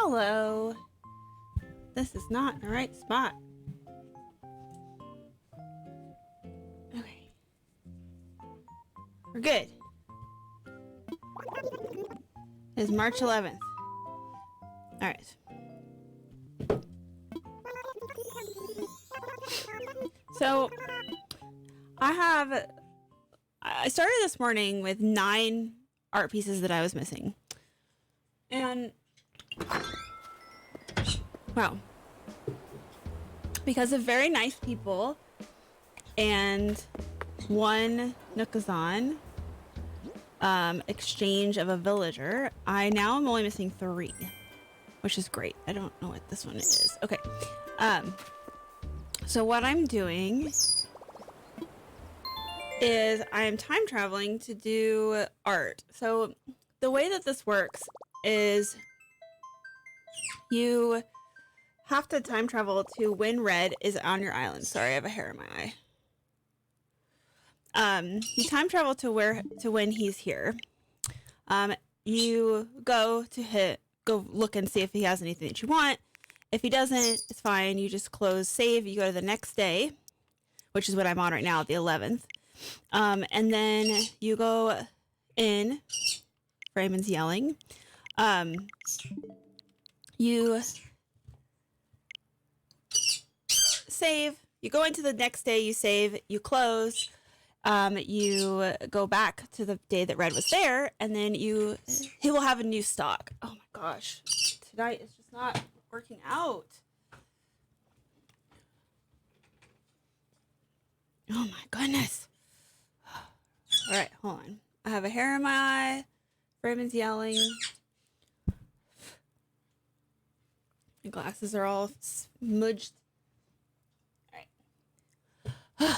Hello. This is not the right spot. Okay. We're good. It's March 11th. Alright. So, I started this morning with 9 art pieces that I was missing. And, well, because of very nice people and one Nookazon exchange of a villager, I now am only missing 3, which is great. I don't know what this one is. Okay. So what I'm doing is I'm time traveling to do art. So the way that this works is you have to time travel to when Red is on your island. Sorry, I have a hair in my eye. You time travel to when he's here. You go look and see if he has anything that you want. If he doesn't, it's fine. You just close save. You go to the next day, which is what I'm on right now, the 11th. And then you go in. Raymond's yelling. You save. You go into the next day. You save. You close. You go back to the day that Red was there, and then he will have a new stock. Oh my gosh, tonight is just not working out. Oh my goodness. All right, hold on. I have a hair in my eye. Raymond's yelling. My glasses are all smudged. All right.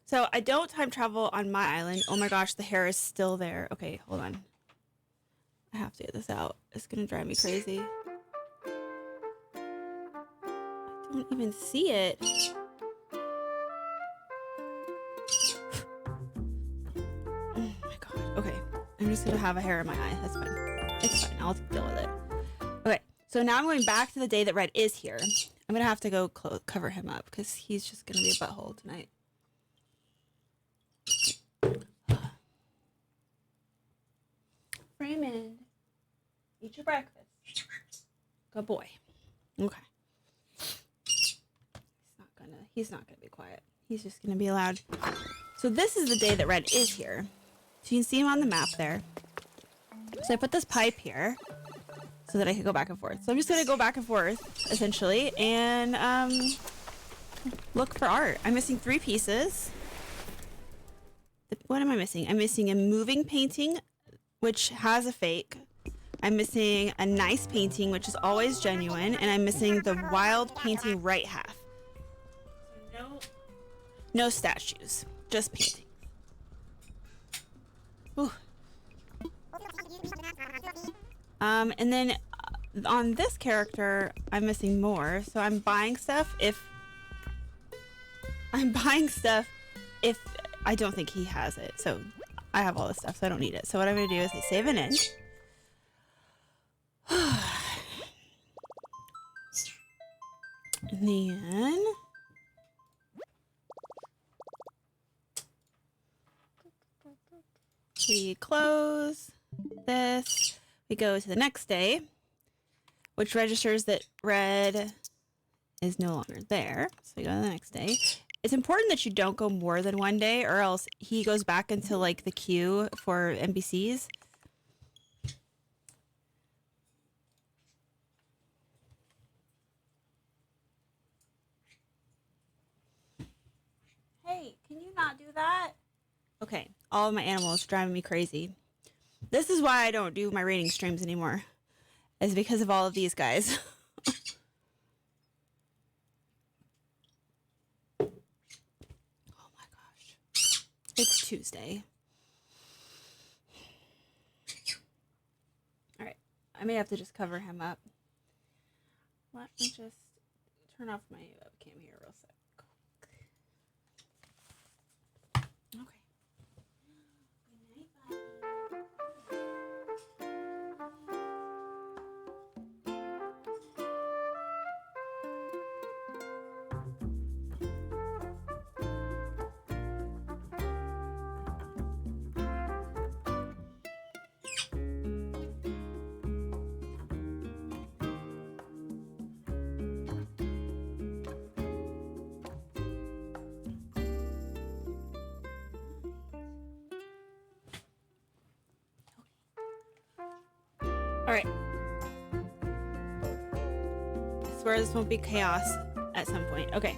So I don't time travel on my island. Oh my gosh, the hair is still there. Okay, hold on. I have to get this out. It's gonna drive me crazy. I don't even see it. Oh my god. Okay, I'm just gonna have a hair in my eye. That's fine. It's fine. I'll deal with it. Okay, so now I'm going back to the day that Red is here. I'm gonna have to go cover him up because he's just gonna be a butthole tonight. Raymond, eat your breakfast. Good boy. Okay. He's not gonna be quiet. He's just gonna be loud. So this is the day that Red is here. So you can see him on the map there. So I put this pipe here so that I can go back and forth. So I'm just gonna go back and forth, essentially, and look for art. I'm missing 3 pieces. What am I missing? I'm missing a moving painting, which has a fake. I'm missing a nice painting, which is always genuine, and I'm missing the wild painting right half. No statues, just painting. Ooh. And then on this character, I'm missing more, so I'm buying stuff if I don't think he has it. So I have all this stuff, so I don't need it. So what I'm gonna do is I save it in. And then we close this. We go to the next day, which registers that Red is no longer there. So we go to the next day. It's important that you don't go more than 1 day, or else he goes back into like the queue for NPCs. Hey, can you not do that? Okay, all of my animals driving me crazy. This is why I don't do my rating streams anymore. Is because of all of these guys. Oh my gosh. It's Tuesday. Alright, I may have to just cover him up. Let me just turn off my webcam here real sec. Okay. Good night, buddy. Alright. I swear this won't be chaos at some point. Okay.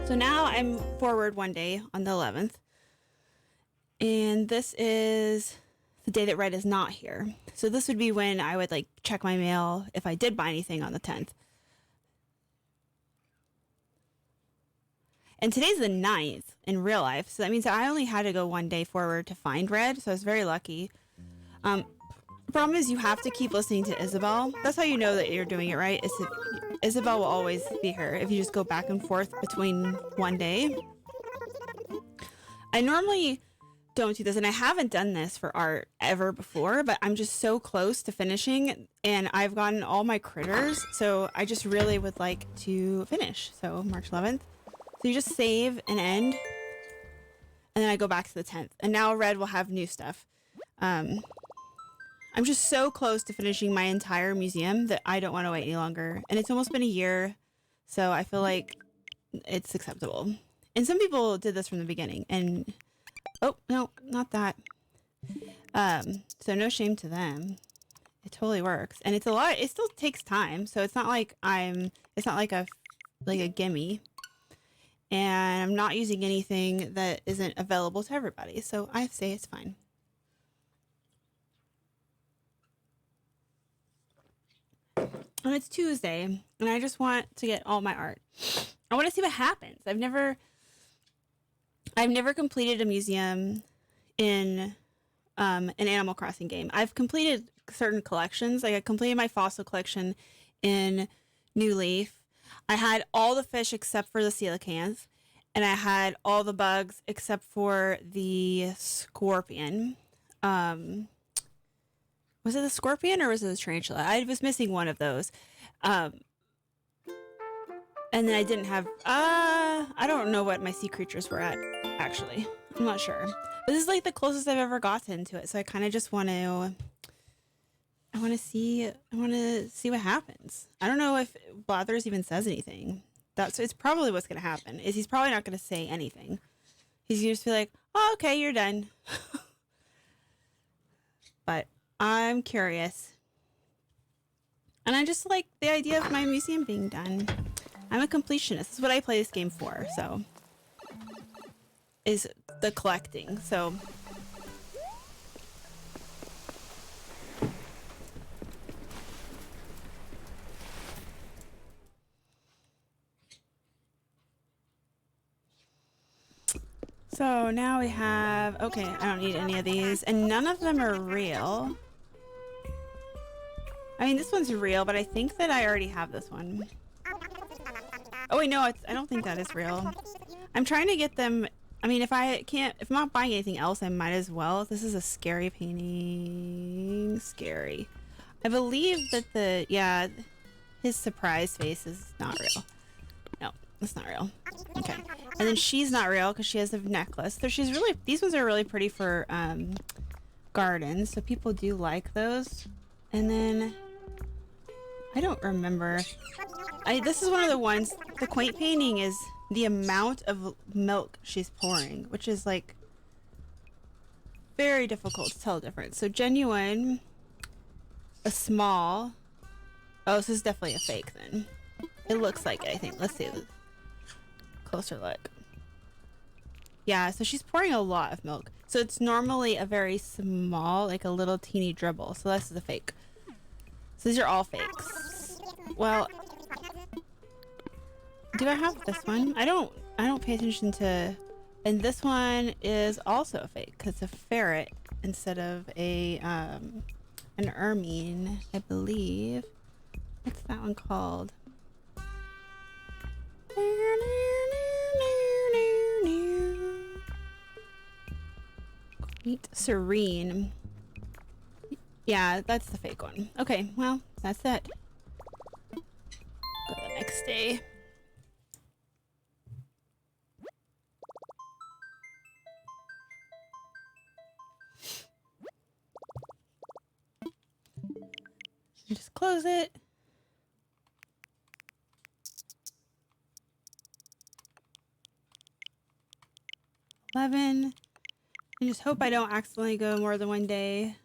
So now I'm forward one day on the 11th. And this is the day that Red is not here. So this would be when I would like check my mail if I did buy anything on the 10th. And today's the 9th in real life. So that means that I only had to go one day forward to find Red. So I was very lucky. Problem is you have to keep listening to Isabelle. That's how you know that you're doing it right. Is if Isabelle will always be here if you just go back and forth between one day. I normally don't do this, and I haven't done this for art ever before, but I'm just so close to finishing, and I've gotten all my critters, so I just really would like to finish. So March 11th. So you just save and end, and then I go back to the 10th. And now Red will have new stuff. I'm just so close to finishing my entire museum that I don't want to wait any longer. And it's almost been a year, so I feel like it's acceptable. And some people did this from the beginning, and oh, no, not that. So no shame to them. It totally works. And it's a lot, it still takes time. So it's not like it's not like a gimme. And I'm not using anything that isn't available to everybody. So I say it's fine. And it's Tuesday, and I just want to get all my art. I want to see what happens. I've never completed a museum in an Animal Crossing game. I've completed certain collections. Like I completed my fossil collection in New Leaf. I had all the fish except for the coelacanths, and I had all the bugs except for the scorpion. Was it the scorpion or was it the tarantula? I was missing one of those. And then I didn't have, I don't know what my sea creatures were at, actually. I'm not sure. But this is like the closest I've ever gotten to it. So I kind of just want to, I want to see what happens. I don't know if Blathers even says anything. It's probably what's going to happen, is he's probably not going to say anything. He's going to just be like, oh, okay, you're done. But I'm curious. And I just like the idea of my museum being done. I'm a completionist. This is what I play this game for, so. Is the collecting, so. So now we have, okay, I don't need any of these, and none of them are real. I mean, this one's real, but I think that I already have this one. Oh wait, no, I don't think that is real. I'm trying to get them, I mean, if I'm not buying anything else, I might as well. This is a scary painting. Scary. I believe that yeah, his surprise face is not real. No, it's not real. Okay. And then she's not real because she has a necklace. So these ones are really pretty for gardens. So people do like those. And then I don't remember. This is one of the ones, the quaint painting is the amount of milk she's pouring, which is like very difficult to tell the difference. So genuine, a small. Oh, this is definitely a fake then. It looks like it, I think. Let's see the closer look. Yeah, so she's pouring a lot of milk. So it's normally a very small, like a little teeny dribble. So this is a fake. So these are all fakes. Well, do I have this one? I don't pay attention to, and this one is also a fake because it's a ferret instead of an ermine, I believe. What's that one called? Quaint Serene. Yeah, that's the fake one. Okay, well, that's it. Go the next day. Just close it. I just hope I don't accidentally go more than one day.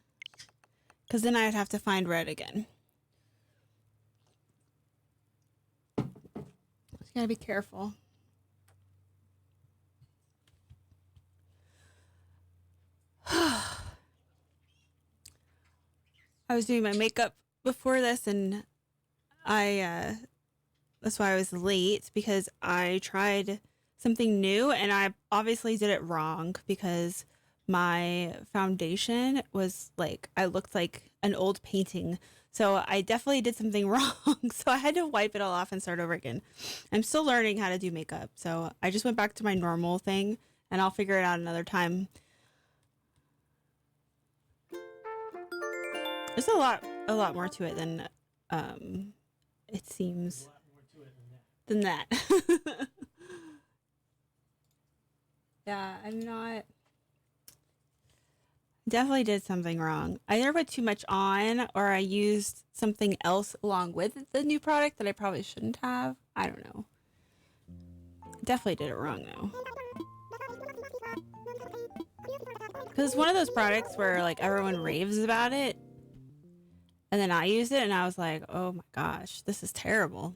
Because then I'd have to find red again. Just gotta be careful. I was doing my makeup before this, and that's why I was late, because I tried something new and I obviously did it wrong, because my foundation was like, I looked like an old painting. So I definitely did something wrong. So I had to wipe it all off and start over again. I'm still learning how to do makeup. So I just went back to my normal thing, and I'll figure it out another time. There's a lot more to it than it seems. Than that. Yeah, I'm not. Definitely did something wrong. I either put too much on, or I used something else along with the new product that I probably shouldn't have. I don't know. Definitely did it wrong though. Because it's one of those products where like everyone raves about it, and then I used it and I was like, oh my gosh, this is terrible.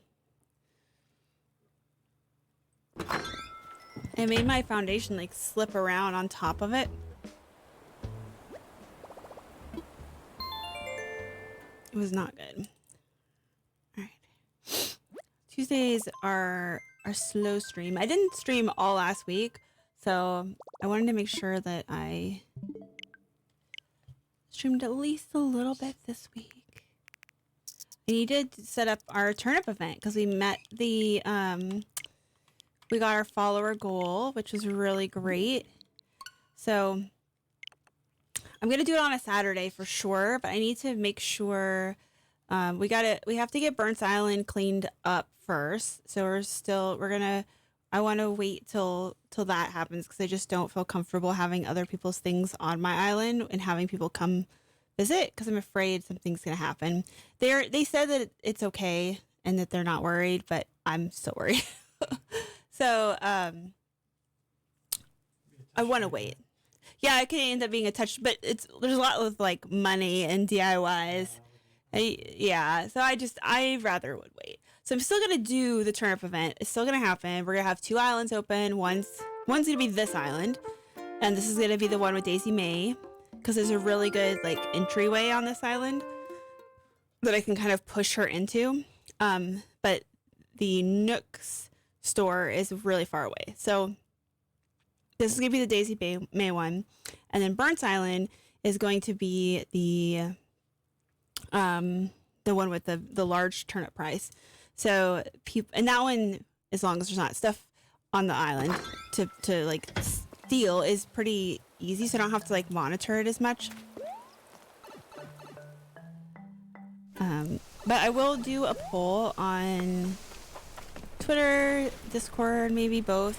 It made my foundation like slip around on top of it. It was not good. All right. Tuesdays are our slow stream. I didn't stream all last week, so I wanted to make sure that I streamed at least a little bit this week. I needed to set up our turnip event because we met the we got our follower goal, which was really great. So I'm gonna do it on a Saturday for sure, but I need to make sure we have to get Burns Island cleaned up first. So I want to wait till that happens, because I just don't feel comfortable having other people's things on my island and having people come visit, because I'm afraid something's gonna happen. They said that it's okay and that they're not worried, but I'm still worried. So I want to wait. Yeah, it could end up being a touch, but there's a lot with like money and DIYs. Yeah, so I rather would wait. So I'm still gonna do the turnip event. It's still gonna happen. We're gonna have 2 islands open. One's gonna be this island, and this is gonna be the one with Daisy May, because there's a really good like entryway on this island that I can kind of push her into. But the Nooks store is really far away, so this is gonna be the Daisy May one, and then Burns Island is going to be the one with the large turnip price. So and that one, as long as there's not stuff on the island to like steal, is pretty easy, so I don't have to like monitor it as much. But I will do a poll on Twitter, Discord, maybe both,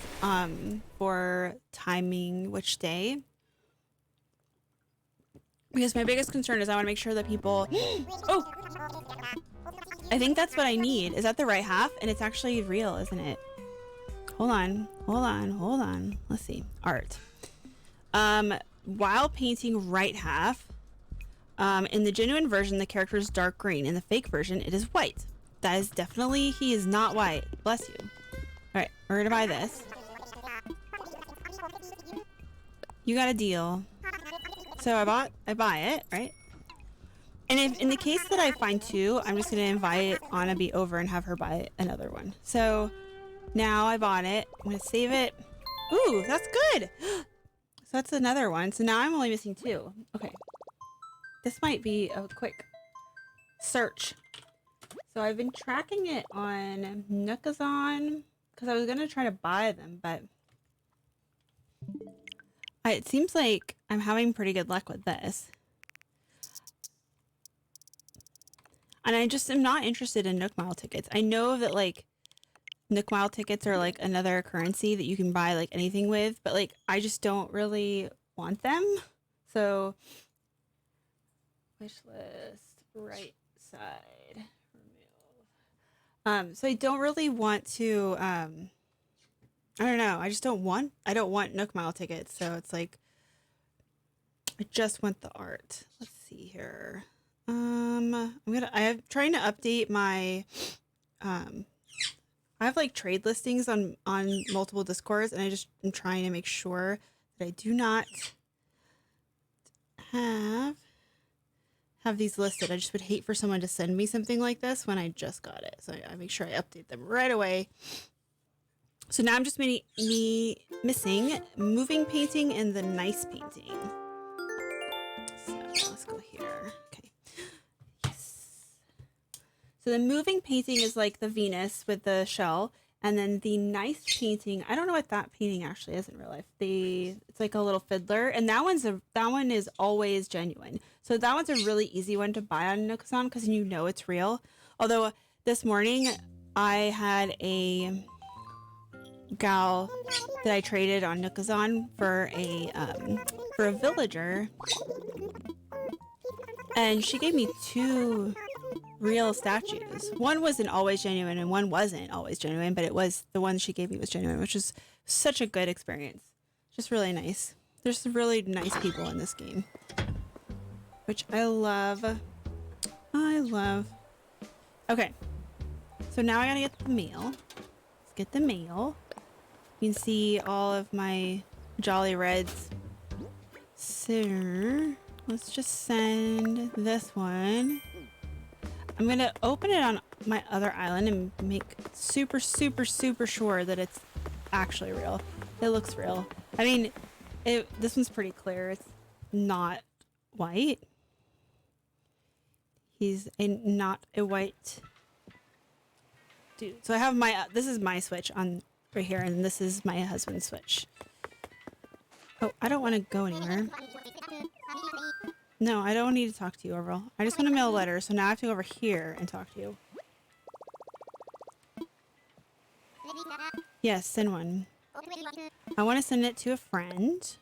for timing which day. Because my biggest concern is I want to make sure that people... Oh! I think that's what I need. Is that the right half? And it's actually real, isn't it? Hold on. Let's see. Art. While painting right half, in the genuine version, the character is dark green. In the fake version, it is white. That is definitely... He is not white. Bless you. Alright, we're gonna buy this. You got a deal. So I buy it, right? And if in the case that I find 2, I'm just gonna invite Anabi over and have her buy another one. So now I bought it. I'm gonna save it. Ooh, that's good. So that's another one. So now I'm only missing 2. Okay. This might be a quick search. So I've been tracking it on Nookazon because I was gonna try to buy them, but it seems like I'm having pretty good luck with this. And I just am not interested in Nook Mile tickets. I know that like Nook Mile tickets are like another currency that you can buy like anything with, but like I just don't really want them. So wish list, right side, remove. So I don't really want to I don't know. I don't want Nook Mile tickets. So it's like I just want the art. Let's see here. I'm trying to update my, um, I have like trade listings on multiple Discords, and I'm trying to make sure that I do not have these listed. I just would hate for someone to send me something like this when I just got it. So I make sure I update them right away. So now I'm just missing moving painting and the nice painting. So let's go here. Okay. Yes. So the moving painting is like the Venus with the shell. And then the nice painting, I don't know what that painting actually is in real life. It's like a little fiddler, and that one is always genuine. So that one's a really easy one to buy on Nookazon because you know it's real. Although this morning I had a gal that I traded on Nookazon for a villager, and she gave me two real statues. One wasn't always genuine and one wasn't always genuine, but it was the one she gave me was genuine, which is such a good experience. Just really nice. There's some really nice people in this game, which I love. I love. Okay, so now I gotta get the mail. Let's get the mail. You can see all of my Jolly Reds. So let's just send this one. I'm gonna open it on my other island and make super, super, super sure that it's actually real. It looks real. I mean, this one's pretty clear. It's not white. He's not a white dude. So I have this is my Switch on right here, and this is my husband's Switch. Oh, I don't want to go anywhere. No, I don't need to talk to you, Orville. I just want to mail a letter, so now I have to go over here and talk to you. Yes, send one. I want to send it to a friend.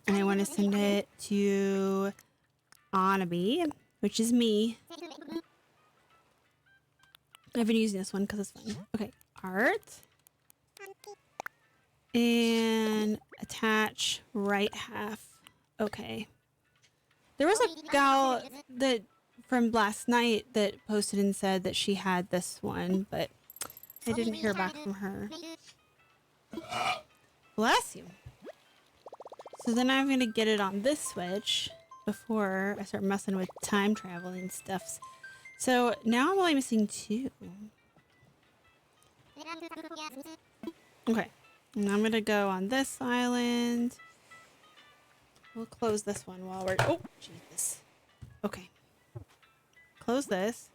And I want to send it to Anabi, which is me. I've been using this one because it's fun. Okay, art. And attach right half. Okay. There was a gal that from last night that posted and said that she had this one, but I didn't hear back from her. Bless you. So then I'm going to get it on this Switch before I start messing with time traveling stuffs. So now I'm only missing two. Okay. And I'm going to go on this island. We'll close this one while we're... Oh, Jesus. Okay. Close this.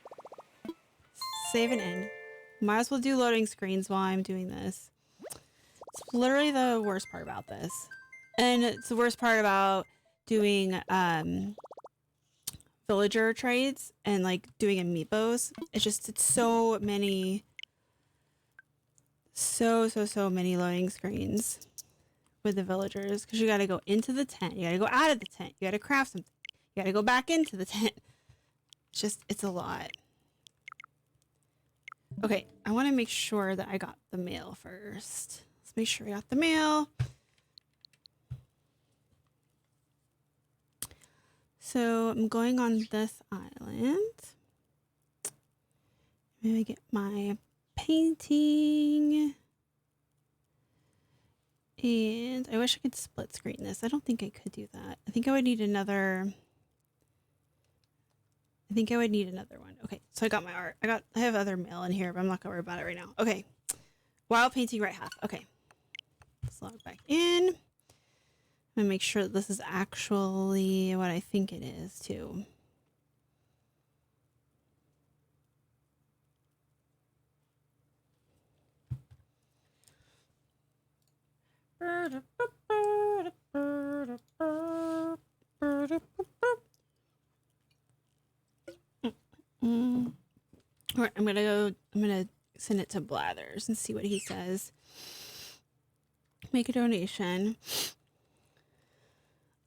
Save and end. Might as well do loading screens while I'm doing this. It's literally the worst part about this. And it's the worst part about doing villager trades and like doing amiibos. It's so many... So many loading screens with the villagers, because you got to go into the tent, you got to go out of the tent, you got to craft something, you got to go back into the tent. It's a lot. Okay, I want to make sure that I got the mail first. Let's make sure I got the mail. So I'm going on this island. Maybe get my painting. And I wish I could split screen this. I don't think I could do that. I think I would need another one. Okay, so I got my art. I have other mail in here, but I'm not gonna worry about it right now. Okay. Wild painting right half. Okay. Let's log back in. I'm gonna make sure that this is actually what I think it is too. All right, I'm gonna send it to Blathers and see what he says. Make a donation.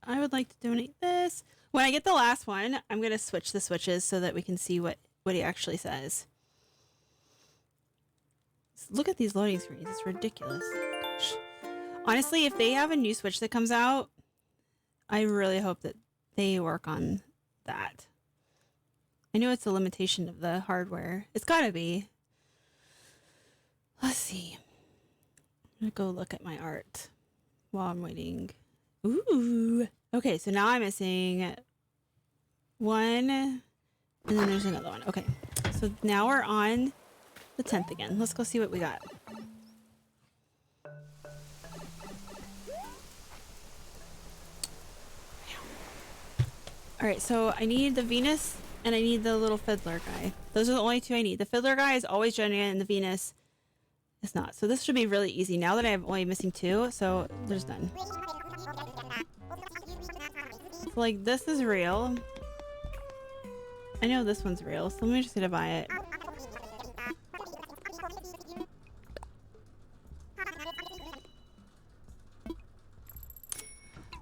I would like to donate this. When I get the last one, I'm gonna switch the switches so that we can see what he actually says. Look at these loading screens. It's ridiculous. Gosh. Honestly, if they have a new Switch that comes out, I really hope that they work on that. I know it's a limitation of the hardware. It's gotta be. Let's see. I'm gonna go look at my art while I'm waiting. Ooh. Okay, so now I'm missing one, and then there's another one. Okay, so now we're on the 10th again. Let's go see what we got. All right, so I need the Venus and I need the little fiddler guy. Those are the only two I need. The fiddler guy is always generated and the Venus is not. So this should be really easy now that I'm only missing two. So there's none. So like this is real. I know this one's real, so let me just gonna buy it.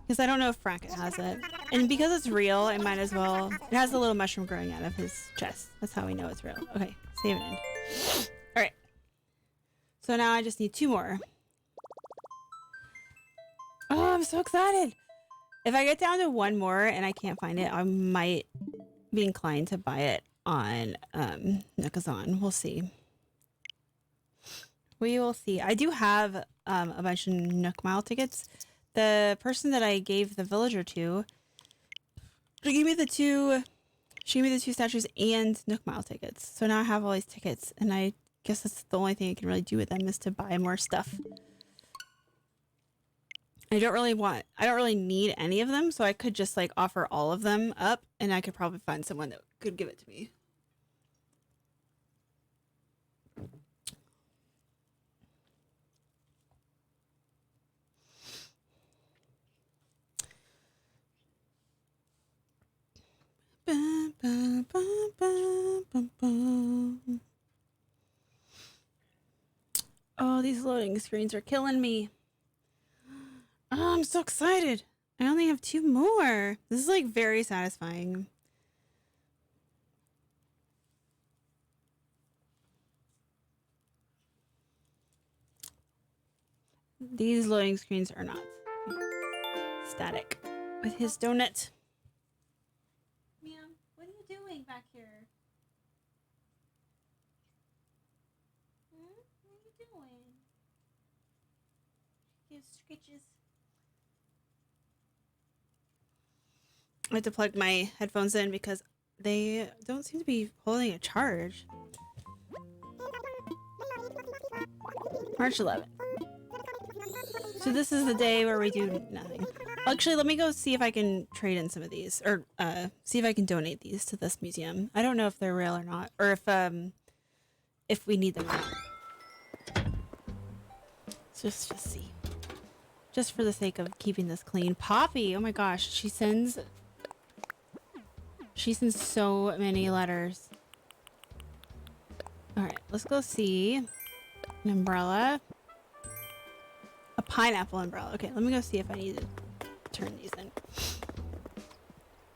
Because I don't know if Bracket has it. And because it's real, I might as well... It has a little mushroom growing out of his chest. That's how we know it's real. Okay, save it in. Alright. So now I just need two more. Oh, I'm so excited! If I get down to one more and I can't find it, I might be inclined to buy it on Nookazon. We'll see. We will see. I do have a bunch of Nook Mile tickets. The person that I gave the villager to, she gave me the two statues and Nook Mile tickets. So now I have all these tickets, and I guess that's the only thing I can really do with them is to buy more stuff. I don't really need any of them, so I could just like offer all of them up, and I could probably find someone that could give it to me. Oh, these loading screens are killing me. Oh, I'm so excited. I only have two more. This is like very satisfying. These loading screens are not static with his donut. Ma'am, what are you doing back here? What are you doing? Give scritches. I have to plug my headphones in because they don't seem to be holding a charge. March 11th. So this is the day where we do nothing. Actually, let me go see if I can trade in some of these, or see if I can donate these to this museum. I don't know if they're real or not, or if we need them or not. Just see. Just for the sake of keeping this clean. Poppy, oh my gosh, she sends so many letters. All right, let's go see an umbrella. A pineapple umbrella. Okay, let me go see if I need to turn these in.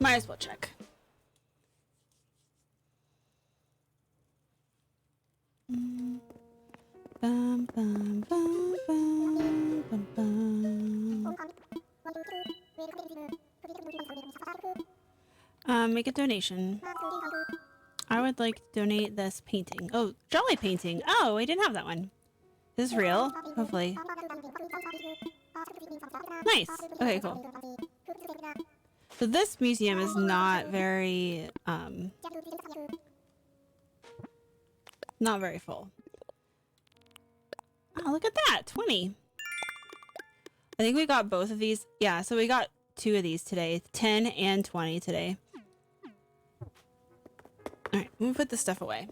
Might as well check. Bum, bum, bum, bum, bum, bum. Make a donation. I would like to donate this painting. Oh, Jolly painting. Oh, I didn't have that one. Is this real? Hopefully. Nice. Okay, cool. So this museum is not very, not very full. Oh, look at that. 20. I think we got both of these. Yeah, so we got two of these today. 10 and 20 today. Alright, I'm gonna put this stuff away.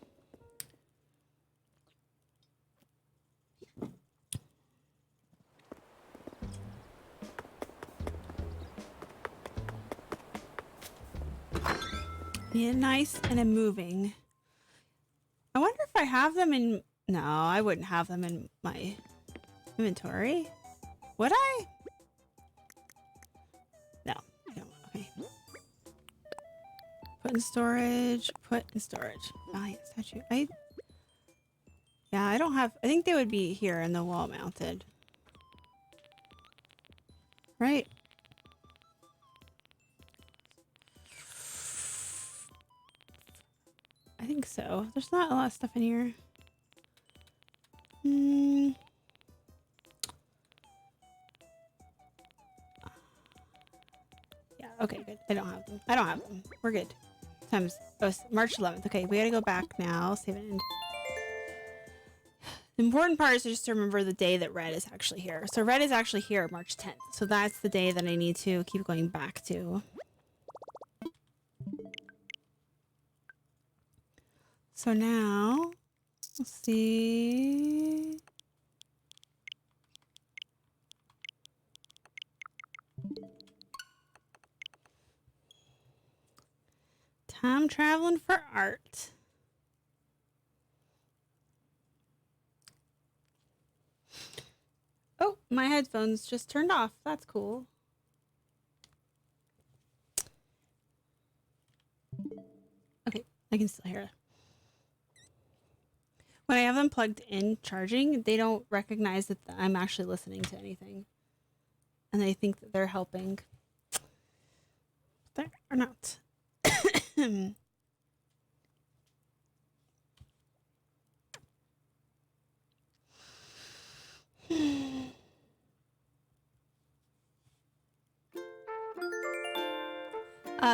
Yeah, nice and a moving. I wonder if I have them in... No, I wouldn't have them in my inventory. Would I? No. Okay. Put in storage. Put in storage. Valiant statue. Yeah, I don't have... I think they would be here in the wall mounted. Right? I think so. There's not a lot of stuff in here. Hmm. Yeah, okay, good. I don't have them. I don't have them. We're good. Times. Oh, it's March 11th. Okay, we gotta go back now. Save it in. The important part is just to remember the day that Red is actually here. So Red is actually here March 10th. So that's the day that I need to keep going back to. So now, let's see. Time traveling for art. Oh, my headphones just turned off. That's cool. Okay, I can still hear it. When I have them plugged in charging, they don't recognize that I'm actually listening to anything. And they think that they're helping. They are not.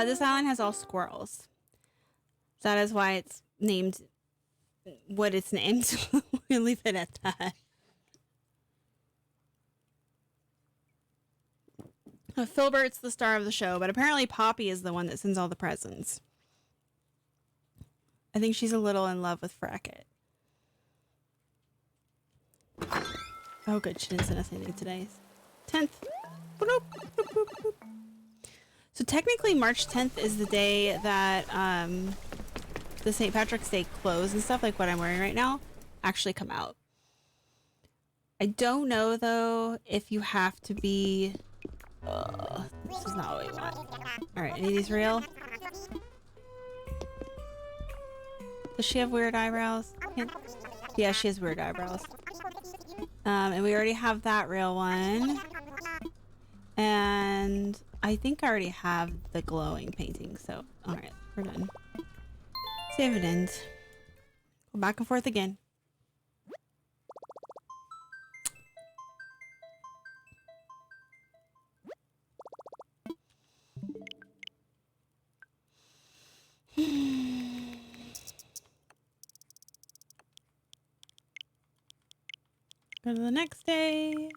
This island has all squirrels. That is why it's named what it's named. We'll leave it at that. Filbert's the star of the show, but apparently Poppy is the one that sends all the presents. I think she's a little in love with Frackett. Oh, good. She didn't send us anything today. 10th. Boop, boop, boop, boop. So technically March 10th is the day that the St. Patrick's Day clothes and stuff like what I'm wearing right now actually come out. I don't know though if you have to be... this is not what we want. Alright, any of these real? Does she have weird eyebrows? Yeah, she has weird eyebrows. And we already have that real one. And I think I already have the glowing painting, so alright, we're done. Save it end. Go back and forth again. Go to the next day.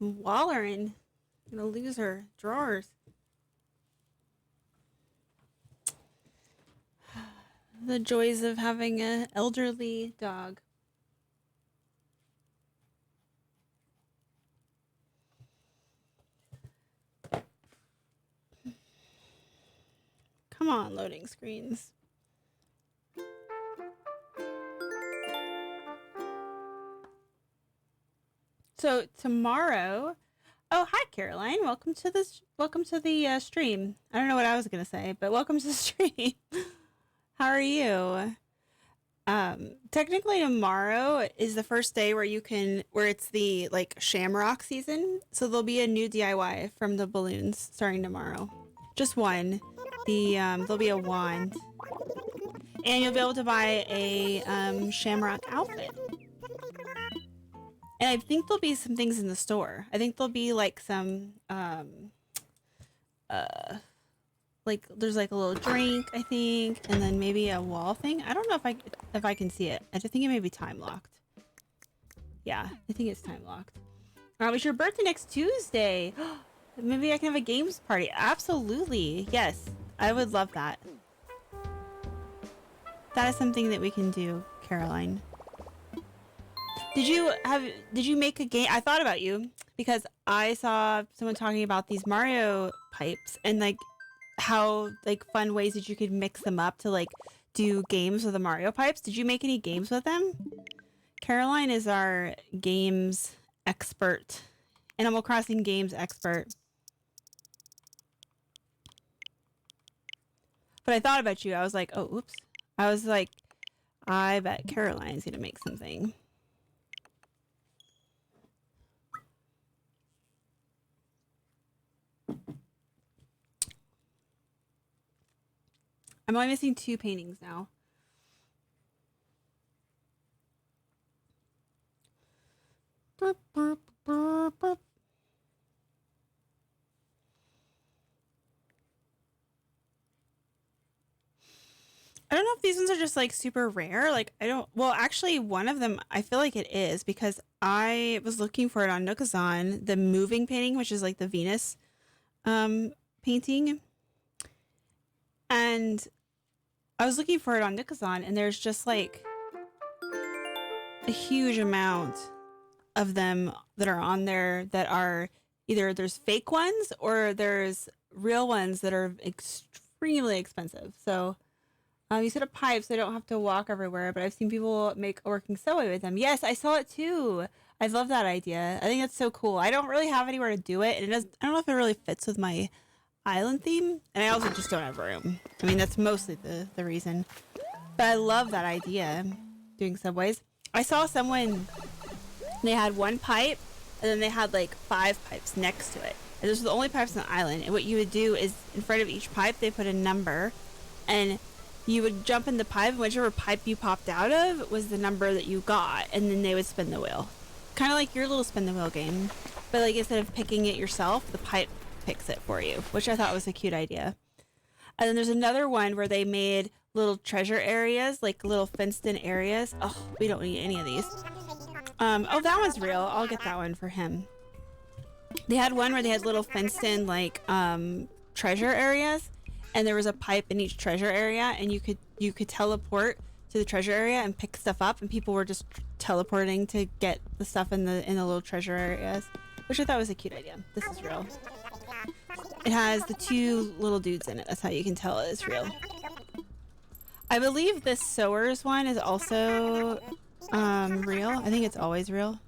Wallering. Gonna lose her drawers. The joys of having an elderly dog. Come on, loading screens. So tomorrow, oh hi Caroline, welcome to this. Welcome to the stream. I don't know what I was gonna say, but welcome to the stream. How are you? Technically tomorrow is the first day where it's the like shamrock season. So there'll be a new DIY from the balloons starting tomorrow. Just one. There'll be a wand. And you'll be able to buy a shamrock outfit. And I think there'll be some things in the store. I think there'll be like some like there's like a little drink, I think, and then maybe a wall thing. I don't know if I can see it. I just think it may be time locked. Yeah, I think it's time locked. It's your birthday next Tuesday. Maybe I can have a games party. Absolutely. Yes, I would love that. That is something that we can do, Caroline. Did you make a game? I thought about you because I saw someone talking about these Mario pipes and like how like fun ways that you could mix them up to like do games with the Mario pipes. Did you make any games with them? Caroline is our games expert Animal Crossing games expert. But I thought about you. I was like, oh, oops. I was like, I bet Caroline's gonna make something. I'm only missing 2 paintings now. Burp, burp, burp, burp. I don't know if these ones are just like super rare. Like I don't, well, actually one of them, I feel like it is because I was looking for it on Nookazon, the moving painting, which is like the Venus painting. And I was looking for it on Nookazon and there's just like a huge amount of them that are on there that are either there's fake ones or there's real ones that are extremely expensive. So you set up pipes so I don't have to walk everywhere, but I've seen people make a working subway with them. Yes, I saw it too. I love that idea. I think that's so cool. I don't really have anywhere to do it, and it does. I don't know if it really fits with my island theme, and I also just don't have room. I mean, that's mostly the reason. But I love that idea, doing subways. I saw someone, they had 1 pipe, and then they had like 5 pipes next to it. And those are the only pipes on the island. And what you would do is, in front of each pipe, they put a number, and you would jump in the pipe, and whichever pipe you popped out of was the number that you got, and then they would spin the wheel. Kind of like your little spin the wheel game. But like instead of picking it yourself, the pipe picks it for you, which I thought was a cute idea. And then there's another one where they made little treasure areas, like little fenced in areas. Oh, we don't need any of these. Oh, that one's real. I'll get that one for him. They had one where they had little fenced in like treasure areas, and there was a pipe in each treasure area, and you could teleport to the treasure area and pick stuff up, and people were just teleporting to get the stuff in the little treasure areas, which I thought was a cute idea. This is real. It has the 2 little dudes in it. That's how you can tell it's real. I believe this sewers one is also real. I think it's always real.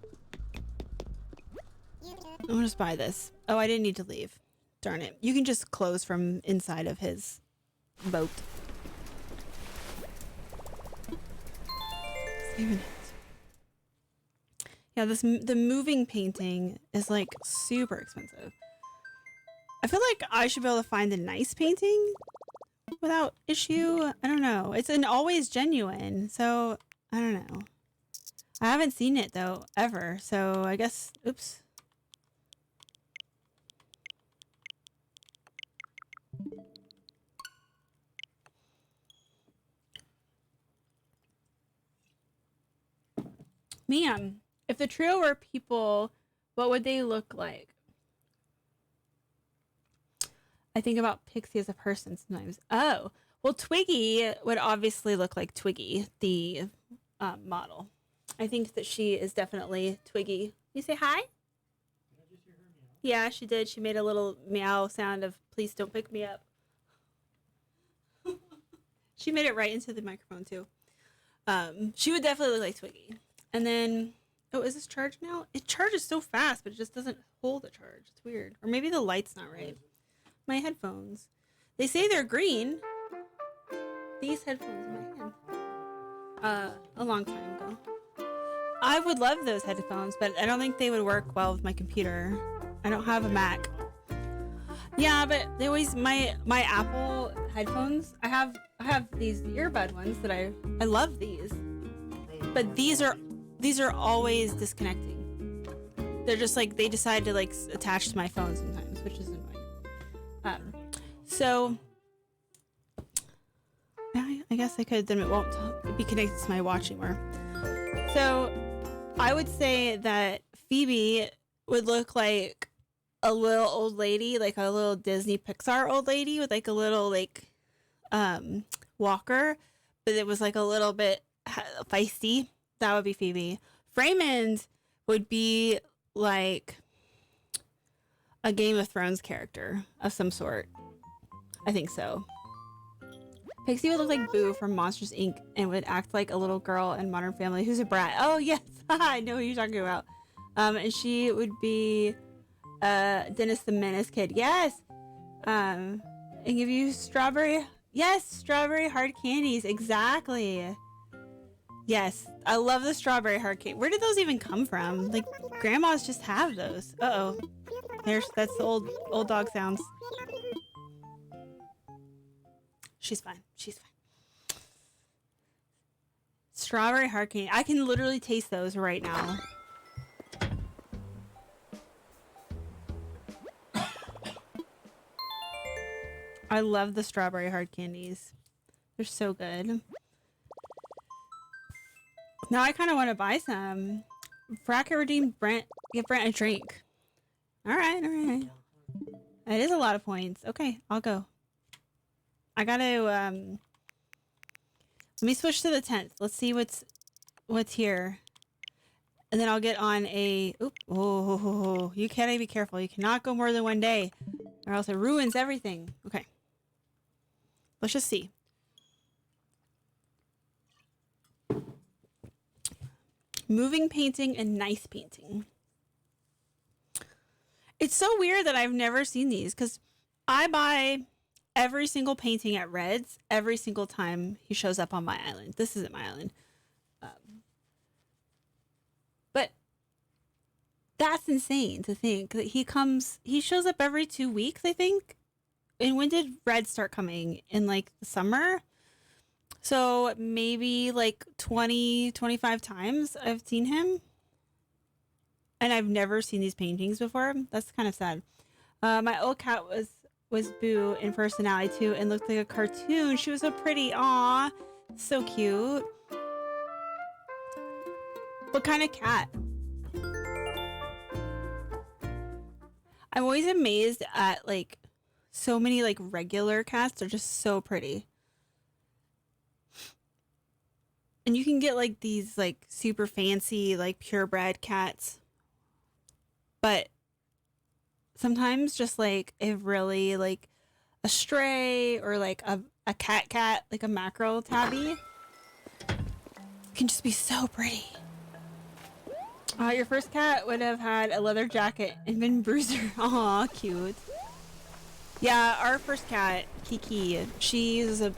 I'm gonna just buy this. Oh, I didn't need to leave. Darn it. You can just close from inside of his boat. Saving it. Yeah, the moving painting is like super expensive. I feel like I should be able to find a nice painting without issue. I don't know. It's an always genuine, so I don't know. I haven't seen it though ever, so I guess oops. Man, if the trio were people, what would they look like? I think about Pixie as a person sometimes. Oh, well, Twiggy would obviously look like Twiggy, the model. I think that she is definitely Twiggy. You say hi? Did I just hear her meow? Yeah, she did. She made a little meow sound of please don't pick me up. She made it right into the microphone too. She would definitely look like Twiggy. And then, oh, is this charged now? It charges so fast, but it just doesn't hold a charge. It's weird. Or maybe the light's not right. My headphones. They say they're green. These headphones in my hand. A long time ago. I would love those headphones, but I don't think they would work well with my computer. I don't have a Mac. Yeah, but they always my Apple headphones. I have these earbud ones that I love these. But these are always disconnecting. They're just like they decide to like attach to my phone sometimes, which is annoying. So I guess I could, then it won't be connected to my watch anymore. So I would say that Phoebe would look like a little old lady, like a little Disney Pixar old lady with like a little like walker, but it was like a little bit feisty. That would be Phoebe. Freymond would be like a Game of Thrones character of some sort. I think so. Pixie would look like Boo from Monsters Inc. and would act like a little girl in Modern Family who's a brat. Oh yes, I know who you're talking about. And she would be Dennis the Menace kid. Yes. And give you strawberry. Yes, strawberry hard candies. Exactly. Yes, I love the strawberry hard candy. Where did those even come from? Like, grandmas just have those. Uh-oh. That's the old dog sounds. She's fine. She's fine. Strawberry hard candy. I can literally taste those right now. I love the strawberry hard candies. They're so good. Now I kind of want to buy some. Bracket redeemed Brent. Give Brent a drink. All right, all right. That is a lot of points. Okay, I'll go. I gotta let me switch to the 10th. Let's see what's here. And then I'll get on a oop. Oh, you gotta be careful. You cannot go more than one day, or else it ruins everything. Okay. Let's just see. Moving painting and nice painting. It's so weird that I've never seen these because I buy every single painting at Red's every single time he shows up on my island. This isn't my island. But that's insane to think that he shows up every 2 weeks, I think. And when did Red start coming? In like the summer? So maybe like 20, 25 times I've seen him. And I've never seen these paintings before. That's kind of sad. My old cat was Boo in personality too and looked like a cartoon. She was so pretty. Aw, so cute. What kind of cat? I'm always amazed at like so many like regular cats. They're just so pretty. And you can get like these like super fancy like purebred cats. But sometimes just like a really like a stray or like a cat, like a mackerel tabby can just be so pretty. Your first cat would have had a leather jacket and been Bruiser. Aw, cute. Yeah, our first cat, Kiki, she was a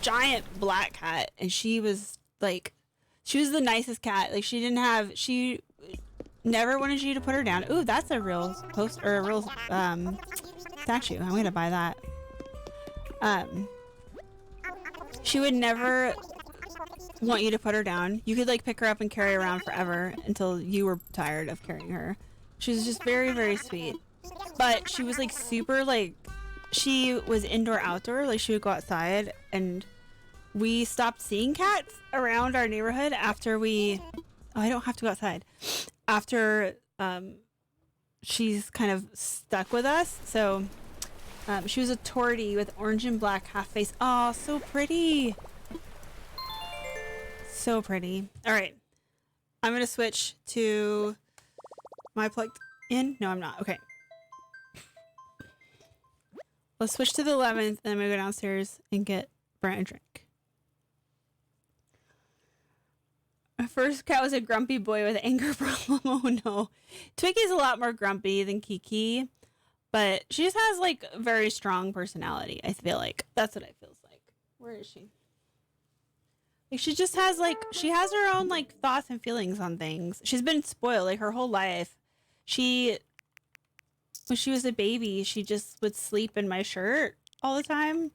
giant black cat, and she was the nicest cat. Like she never wanted you to put her down. Ooh, that's a real post or a real statue. I'm gonna buy that. She would never want you to put her down. You could like pick her up and carry her around forever until you were tired of carrying her. She was just very, very sweet. But she was like super like, she was indoor outdoor. Like she would go outside, and we stopped seeing cats around our neighborhood after I don't have to go outside. After she's kind of stuck with us. So she was a tortie with orange and black half face. Oh, so pretty. So pretty. All right. I'm going to switch to my plugged in. No, I'm not. Okay. Let's switch to the 11th, and I'm going to go downstairs and get Brent a drink. My first cat was a grumpy boy with an anger problem. Oh no. Twiggy's a lot more grumpy than Kiki, but she just has like a very strong personality. I feel like that's what it feels like. Where is she? Like she just has she has her own like thoughts and feelings on things. She's been spoiled like her whole life. When she was a baby, she just would sleep in my shirt all the time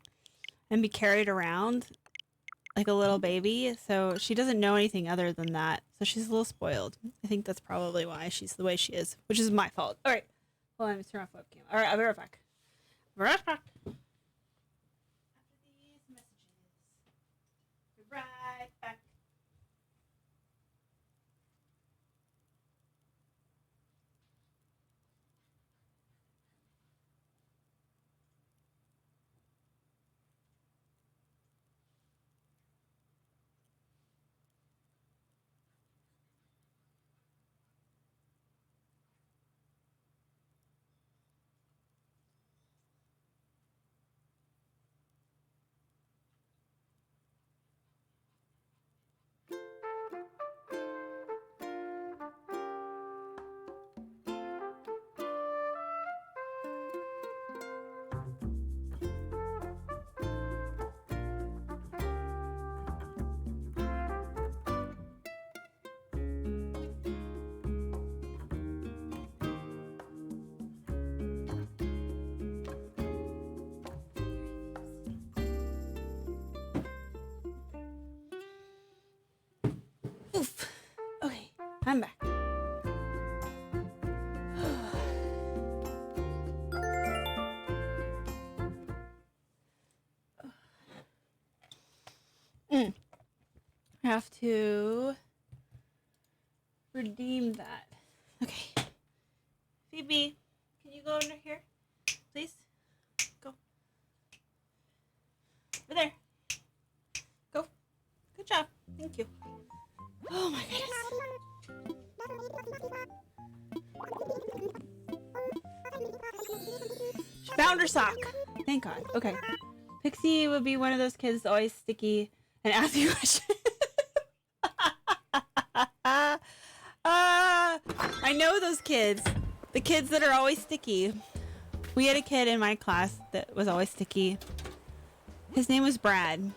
and be carried around like a little baby. So she doesn't know anything other than that. So she's a little spoiled. I think that's probably why she's the way she is, which is my fault. All right. Hold on, let me turn off webcam. All right, I'll be right back. Right back. After these messages. Be right back. Oof. Okay, I'm back. I have to redeem that. Okay. Phoebe, can you go under here? Please? Go. Over there. Go. Good job. Thank you. Oh my goodness. She found her sock. Thank God. Okay. Pixie would be one of those kids always sticky and ask you questions. I know those kids. The kids that are always sticky. We had a kid in my class that was always sticky. His name was Brad.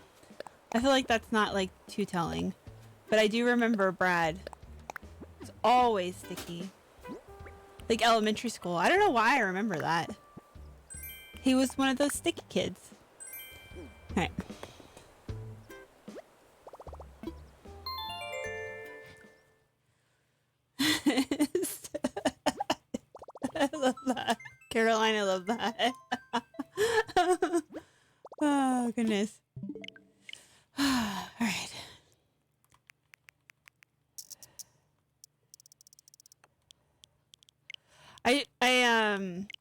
I feel like that's not like too telling. But I do remember Brad was always sticky. Like elementary school. I don't know why I remember that. He was one of those sticky kids. Alright. I love that. Caroline, I love that. Oh, goodness. Alright.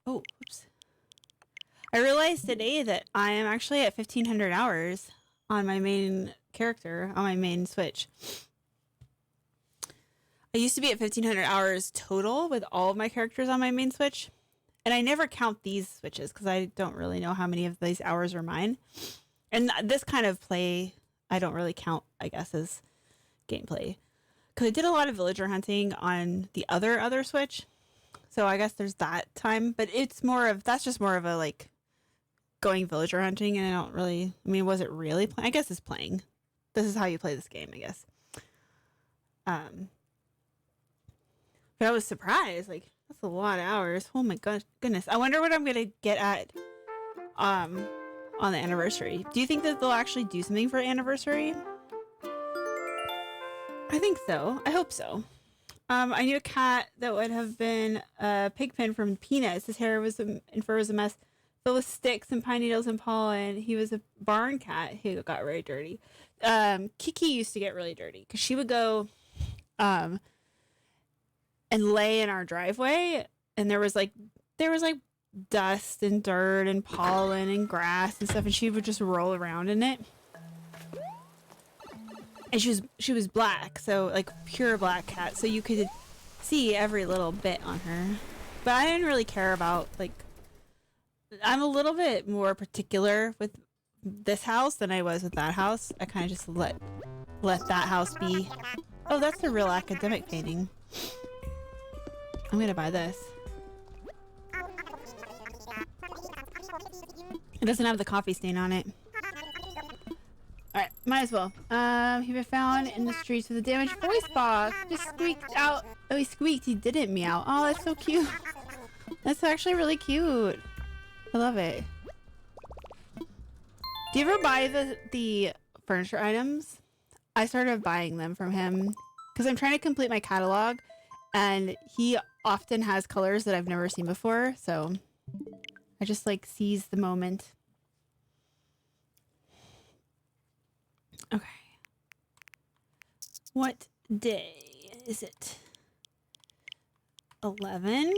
Oh, oops. I realized today that I am actually at 1,500 hours on my main character, on my main Switch. I used to be at 1,500 hours total with all of my characters on my main Switch. And I never count these Switches because I don't really know how many of these hours are mine. And this kind of play, I don't really count, I guess, as gameplay. Because I did a lot of villager hunting on the other Switch. So I guess there's that time. But it's more of, that's just more of a, like, going villager hunting. And I don't really, I mean, was it really playing? I guess it's playing. This is how you play this game, I guess. But I was surprised. Like, that's a lot of hours. Oh my goodness. I wonder what I'm going to get at on the anniversary. Do you think that they'll actually do something for anniversary? I think so. I hope so. I knew a cat that would have been a Pigpen from Peanuts. His hair was and fur was a mess, filled with sticks and pine needles and pollen. He was a barn cat who got very dirty. Kiki used to get really dirty because she would go and lay in our driveway, and there was like dust and dirt and pollen and grass and stuff, and she would just roll around in it. And she was black, so like pure black cat, so you could see every little bit on her. But I didn't really care about, like, I'm a little bit more particular with this house than I was with that house. I kind of just let that house be. Oh, that's a real academic painting. I'm gonna buy this. It doesn't have the coffee stain on it. Alright, might as well. He was found in the streets with a damaged voice box. Just squeaked out. Oh, he squeaked. He didn't meow. Oh, that's so cute. That's actually really cute. I love it. Do you ever buy the furniture items? I started buying them from him because I'm trying to complete my catalog, and he often has colors that I've never seen before, so I just like seize the moment. Okay. What day is it? 11?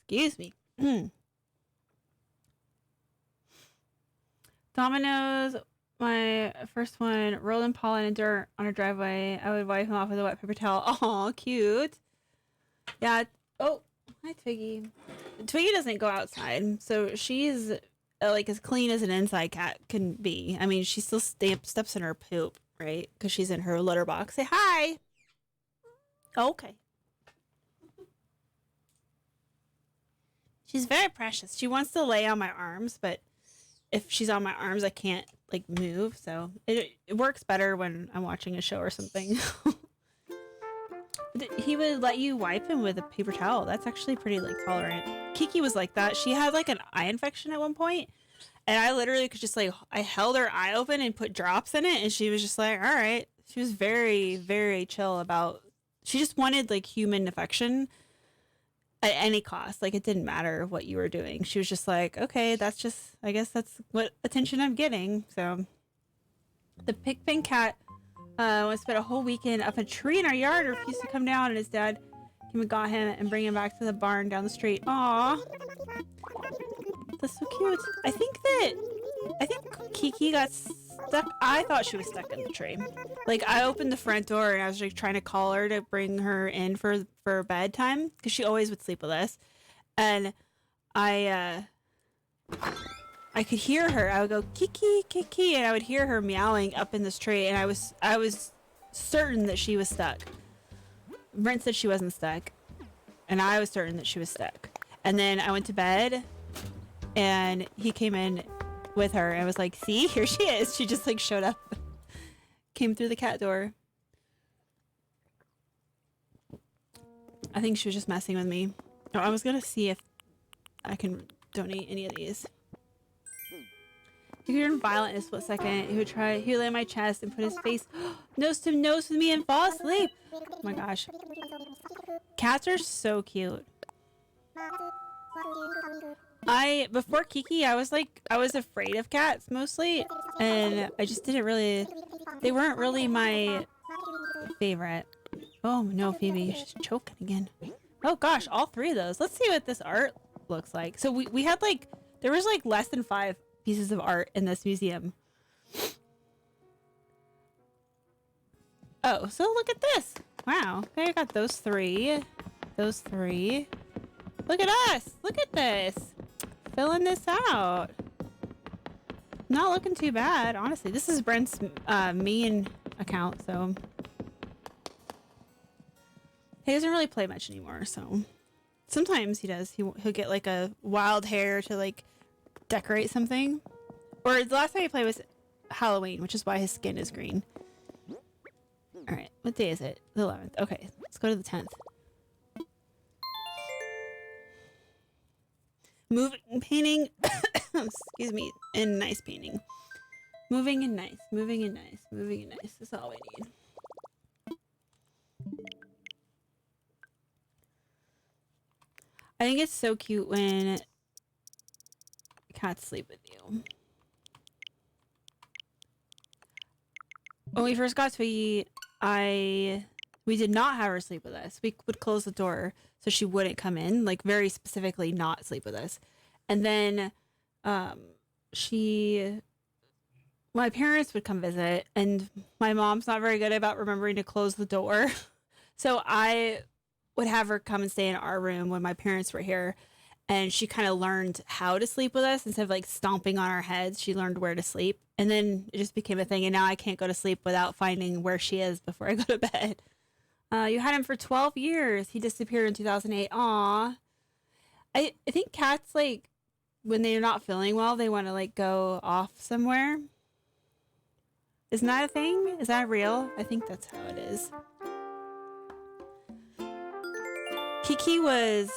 Excuse me. Dominoes, my first one, rolled in pollen and dirt on her driveway. I would wipe him off with a wet paper towel. Aw, cute. Yeah. Oh, hi, Twiggy. Twiggy doesn't go outside, so she's like as clean as an inside cat can be. I mean, she still steps in her poop, right? Because she's in her litter box. Say hi. Okay. She's very precious. She wants to lay on my arms, but if she's on my arms, I can't like move. So it works better when I'm watching a show or something. He would let you wipe him with a paper towel. That's actually pretty like tolerant. Kiki was like that. She had like an eye infection at one point, And I literally could just like, I held her eye open and put drops in it. And she was just like, all right. She was very, very chill about, she just wanted like human affection at any cost. Like it didn't matter what you were doing. She was just like, okay, that's just, I guess that's what attention I'm getting. So the Pigpen cat spent a whole weekend up a tree in our yard, refused to come down, and his dad came and got him and bring him back to the barn down the street. Aw. That's so cute. I think Kiki got stuck. I thought she was stuck in the tree. Like I opened the front door and I was like trying to call her to bring her in for bedtime because she always would sleep with us, and I could hear her. I would go Kiki, Kiki, and I would hear her meowing up in this tree, and I was certain that she was stuck. Brent said she wasn't stuck, and I was certain that she was stuck. And then I went to bed, and he came in with her and was like, see, here she is. She just like showed up, came through the cat door. I think she was just messing with me. Oh, I was gonna see if I can donate any of these. He could turn violent in a split second. He would lay on my chest and put his face nose to nose with me and fall asleep. Oh my gosh. Cats are so cute. Before Kiki, I was afraid of cats mostly, and I just they weren't really my favorite. Oh no, Phoebe, she's choking again. Oh gosh, all three of those. Let's see what this art looks like. So we had like, there was like less than 5 pieces of art in this museum. Oh, so look at this. Wow. Okay, I got those 3. Those 3. Look at us. Look at this. Filling this out. Not looking too bad, honestly. This is Brent's main account, so he doesn't really play much anymore, so sometimes he does. He'll get like a wild hair to like decorate something. Or the last time he played was Halloween, which is why his skin is green. All right, what day is it? The 11th. Okay, let's go to the 10th. Moving, painting, excuse me, and nice painting. Moving and nice, moving and nice, moving and nice. That's all we need. I think it's so cute when cats sleep with you. When we first got Twiggy, we did not have her sleep with us. We would close the door so she wouldn't come in, like very specifically not sleep with us. And then my parents would come visit, and my mom's not very good about remembering to close the door. So I would have her come and stay in our room when my parents were here. And she kind of learned how to sleep with us instead of like stomping on our heads. She learned where to sleep. And then it just became a thing. And now I can't go to sleep without finding where she is before I go to bed. You had him for 12 years. He disappeared in 2008. Aw. I think cats, like, when they're not feeling well, they want to like go off somewhere. Isn't that a thing? Is that real? I think that's how it is. Kiki was...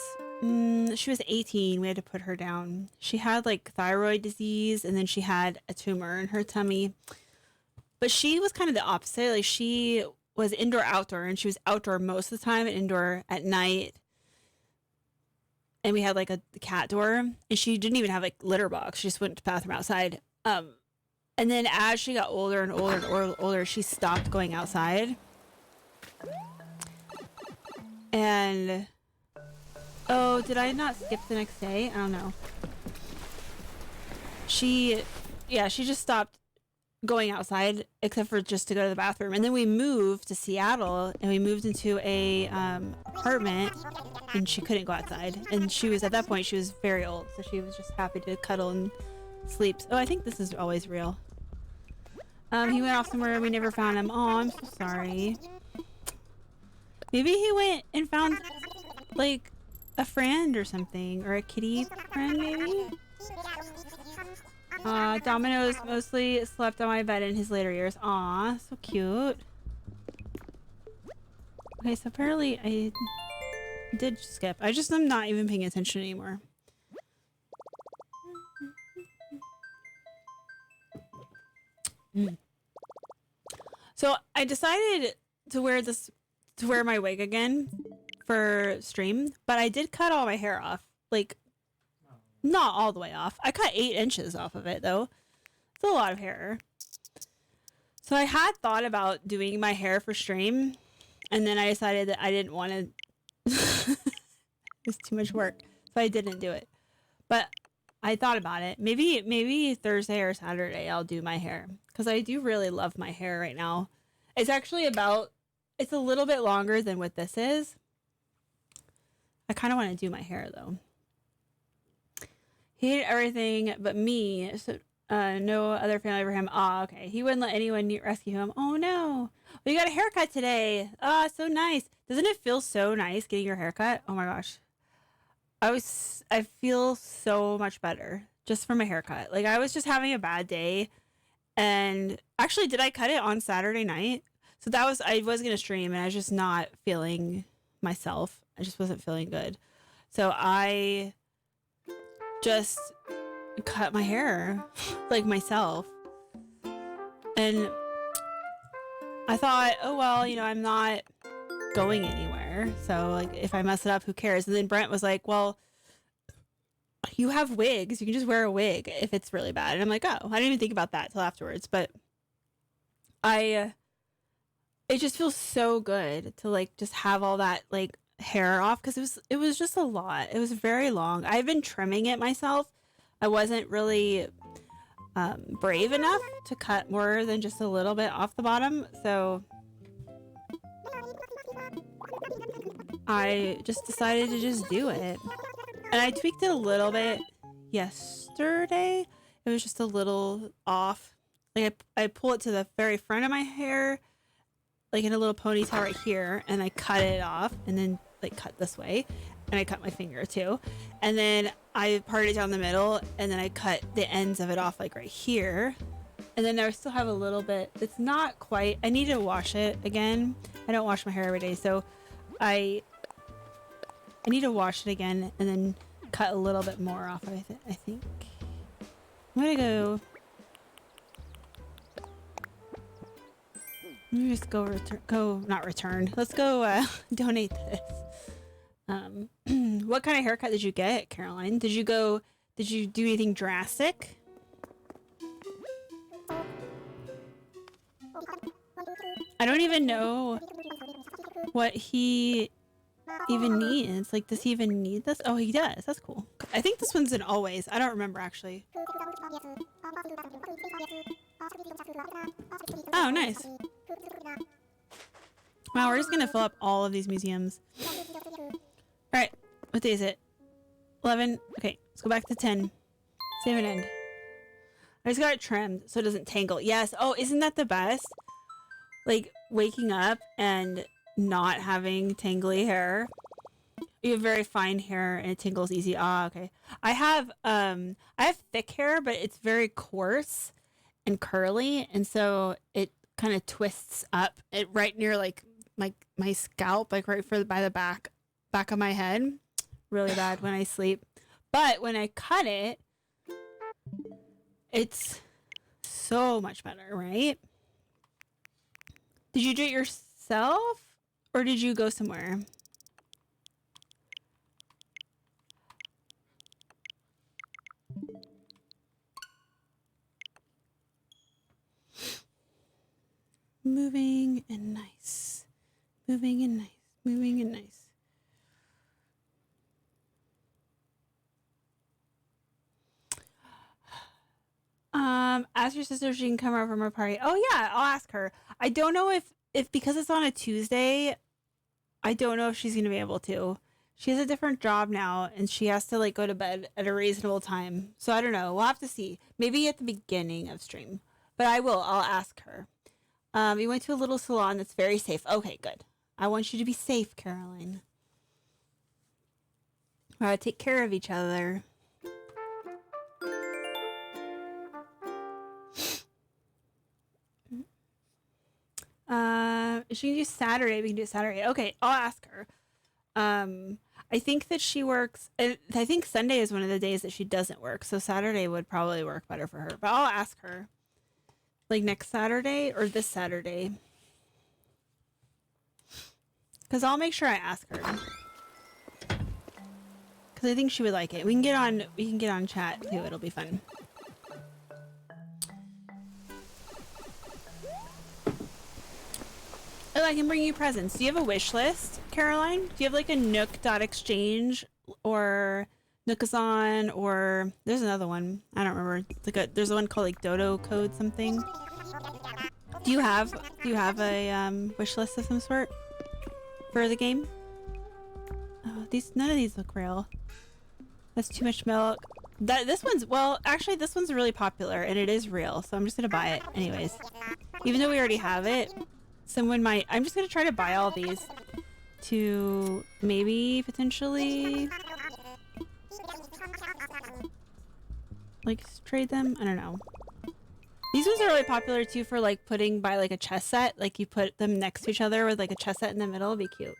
she was 18. We had to put her down. She had like thyroid disease, and then she had a tumor in her tummy. But she was kind of the opposite. Like she was indoor outdoor, and she was outdoor most of the time and indoor at night. And we had like a cat door, and she didn't even have like litter box. She just went to the bathroom outside. And then as she got older and older and older, she stopped going outside. And oh, did I not skip the next day? I don't know. She just stopped going outside except for just to go to the bathroom. And then we moved to Seattle, and we moved into a apartment, and she couldn't go outside. And she was, at that point, she was very old, so she was just happy to cuddle and sleep. Oh, I think this is always real. He went off somewhere and we never found him. Oh, I'm so sorry. Maybe he went and found like a friend or something, or a kitty friend maybe. Domino's mostly slept on my bed in his later years. Aw, so cute. Okay, so apparently I did skip. I'm not even paying attention anymore. So I decided to wear my wig again for stream, but I did cut all my hair off. Like, not all the way off. I cut 8 inches off of it though. It's a lot of hair. So I had thought about doing my hair for stream, and then I decided that I didn't want to. It's too much work, so I didn't do it. But I thought about it. Maybe Thursday or Saturday I'll do my hair, because I do really love my hair right now. It's actually it's a little bit longer than what this is. I kind of want to do my hair though. He hated everything but me, so no other family for him. Oh, okay. He wouldn't let anyone rescue him. Oh no. Well, you got a haircut today. Ah, so nice. Doesn't it feel so nice getting your haircut? Oh my gosh. I feel so much better just from a haircut. Like, I was just having a bad day, and actually, did I cut it on Saturday night? So I was gonna stream, and I was just not feeling myself. I just wasn't feeling good. So I just cut my hair like myself, and I thought, oh well, I'm not going anywhere, so like if I mess it up, who cares? And then Brent was like, well, you have wigs, you can just wear a wig if it's really bad. And I'm like, oh, I didn't even think about that till afterwards. But it just feels so good to like just have all that like hair off, because it was just a lot. It was very long. I've been trimming it myself. I wasn't really brave enough to cut more than just a little bit off the bottom, so I just decided to just do it. And I tweaked it a little bit yesterday. It was just a little off. Like I pull it to the very front of my hair, like in a little ponytail right here, and I cut it off, and then like cut this way, and I cut my finger too, and then I parted it down the middle, and then I cut the ends of it off like right here, and then I still have a little bit. It's not quite. I need to wash it again. I don't wash my hair every day, so I need to wash it again and then cut a little bit more off. I think I'm gonna go. Let me just not return. Let's go donate this. What kind of haircut did you get, Caroline? Did you do anything drastic? I don't even know what he even needs. Like, does he even need this? Oh, he does. That's cool. I think this one's in Always. I don't remember, actually. Oh, nice. Wow, we're just gonna fill up all of these museums. Alright, what day is it? 11? Okay, let's go back to 10. Save and end. I just got it trimmed so it doesn't tangle. Yes. Oh, isn't that the best? Like, waking up and not having tangly hair. You have very fine hair and it tingles easy. Ah, okay. I have thick hair, but it's very coarse and curly, and so it kind of twists up it right near like my scalp, like right by the back of my head. Really bad when I sleep. But when I cut it, it's so much better, right? Did you do it yourself or did you go somewhere? Moving and nice. Moving and nice. Moving and nice. Ask your sister if she can come over from her party. Oh yeah, I'll ask her. I don't know if because it's on a Tuesday, I don't know if she's gonna be able to. She has a different job now, and she has to like go to bed at a reasonable time. So I don't know. We'll have to see. Maybe at the beginning of stream, but I'll ask her. We went to a little salon that's very safe. Okay, good. I want you to be safe, Caroline. We gotta take care of each other. If she can do Saturday, we can do Saturday. Okay, I'll ask her. I think that she works. I think Sunday is one of the days that she doesn't work, so Saturday would probably work better for her. But I'll ask her. Like next Saturday or this Saturday? Because I'll make sure I ask her. Because I think she would like it. We can get on chat too. It'll be fun. Oh, I can bring you presents. Do you have a wish list, Caroline? Do you have like a Nook.exchange or Nookazon, or there's another one. I don't remember. There's a one called like Dodo Code something. Do you have a wish list of some sort for the game? Oh, none of these look real. That's too much milk. This one's, well, actually this one's really popular and it is real, so I'm just gonna buy it anyways. Even though we already have it, I'm just gonna try to buy all these to maybe potentially like trade them. I don't know. These ones are really popular too for like putting by like a chess set. Like you put them next to each other with like a chess set in the middle. It'd be cute.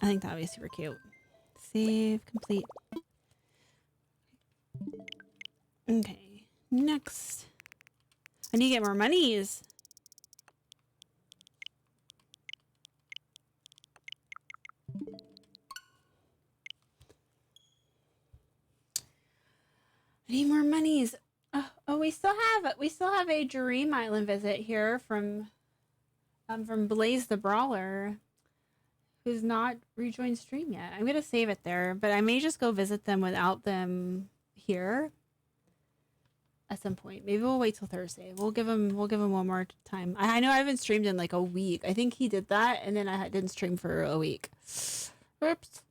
I think that would be super cute. Save complete. Okay, next. I need to get more monies. I need more monies. Oh, we still have a Dream Island visit here from Blaze the Brawler, who's not rejoined stream yet. I'm gonna save it there, but I may just go visit them without them here at some point. Maybe we'll wait till Thursday. We'll give him one more time. I know I haven't streamed in like a week. I think he did that, and then I didn't stream for a week. Oops.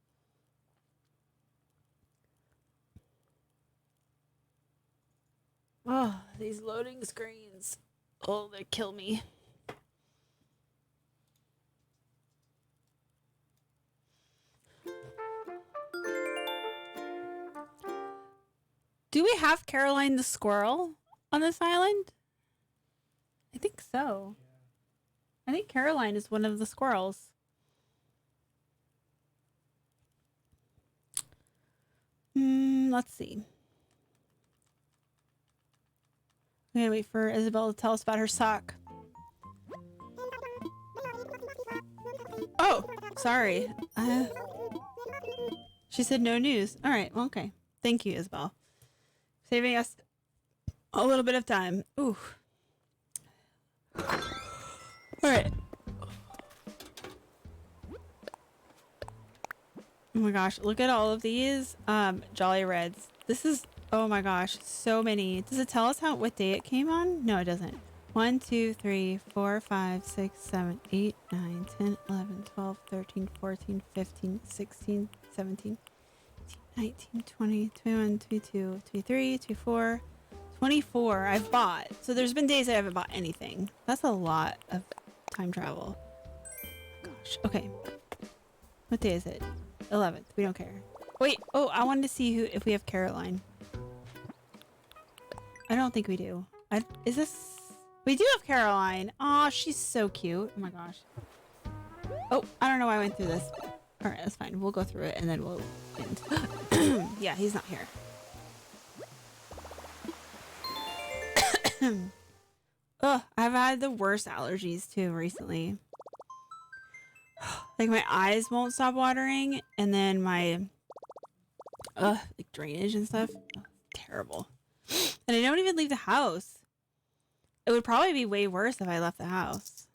Oh, these loading screens. Oh, they kill me. Do we have Caroline the squirrel on this island? I think so. I think Caroline is one of the squirrels. Let's see. I'm gonna wait for Isabel to tell us about her sock. Oh, sorry. She said no news. All right, well, okay. Thank you, Isabel. Saving us a little bit of time. Ooh. All right. Oh my gosh, look at all of these Jolly Reds. This is, oh my gosh, so many. Does it tell us what day it came on? No, it doesn't. 1, 2, 3, 4, 5, 6, 7, 8, 9, 10, 11, 12, 13, 14, 15, 16, 17, 18, 19, 20, 21, 22, 23, 24, 24 I've bought. So there's been days I haven't bought anything. That's a lot of time travel. Gosh, okay. What day is it? 11th. We don't care. Wait, oh, I wanted to see if we have Caroline. I don't think we do. Is this... We do have Caroline. Aw, she's so cute. Oh my gosh. Oh, I don't know why I went through this. Alright, that's fine. We'll go through it and then we'll end. Yeah, he's not here. Ugh, I've had the worst allergies too recently. Like my eyes won't stop watering, and then my like drainage and stuff. Ugh, terrible. And I don't even leave the house. It would probably be way worse if I left the house.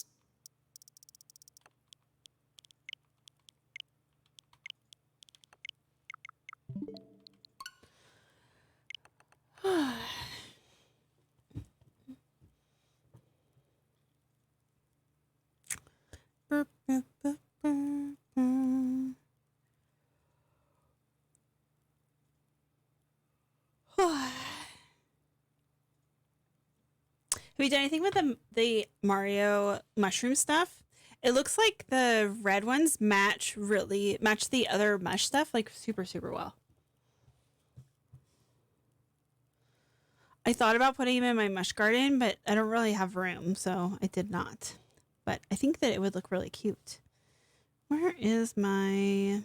Have you done anything with the Mario mushroom stuff? It looks like the red ones match the other mush stuff like super, super well. I thought about putting them in my mush garden, but I don't really have room, so I did not. But I think that it would look really cute. Where is my...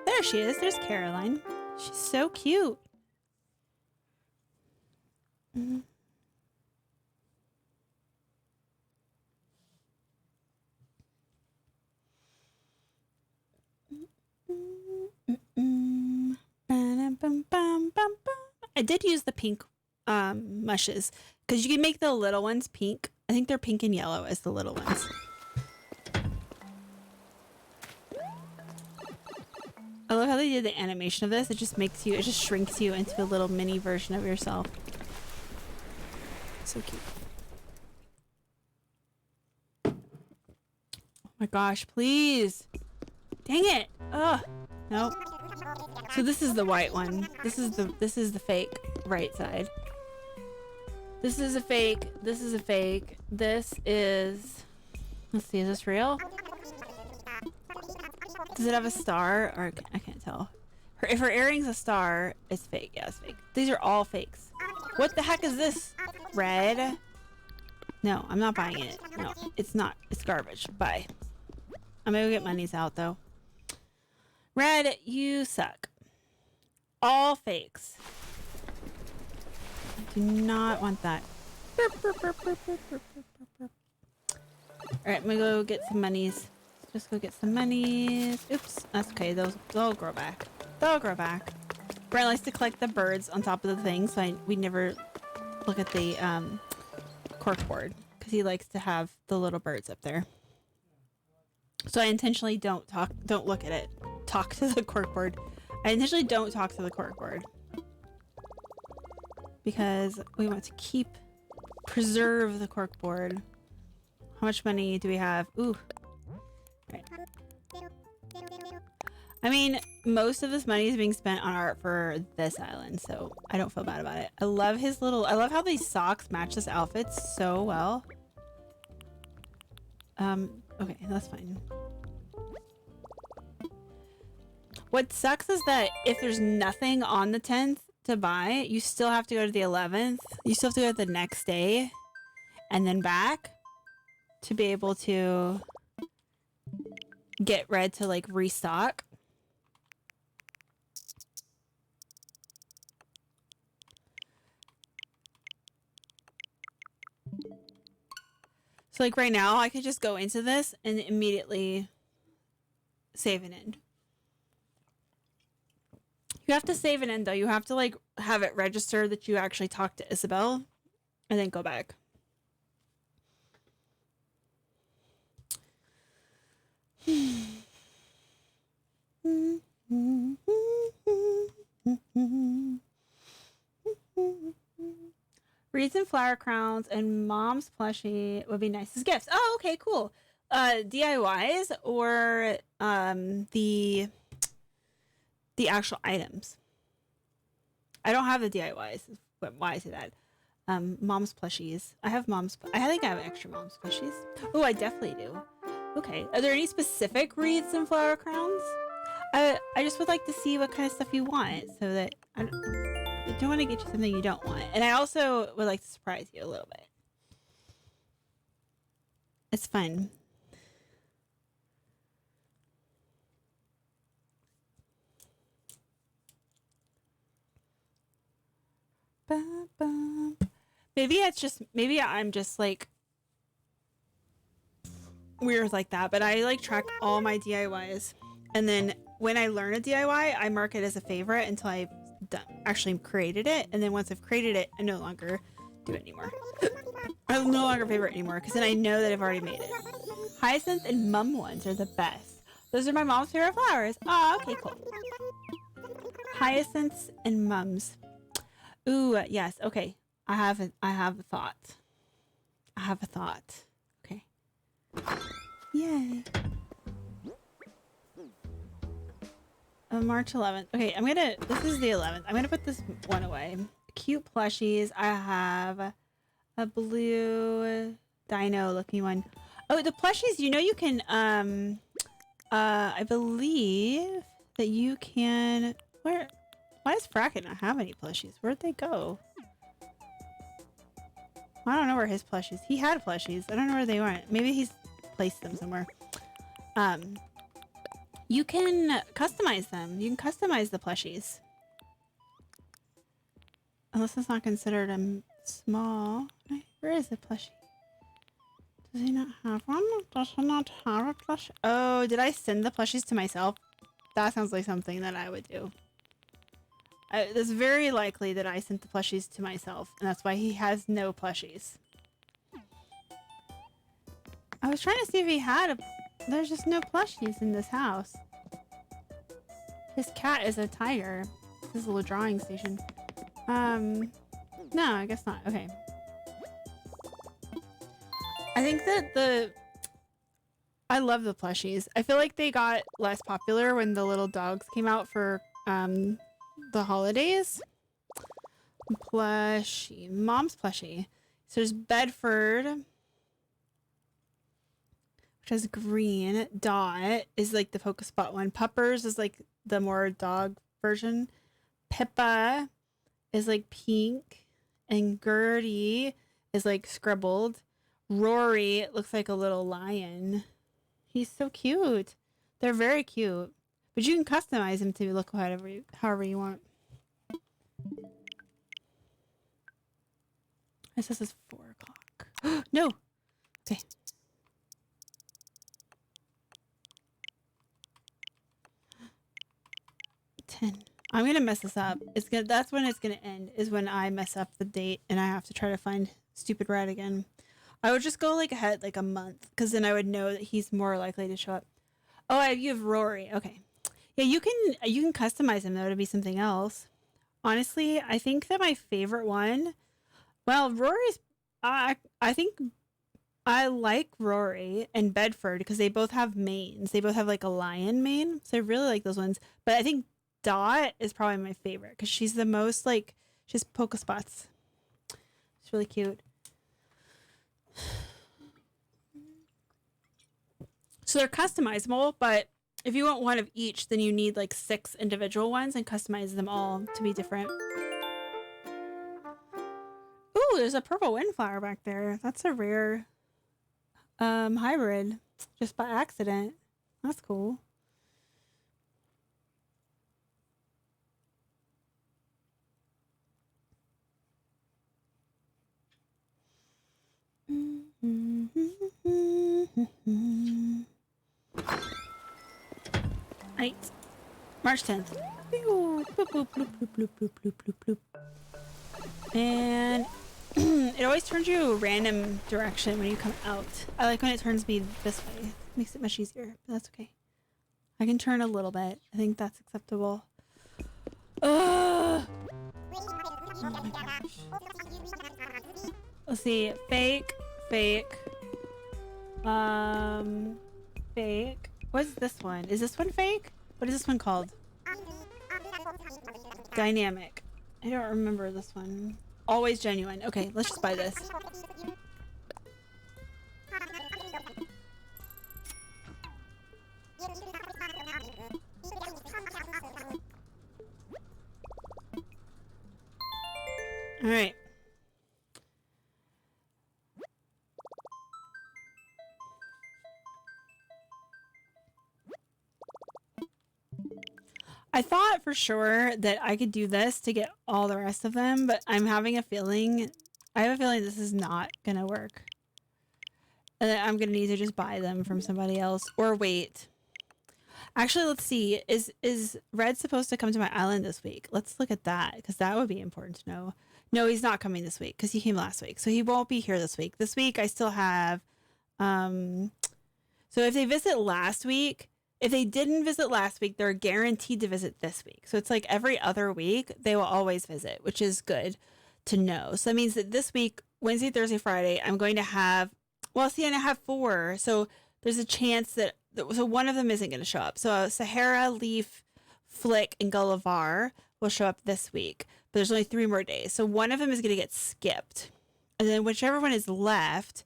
There she is. There's Caroline. She's so cute. Mm. I did use the pink mushes because you can make the little ones pink. I think they're pink and yellow as the little ones. I love how they did the animation of this. It just makes you, it just shrinks you into a little mini version of yourself. So cute. Oh my gosh, please. Dang it. Ugh. Nope. So this is the white one. This is the fake right side. This is a fake. This is a fake. This is, let's see, is this real? Does it have a star? Or I can't tell. If her earring's a star, it's fake. Yeah, it's fake. These are all fakes. What the heck is this? Red? No, I'm not buying it. No, it's not. It's garbage. Bye. I'm gonna go get monies out though. Red, you suck. All fakes. I do not want that. Alright, I'm gonna go get some monies. Just go get some monies. Oops, that's okay. They'll grow back. They'll grow back. Brent likes to collect the birds on top of the thing, so we never look at the corkboard because he likes to have the little birds up there. So I intentionally don't look at it. Talk to the corkboard. I intentionally don't talk to the corkboard because we want to preserve the corkboard. How much money do we have? Ooh. Right. I mean, most of this money is being spent on art for this island, so I don't feel bad about it. I love I love how these socks match this outfit so well. Okay, that's fine. What sucks is that if there's nothing on the 10th to buy, you still have to go to the 11th. You still have to go the next day and then back to be able to get Red to like restock. So like right now I could just go into this and immediately save an end. You have to save an end though. You have to like have it register that you actually talked to Isabelle and then go back. Wreaths and flower crowns and mom's plushie would be nice as gifts. Oh, okay, cool. DIYs or the actual items. I don't have the DIYs. But why I say that? Mom's plushies. I think I have extra mom's plushies. Oh, I definitely do. Okay. Are there any specific wreaths and flower crowns? I just would like to see what kind of stuff you want so that I don't want to get you something you don't want. And I also would like to surprise you a little bit. It's fun. Maybe I'm just like weird like that, but I like track all my DIYs. And then when I learn a DIY, I mark it as a favorite until I've actually created it. And then once I've created it, I no longer do it anymore. I no longer favorite anymore because then I know that I've already made it. Hyacinth and mum ones are the best. Those are my mom's favorite flowers. Oh, okay, cool. Hyacinths and mums. Ooh, yes. Okay. I have a thought. I have a thought. Okay. Yay. March 11th. Okay, this is the 11th. I'm gonna put this one away. Cute plushies. I have a blue dino looking one. Oh, the plushies, you can, I believe that you can, why does Fracket not have any plushies? Where'd they go? I don't know where his plushies, he had plushies. I don't know where they went. Maybe he's placed them somewhere. You can customize them. You can customize the plushies. Unless it's not considered a Small. Where is the plushie? Does he not have one? Does he not have a plushie? Oh, did I send the plushies to myself? That sounds like something that I would do. It's very likely that I sent the plushies to myself, and that's why he has no plushies. I was trying to see if he had a... There's just no plushies in this house. His cat is a tiger. This little drawing station. No, I guess not. Okay. I think that I love the plushies. I feel like they got less popular when the little dogs came out for, the holidays. Plushie. Mom's plushie. So there's Bedford, which has green. Dot is like the Pokespot one. Puppers is like the more dog version. Pippa is like pink. And Gertie is like scribbled. Rory looks like a little lion. He's so cute. They're very cute. But you can customize him to look however you want. It says it's 4 o'clock. No! Okay. 10. I'm gonna mess this up. That's when it's gonna end, is when I mess up the date and I have to try to find stupid Red again. I would just go like ahead like a month, because then I would know that he's more likely to show up. Oh, you have Rory. Okay. Yeah, you can customize him though to be something else. Honestly, I think that my favorite one, well, Rory's, I think I like Rory and Bedford because they both have manes. They both have like a lion mane. So I really like those ones. But I think Dot is probably my favorite because she's the most like, she has Pokespots. It's really cute. So they're customizable, but if you want one of each, then you need like 6 individual ones and customize them all to be different. Ooh, there's a purple windflower back there. That's a rare hybrid, just by accident. That's cool. Right. March 10th. And it always turns you a random direction when you come out. I like when it turns me this way. It makes it much easier, but that's okay. I can turn a little bit. I think that's acceptable. Ugh. Oh my gosh. Let's see. Fake. Fake. Fake. What's this one? Is this one fake? What is this one called? Dynamic. I don't remember this one. Always genuine. Okay, let's just buy this. All right. I thought for sure that I could do this to get all the rest of them, but I'm having a feeling, I have a feeling this is not gonna work. And that I'm gonna need to just buy them from somebody else or wait. Actually, let's see. Is Red supposed to come to my island this week? Let's look at that, because that would be important to know. No, he's not coming this week because he came last week. So he won't be here this week. This week I still have, so if they visit last week, if they didn't visit last week, they're guaranteed to visit this week. So it's like every other week, they will always visit, which is good to know. So that means that this week, Wednesday, Thursday, Friday, I'm going to have, well, see, and I have 4. So there's a chance that, so one of them isn't going to show up. So Sahara, Leaf, Flick, and Gullivar will show up this week. But there's only 3 more days. So one of them is going to get skipped. And then whichever one is left,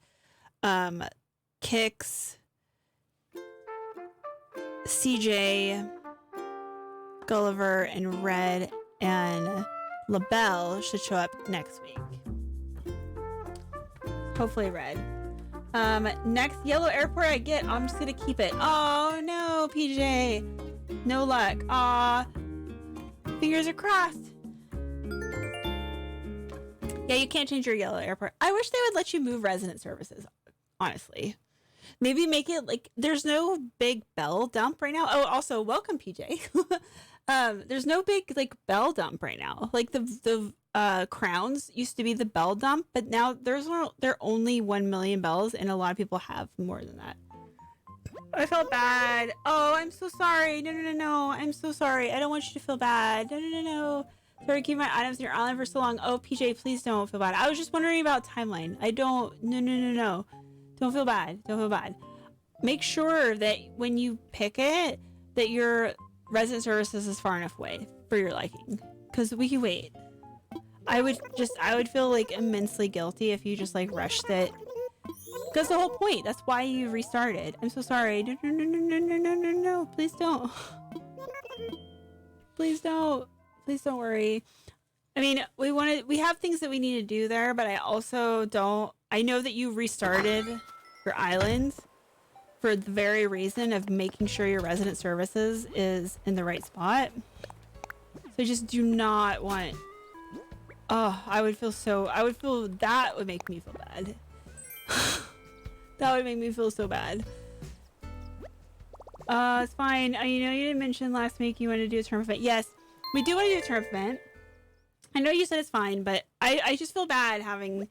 Kix, CJ, Gulliver, and Red, and LaBelle should show up next week. Hopefully Red. Next yellow airport I get, I'm just gonna keep it. Oh no, PJ. No luck. Aw. Fingers are crossed. Yeah, you can't change your yellow airport. I wish they would let you move resident services, honestly. Maybe make it like there's no big bell dump right now. Oh, also welcome PJ. There's no big like bell dump right now. Like the crowns used to be the bell dump, but now there are only 1 million bells, and a lot of people have more than that. I felt bad. Oh, I'm so sorry. No. I'm so sorry. I don't want you to feel bad. No. Sorry to keep my items in your island for so long. Oh, PJ, please don't feel bad. I was just wondering about timeline. I don't. No. Don't feel bad. Don't feel bad. Make sure that when you pick it, that your resident services is far enough away for your liking. Because we can wait. I would feel like immensely guilty if you just like rushed it. Because the whole point. That's why you restarted. I'm so sorry. No. Please don't. Please don't. Please don't worry. I mean, we have things that we need to do there, but I also don't. I know that you restarted your island for the very reason of making sure your resident services is in the right spot. So I just do not want. Oh, that would make me feel bad. That would make me feel so bad. It's fine. You know, you didn't mention last week you wanted to do a tournament event. Yes, we do want to do a tournament event. I know you said it's fine, but I just feel bad having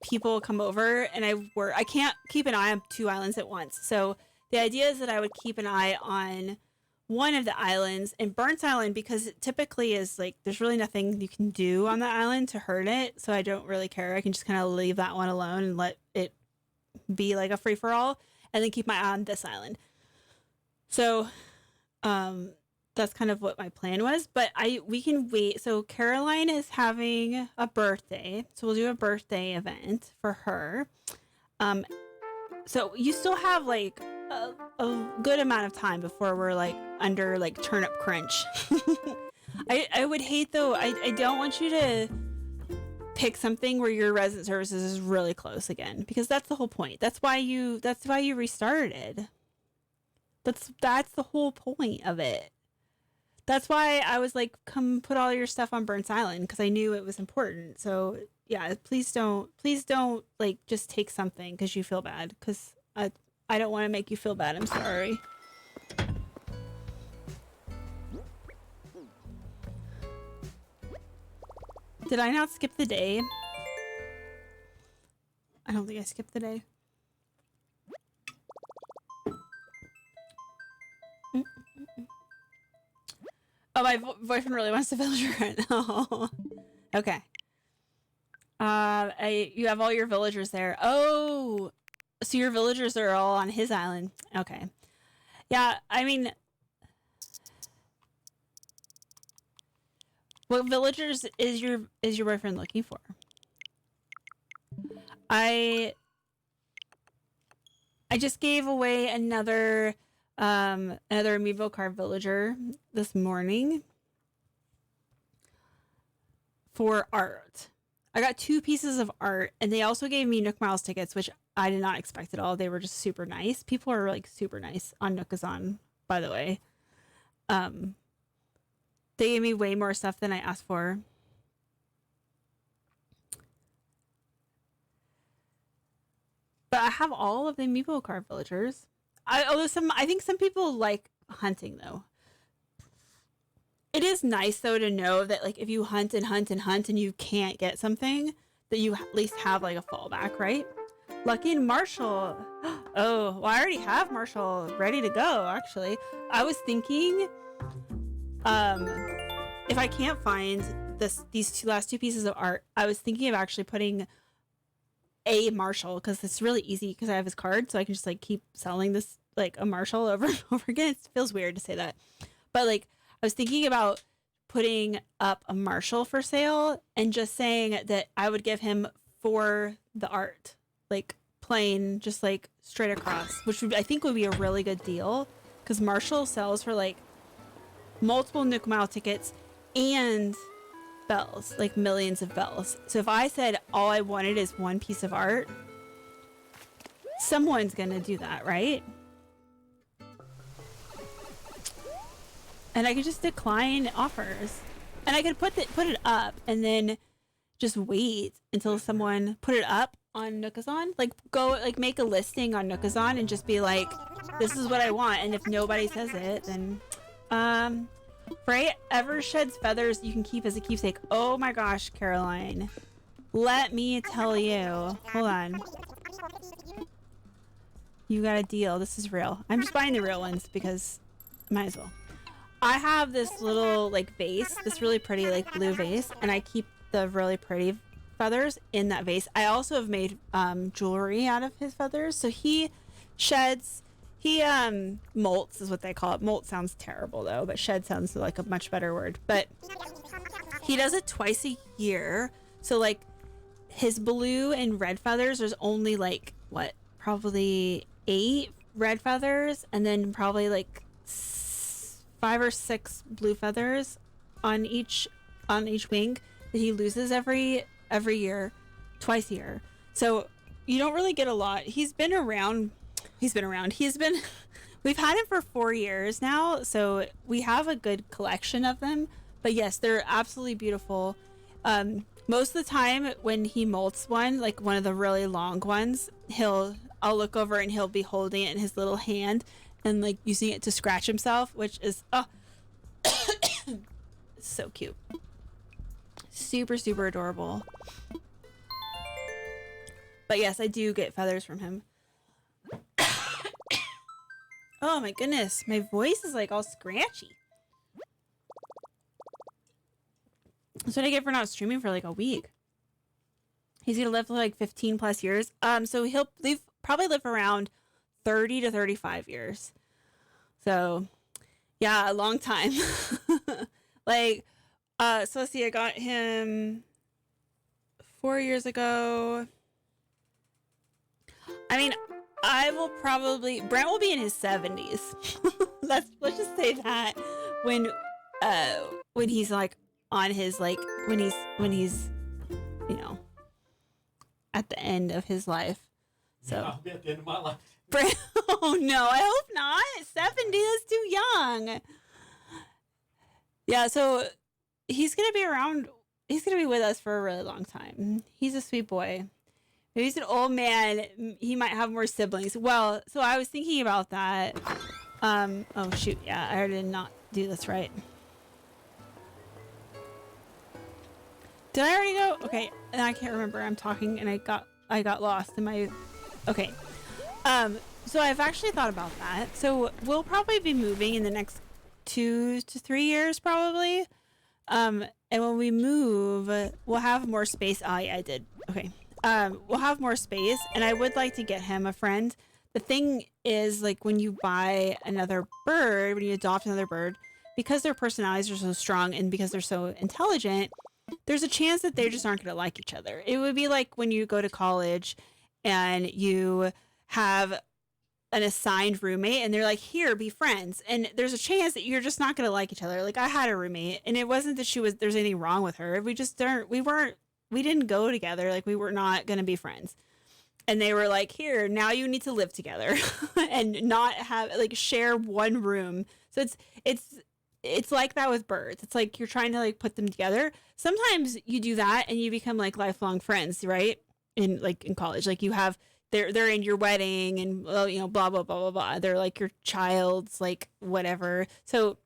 people come over, and I can't keep an eye on 2 islands at once. So the idea is that I would keep an eye on one of the islands, and Burns Island, because it typically is like there's really nothing you can do on the island to hurt it, so I don't really care. I can just kind of leave that one alone and let it be like a free-for-all, and then keep my eye on this island. So that's kind of what my plan was, but we can wait. So Caroline is having a birthday, so we'll do a birthday event for her. So you still have like a good amount of time before we're like under like turnip crunch. I would hate though. I don't want you to pick something where your resident services is really close again, because that's the whole point. That's why you restarted. That's the whole point of it. That's why I was like, come put all your stuff on Burns Island, because I knew it was important. So yeah, please don't like just take something because you feel bad, because I don't want to make you feel bad. I'm sorry. Did I not skip the day? I don't think I skipped the day. Oh, my boyfriend really wants to villager right now. Okay. You have all your villagers there. Oh, so your villagers are all on his island. Okay. Yeah, I mean, what villagers is your boyfriend looking for? I just gave away another amiibo card villager this morning for art. I got 2 pieces of art, and they also gave me Nook Miles tickets, which I did not expect at all. They were just super nice. People are like super nice on Nookazon, by the way. They gave me way more stuff than I asked for. But I have all of the amiibo card villagers. I think some people like hunting though. It is nice though to know that like if you hunt and you can't get something, that you at least have like a fallback, right? Lucky and Marshall. Oh, well, I already have Marshall ready to go, actually. I was thinking, if I can't find these last 2 pieces of art, I was thinking of actually putting a Marshall, because it's really easy because I have his card, so I can just like keep selling this like a Marshall over and over again. It feels weird to say that, but like I was thinking about putting up a Marshall for sale and just saying that I would give him for the art, like plain, just like straight across, which I think would be a really good deal, because Marshall sells for like multiple Nook Mile tickets and bells, like millions of bells. So if I said all I wanted is 1 piece of art, someone's gonna do that, right? And I could just decline offers, and I could put it up, and then just wait until someone put it up on Nookazon. Like go like make a listing on Nookazon and just be like, this is what I want. And if nobody says it, then Frey ever sheds feathers you can keep as a keepsake. Oh my gosh, Caroline. Let me tell you. Hold on. You got a deal. This is real. I'm just buying the real ones because might as well. I have this little like vase, this really pretty like blue vase, and I keep the really pretty feathers in that vase. I also have made jewelry out of his feathers. So he sheds, he molts is what they call it. Molt sounds terrible though, but shed sounds like a much better word. But he does it twice a year. So like his blue and red feathers, there's only like what, probably 8 red feathers, and then probably like 5 or 6 blue feathers on each wing that he loses every year, twice a year. So you don't really get a lot. We've had him for 4 years now, so we have a good collection of them. But yes, they're absolutely beautiful. Most of the time when he molts one, like one of the really long ones, I'll look over and he'll be holding it in his little hand and like using it to scratch himself, which is so cute. Super, super adorable. But yes, I do get feathers from him. Oh my goodness, my voice is like all scratchy. That's what I get for not streaming for like a week. He's gonna live for like 15 plus years. So he'll probably live around 30 to 35 years. So yeah, a long time. Like, so let's see, I got him 4 years ago. I mean, Brent will be in his 70s. let's just say that when he's like on his like when he's you know at the end of his life. So yeah, I'll be at the end of my life. Oh no, I hope not. 70, that's too young. Yeah, so he's gonna be with us for a really long time. He's a sweet boy. Maybe he's an old man. He might have more siblings. Well, so I was thinking about that. Oh shoot, yeah, I did not do this right. Did I already go? Okay, and I can't remember. I'm talking and I got lost in my. Okay. So I've actually thought about that. So we'll probably be moving in the next 2 to 3 years, probably. And when we move, we'll have more space. Oh yeah, I did. Okay. We'll have more space, and I would like to get him a friend. The thing is, like, when you buy another bird, when you adopt another bird, because their personalities are so strong and because they're so intelligent, there's a chance that they just aren't going to like each other. It would be like when you go to college and you have an assigned roommate and they're like, here, be friends. And there's a chance that you're just not going to like each other. Like, I had a roommate, and it wasn't that there's anything wrong with her. We didn't go together. Like, we were not going to be friends. And they were like, here, now you need to live together and not have, like, share one room. So it's like that with birds. It's like you're trying to, like, put them together. Sometimes you do that and you become, like, lifelong friends, right? In college. Like, you have, they're in your wedding and, well, you know, blah, blah, blah, blah, blah. They're, like, your child's, like, whatever. So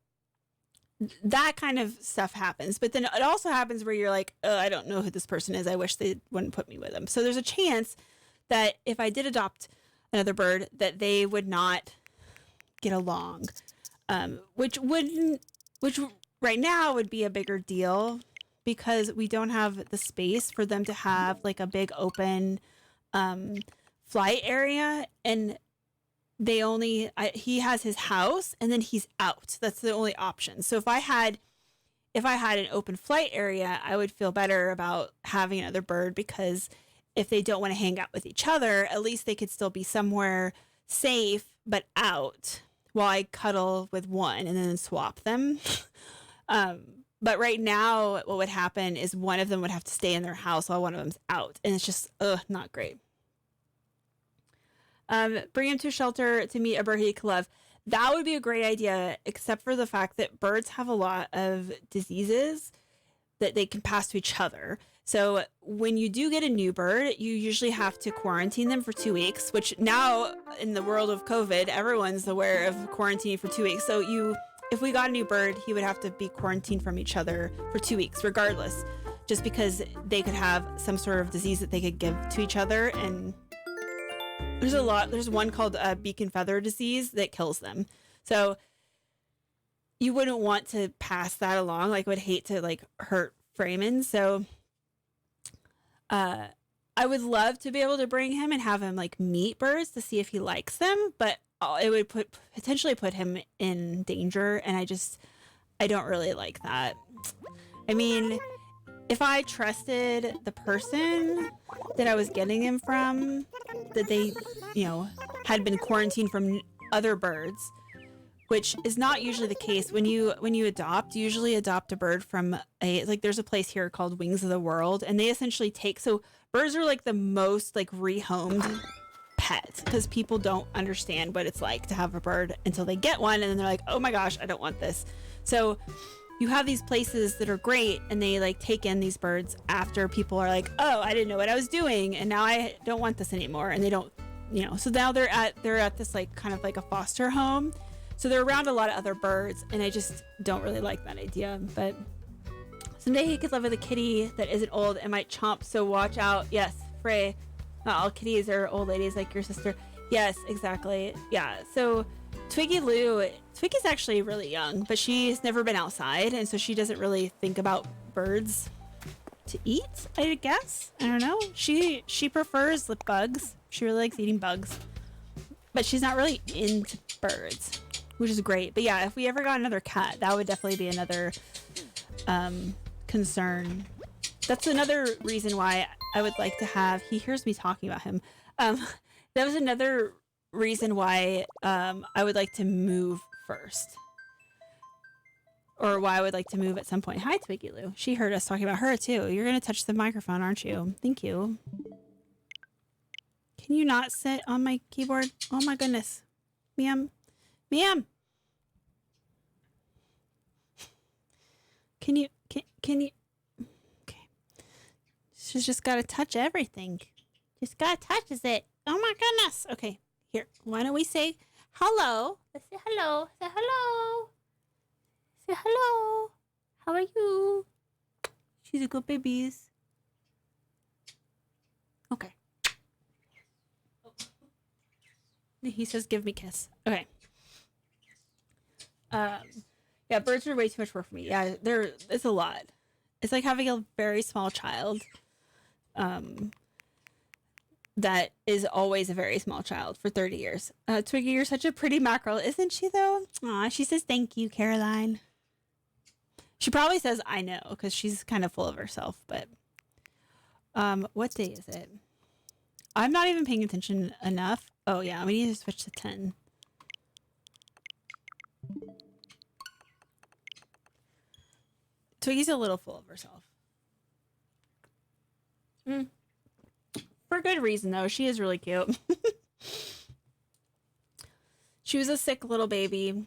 that kind of stuff happens. But then it also happens where you're like, oh, I don't know who this person is. I wish they wouldn't put me with them. So there's a chance that if I did adopt another bird, that they would not get along, which right now would be a bigger deal because we don't have the space for them to have like a big open flight area, and he has his house and then he's out. That's the only option. So if I had an open flight area, I would feel better about having another bird, because if they don't want to hang out with each other, at least they could still be somewhere safe but out while I cuddle with one and then swap them. But right now what would happen is one of them would have to stay in their house while one of them's out, and it's just not great. Bring him to a shelter to meet a bird he could love. That would be a great idea, except for the fact that birds have a lot of diseases that they can pass to each other. So when you do get a new bird, you usually have to quarantine them for 2 weeks, which now in the world of COVID, everyone's aware of quarantining for 2 weeks. So if we got a new bird, he would have to be quarantined from each other for 2 weeks, regardless, just because they could have some sort of disease that they could give to each other. And there's one called beak and feather disease that kills them. So you wouldn't want to pass that along. Like, I would hate to like hurt Freeman. So I would love to be able to bring him and have him like meet birds to see if he likes them, but it would potentially put him in danger, and I don't really like that. I mean, if I trusted the person that I was getting him from, that they, had been quarantined from other birds, which is not usually the case. When you adopt, you usually adopt a bird from there's a place here called Wings of the World, and they essentially so birds are like the most like rehomed pet, because people don't understand what it's like to have a bird until they get one, and then they're like, oh my gosh, I don't want this. So you have these places that are great, and they like take in these birds after people are like, oh, I didn't know what I was doing, and now I don't want this anymore, and they don't, so now they're at this like kind of like a foster home. So they're around a lot of other birds, and I just don't really like that idea. But someday he could live with a kitty that isn't old and might chomp, so watch out. Yes, Frey. Not all kitties are old ladies like your sister. Yes, exactly. Yeah, so Twiggy's actually really young, but she's never been outside, and so she doesn't really think about birds to eat, I guess. I don't know. She prefers bugs. She really likes eating bugs. But she's not really into birds, which is great. But yeah, if we ever got another cat, that would definitely be another concern. That's another reason why I would like to have, he hears me talking about him. That was another reason why I would like to move first. Or why I would like to move at some point. Hi, Twiggy Lou. She heard us talking about her too. You're going to touch the microphone, aren't you? Thank you. Can you not sit on my keyboard? Oh my goodness. Ma'am. Ma'am. Can you, okay. She's just got to touch everything. Just got to touch it. Oh my goodness. Okay, here. Why don't we say hello? Let's say hello. Say hello. Say hello. How are you? She's a good babies. Okay. He says, give me a kiss. Okay. Yeah, birds are way too much work for me. Yeah, it's a lot. It's like having a very small child. That is always a very small child for 30 years. Twiggy, you're such a pretty mackerel, isn't she though? Aw, she says, thank you, Caroline. She probably says, I know, because she's kind of full of herself, but, what day is it? I'm not even paying attention enough. Oh yeah, we need to switch to 10. Twiggy's a little full of herself. For good reason, though. She is really cute. She was a sick little baby.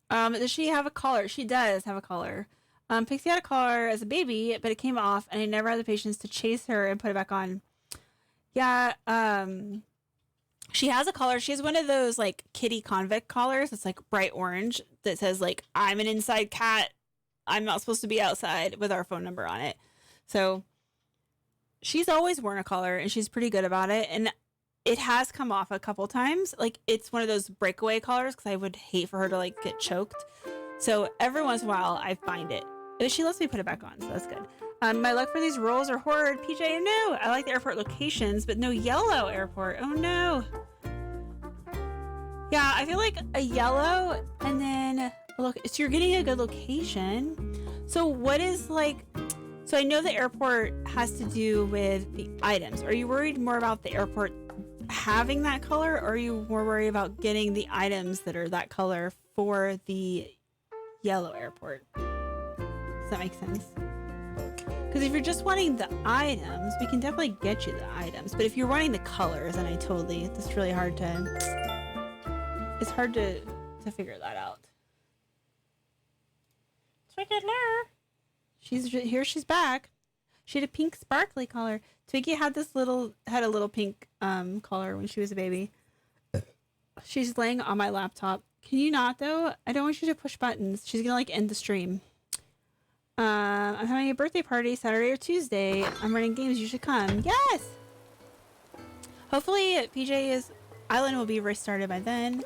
Does she have a collar? She does have a collar. Pixie had a collar as a baby, but it came off, and I never had the patience to chase her and put it back on. Yeah, she has a collar. She has one of those, like, kitty convict collars. It's, like, bright orange that says, like, I'm an inside cat. I'm not supposed to be outside, with our phone number on it. So she's always worn a collar, and she's pretty good about it. And it has come off a couple times. Like, it's one of those breakaway collars, because I would hate for her to, like, get choked. So every once in a while, I find it. But she lets me put it back on, so that's good. My luck for these rolls are horrid. PJ, no. I like the airport locations, but no yellow airport. Oh, no. Yeah, I feel like a yellow, and then look. So you're getting a good location. So what is like? So I know the airport has to do with the items. Are you worried more about the airport having that color, or are you more worried about getting the items that are that color for the yellow airport? Does that make sense? Because if you're just wanting the items, we can definitely get you the items. But if you're wanting the colors, then it's really hard to figure that out. She's here, she's back. She had a pink sparkly collar. Twiggy had a little pink collar when she was a baby. She's laying on my laptop. Can you not though? I don't want you to push buttons. She's gonna like end the stream. I'm having a birthday party Saturday or Tuesday. I'm running games. You should come. Yes. Hopefully PJ's island will be restarted by then.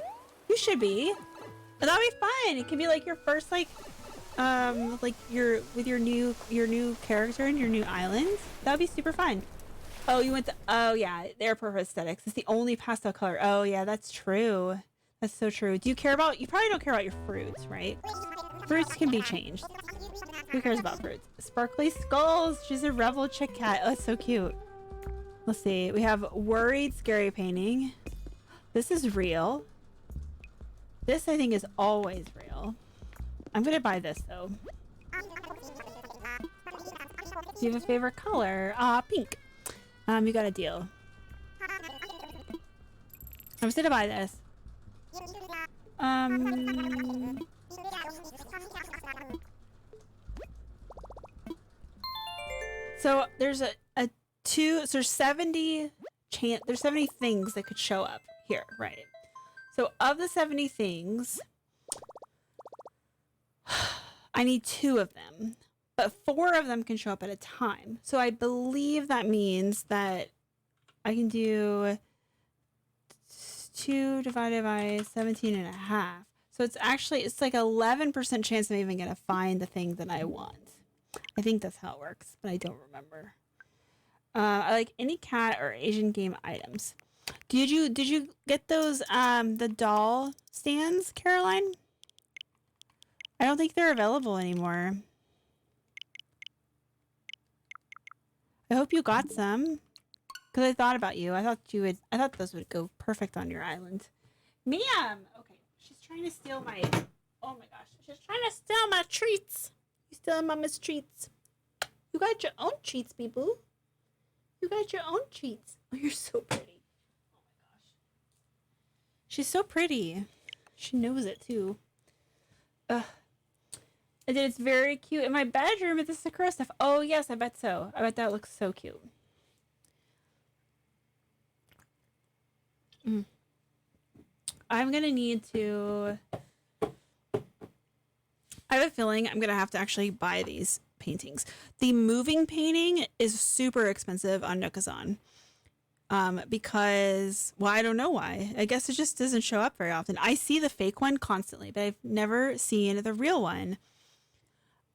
You should be. That'll be fun. It can be like your first like your new character and your new island. That'd be super fun. Oh, you went to, oh yeah, the airport aesthetics. It's the only pastel color. Oh yeah, that's true. That's so true. Do you care about, you probably don't care about your fruits, right? Fruits can be changed. Who cares about fruits? Sparkly skulls. She's a rebel chick cat. Oh, that's so cute. Let's see. We have worried scary painting. This is real. This I think is always real. I'm gonna buy this though. Do you have a favorite color? Pink. You got a deal. I'm just gonna buy this. So there's so there's 70 there's 70 things that could show up here, right? So of the 70 things, I need 2 of them, but 4 of them can show up at a time. So I believe that means that I can do 2 divided by 17 and a half. So it's like 11% chance I'm even gonna find the thing that I want. I think that's how it works, but I don't remember. I like any cat or Asian game items. Did you get those the doll stands, Caroline? I don't think they're available anymore. I hope you got some. Because I thought about you. I thought those would go perfect on your island. Ma'am! Okay, she's trying to steal my, oh my gosh. She's trying to steal my treats. You stealing mama's treats. You got your own treats, bee-boo. You got your own treats. Oh, you're so pretty. Oh my gosh. She's so pretty. She knows it too. Ugh. And then it's very cute in my bedroom with the Sakura stuff. Oh yes, I bet so. I bet that looks so cute. I'm gonna need to, I have a feeling I'm gonna have to actually buy these paintings. The moving painting is super expensive on Nookazon. Because, well, I don't know why. I guess it just doesn't show up very often. I see the fake one constantly, but I've never seen the real one.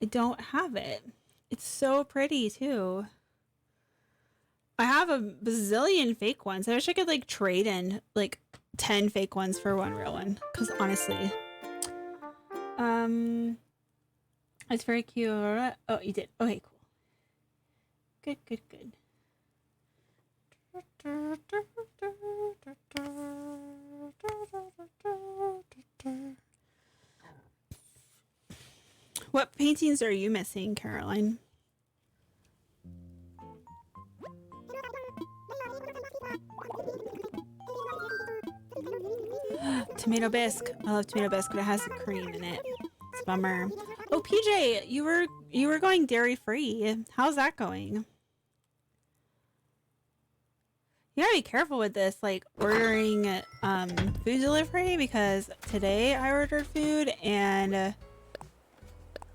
I don't have it. It's so pretty too. I have a bazillion fake ones. I wish I could like trade in like 10 fake ones for one real one. Cause honestly, it's very cute. Oh, you did. Okay, cool. Good, good, good. What paintings are you missing, Caroline? Tomato bisque. I love tomato bisque, but it has cream in it. It's a bummer. Oh, PJ, you were going dairy free. How's that going? You gotta be careful with this, like ordering food delivery, because today I ordered food and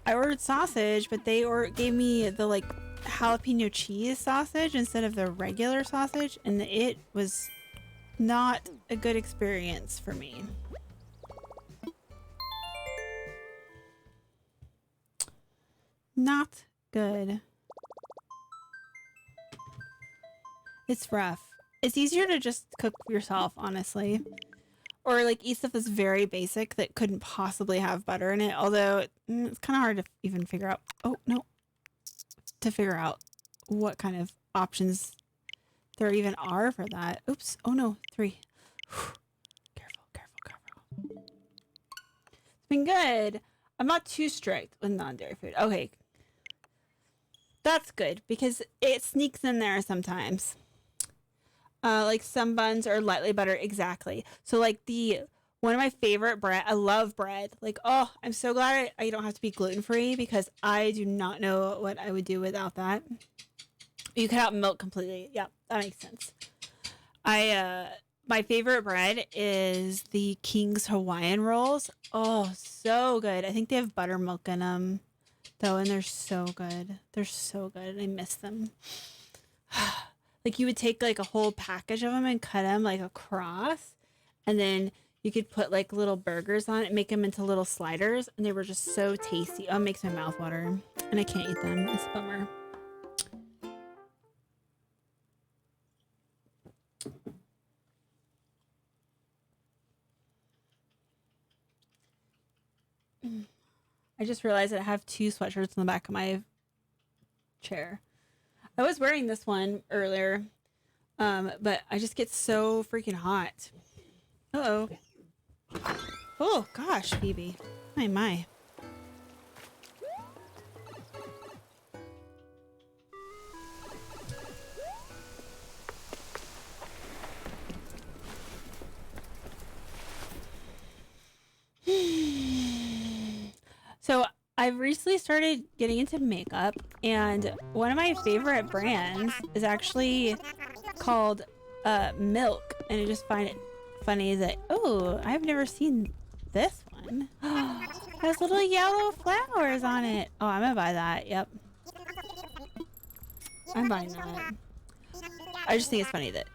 I ordered sausage, but they gave me the like jalapeno cheese sausage instead of the regular sausage, and it was not a good experience for me. Not good. It's rough. It's easier to just cook yourself, honestly. Or like eat stuff that's very basic that couldn't possibly have butter in it. Although it's kind of hard to even figure out. Oh, no. To figure out what kind of options there even are for that. Oops. Oh no. 3. Careful, careful, careful. It's been good. I'm not too strict with non-dairy food. Okay. That's good because it sneaks in there sometimes. Like some buns are lightly buttered. Exactly. So like one of my favorite bread, I love bread. Like, oh, I'm so glad I don't have to be gluten-free because I do not know what I would do without that. You cut out milk completely. Yeah, that makes sense. My favorite bread is the King's Hawaiian rolls. Oh, so good. I think they have buttermilk in them though, and they're so good. They're so good. I miss them. Like you would take like a whole package of them and cut them like across, and then you could put like little burgers on it and make them into little sliders, and they were just so tasty. Oh, it makes my mouth water, and I can't eat them. It's a bummer. I just realized that I have two sweatshirts in the back of my chair. I was wearing this one earlier, but I just get so freaking hot. Uh-oh. Oh, gosh, Phoebe. My. So I've recently started getting into makeup, and one of my favorite brands is actually called Milk, and I just find it funny that, oh, I've never seen this one. It has little yellow flowers on it. Oh, I'm gonna buy that. Yep. I'm buying that. I just think it's funny that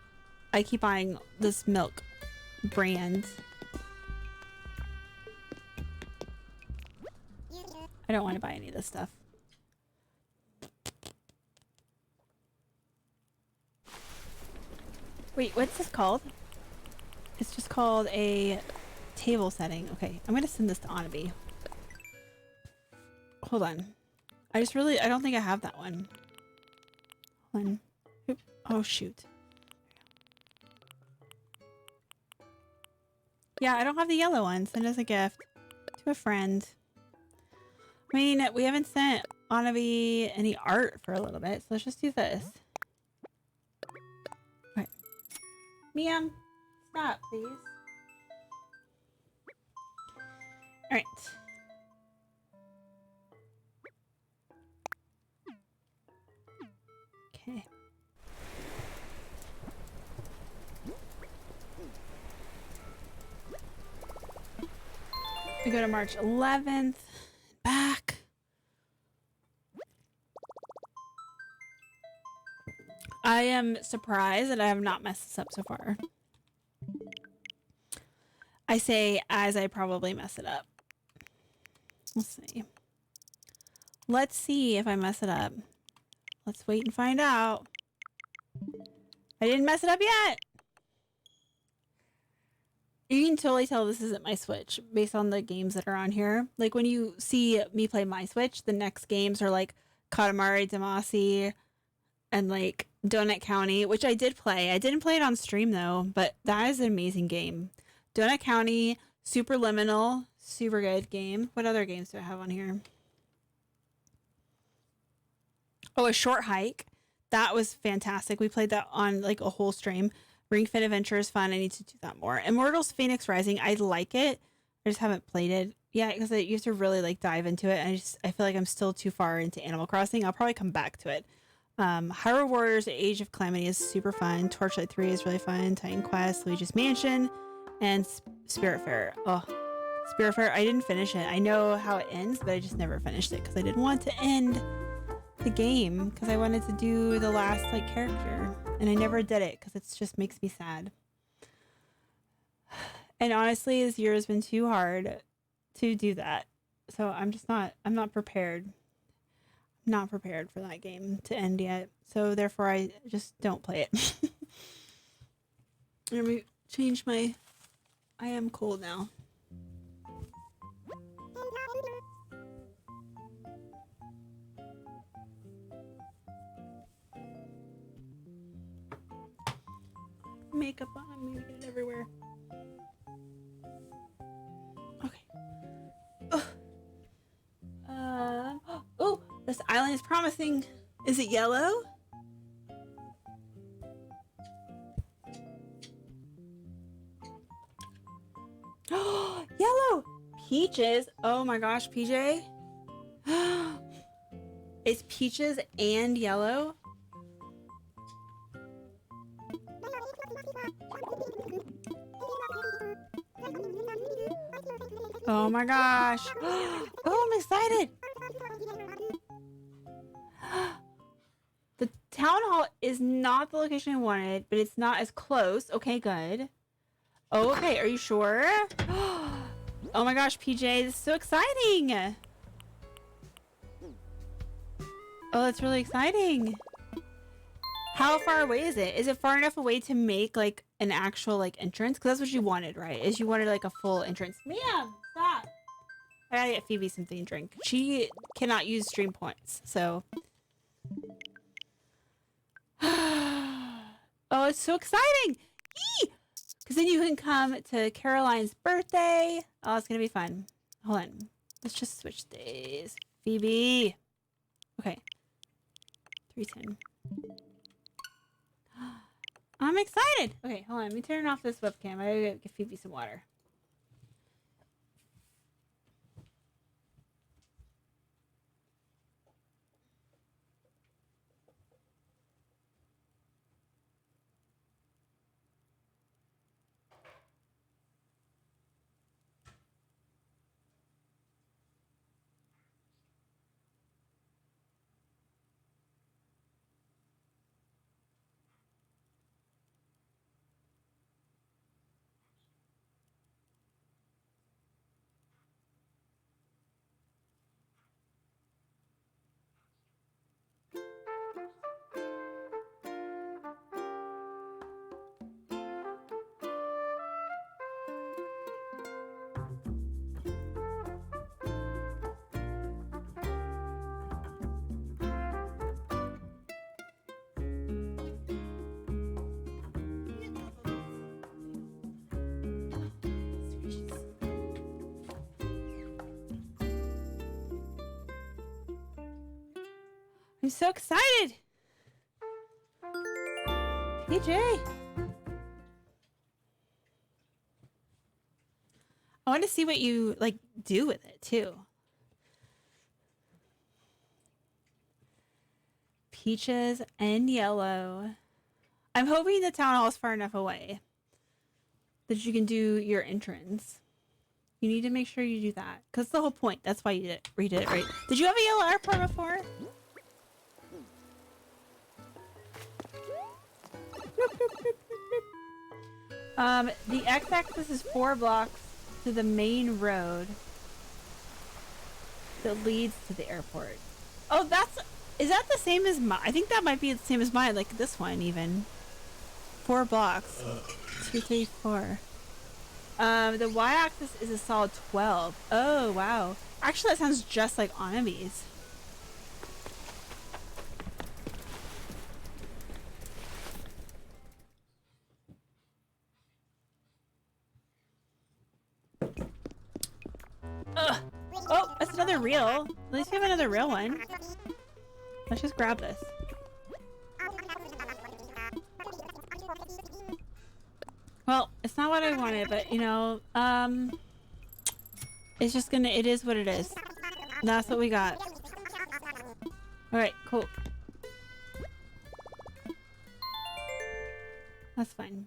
I keep buying this Milk brand. I don't want to buy any of this stuff. Wait, what's this called? It's just called a table setting. Okay, I'm gonna send this to Anabi. Hold on. I don't think I have that one. Hold on. Oop. Oh, shoot. Yeah, I don't have the yellow one. Send as a gift to a friend. I mean, we haven't sent Anabi any art for a little bit, so let's just do this. Alright. Ma'am, stop, please. Alright. Okay. We go to March 11th. Back. I am surprised that I have not messed this up so far. I say as I probably mess it up. We'll see. Let's see if I mess it up. Let's wait and find out. I didn't mess it up yet. You can totally tell this isn't my Switch based on the games that are on here. Like when you see me play my Switch, the next games are like Katamari Damacy and like Donut County, which I did play. I didn't play it on stream though, but that is an amazing game. Donut County, Superliminal, super good game. What other games do I have on here? Oh, A Short Hike. That was fantastic. We played that on like a whole stream. Ring Fit Adventure is fun. I need to do that more. Immortals Phoenix Rising. I like it. I just haven't played it yet because you have to really like dive into it. And I feel like I'm still too far into Animal Crossing. I'll probably come back to it. Hyrule Warriors Age of Calamity is super fun. Torchlight 3 is really fun. Titan Quest, Luigi's Mansion, and Spiritfarer. Oh, Spiritfarer. I didn't finish it. I know how it ends, but I just never finished it because I didn't want to end the game because I wanted to do the last like character. And I never did it because it just makes me sad. And honestly, this year has been too hard to do that. So I'm not prepared. I'm not prepared for that game to end yet. So therefore I just don't play it. Let me change my, I am cold now. Makeup on, I'm gonna get it everywhere. Okay. Oh, this island is promising. Is it yellow? Oh, yellow! Peaches. Oh my gosh, PJ. It's peaches and yellow. Oh my gosh. Oh, I'm excited. The town hall is not the location I wanted, but it's not as close. Okay, good. Oh, okay. Are you sure? Oh my gosh, PJ, this is so exciting. Oh, that's really exciting. How far away is it? Is it far enough away to make like an actual like entrance? Because that's what you wanted, right? Is you wanted like a full entrance. Ma'am, stop. I gotta get Phoebe something to drink. She cannot use stream points, so. Oh, it's so exciting! Because then you can come to Caroline's birthday. Oh, it's gonna be fun. Hold on. Let's just switch days. Phoebe. Okay. 310. I'm excited. Okay, hold on. Let me turn off this webcam. I gotta give Phoebe some water. I'm so excited! PJ! I want to see what you, like, do with it, too. Peaches and yellow. I'm hoping the town hall is far enough away that you can do your entrance. You need to make sure you do that. Because that's the whole point. That's why you redid it, right? Did you have a yellow airport before? The x-axis is 4 blocks to the main road that leads to the airport. Oh, is that the same as mine? I think that might be the same as mine, like this one even. 4 blocks. 2, 3, 4. The y-axis is a solid 12. Oh, wow. Actually, that sounds just like Anabe's. Ugh. Oh, that's another reel. At least we have another real one. Let's just grab this. Well, it's not what I wanted, but you know, it's just gonna, it is what it is. That's what we got. Alright, cool. That's fine.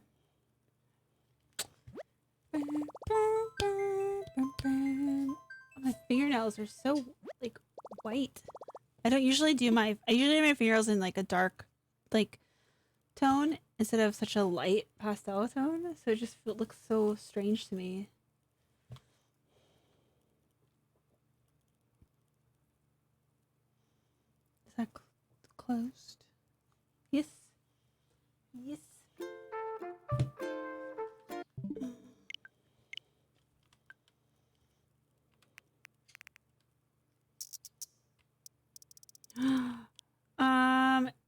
My fingernails are so, like, white. I usually do my fingernails in, like, a dark, like, tone instead of such a light pastel tone. So it just looks so strange to me. Is that closed? Yes. Yes.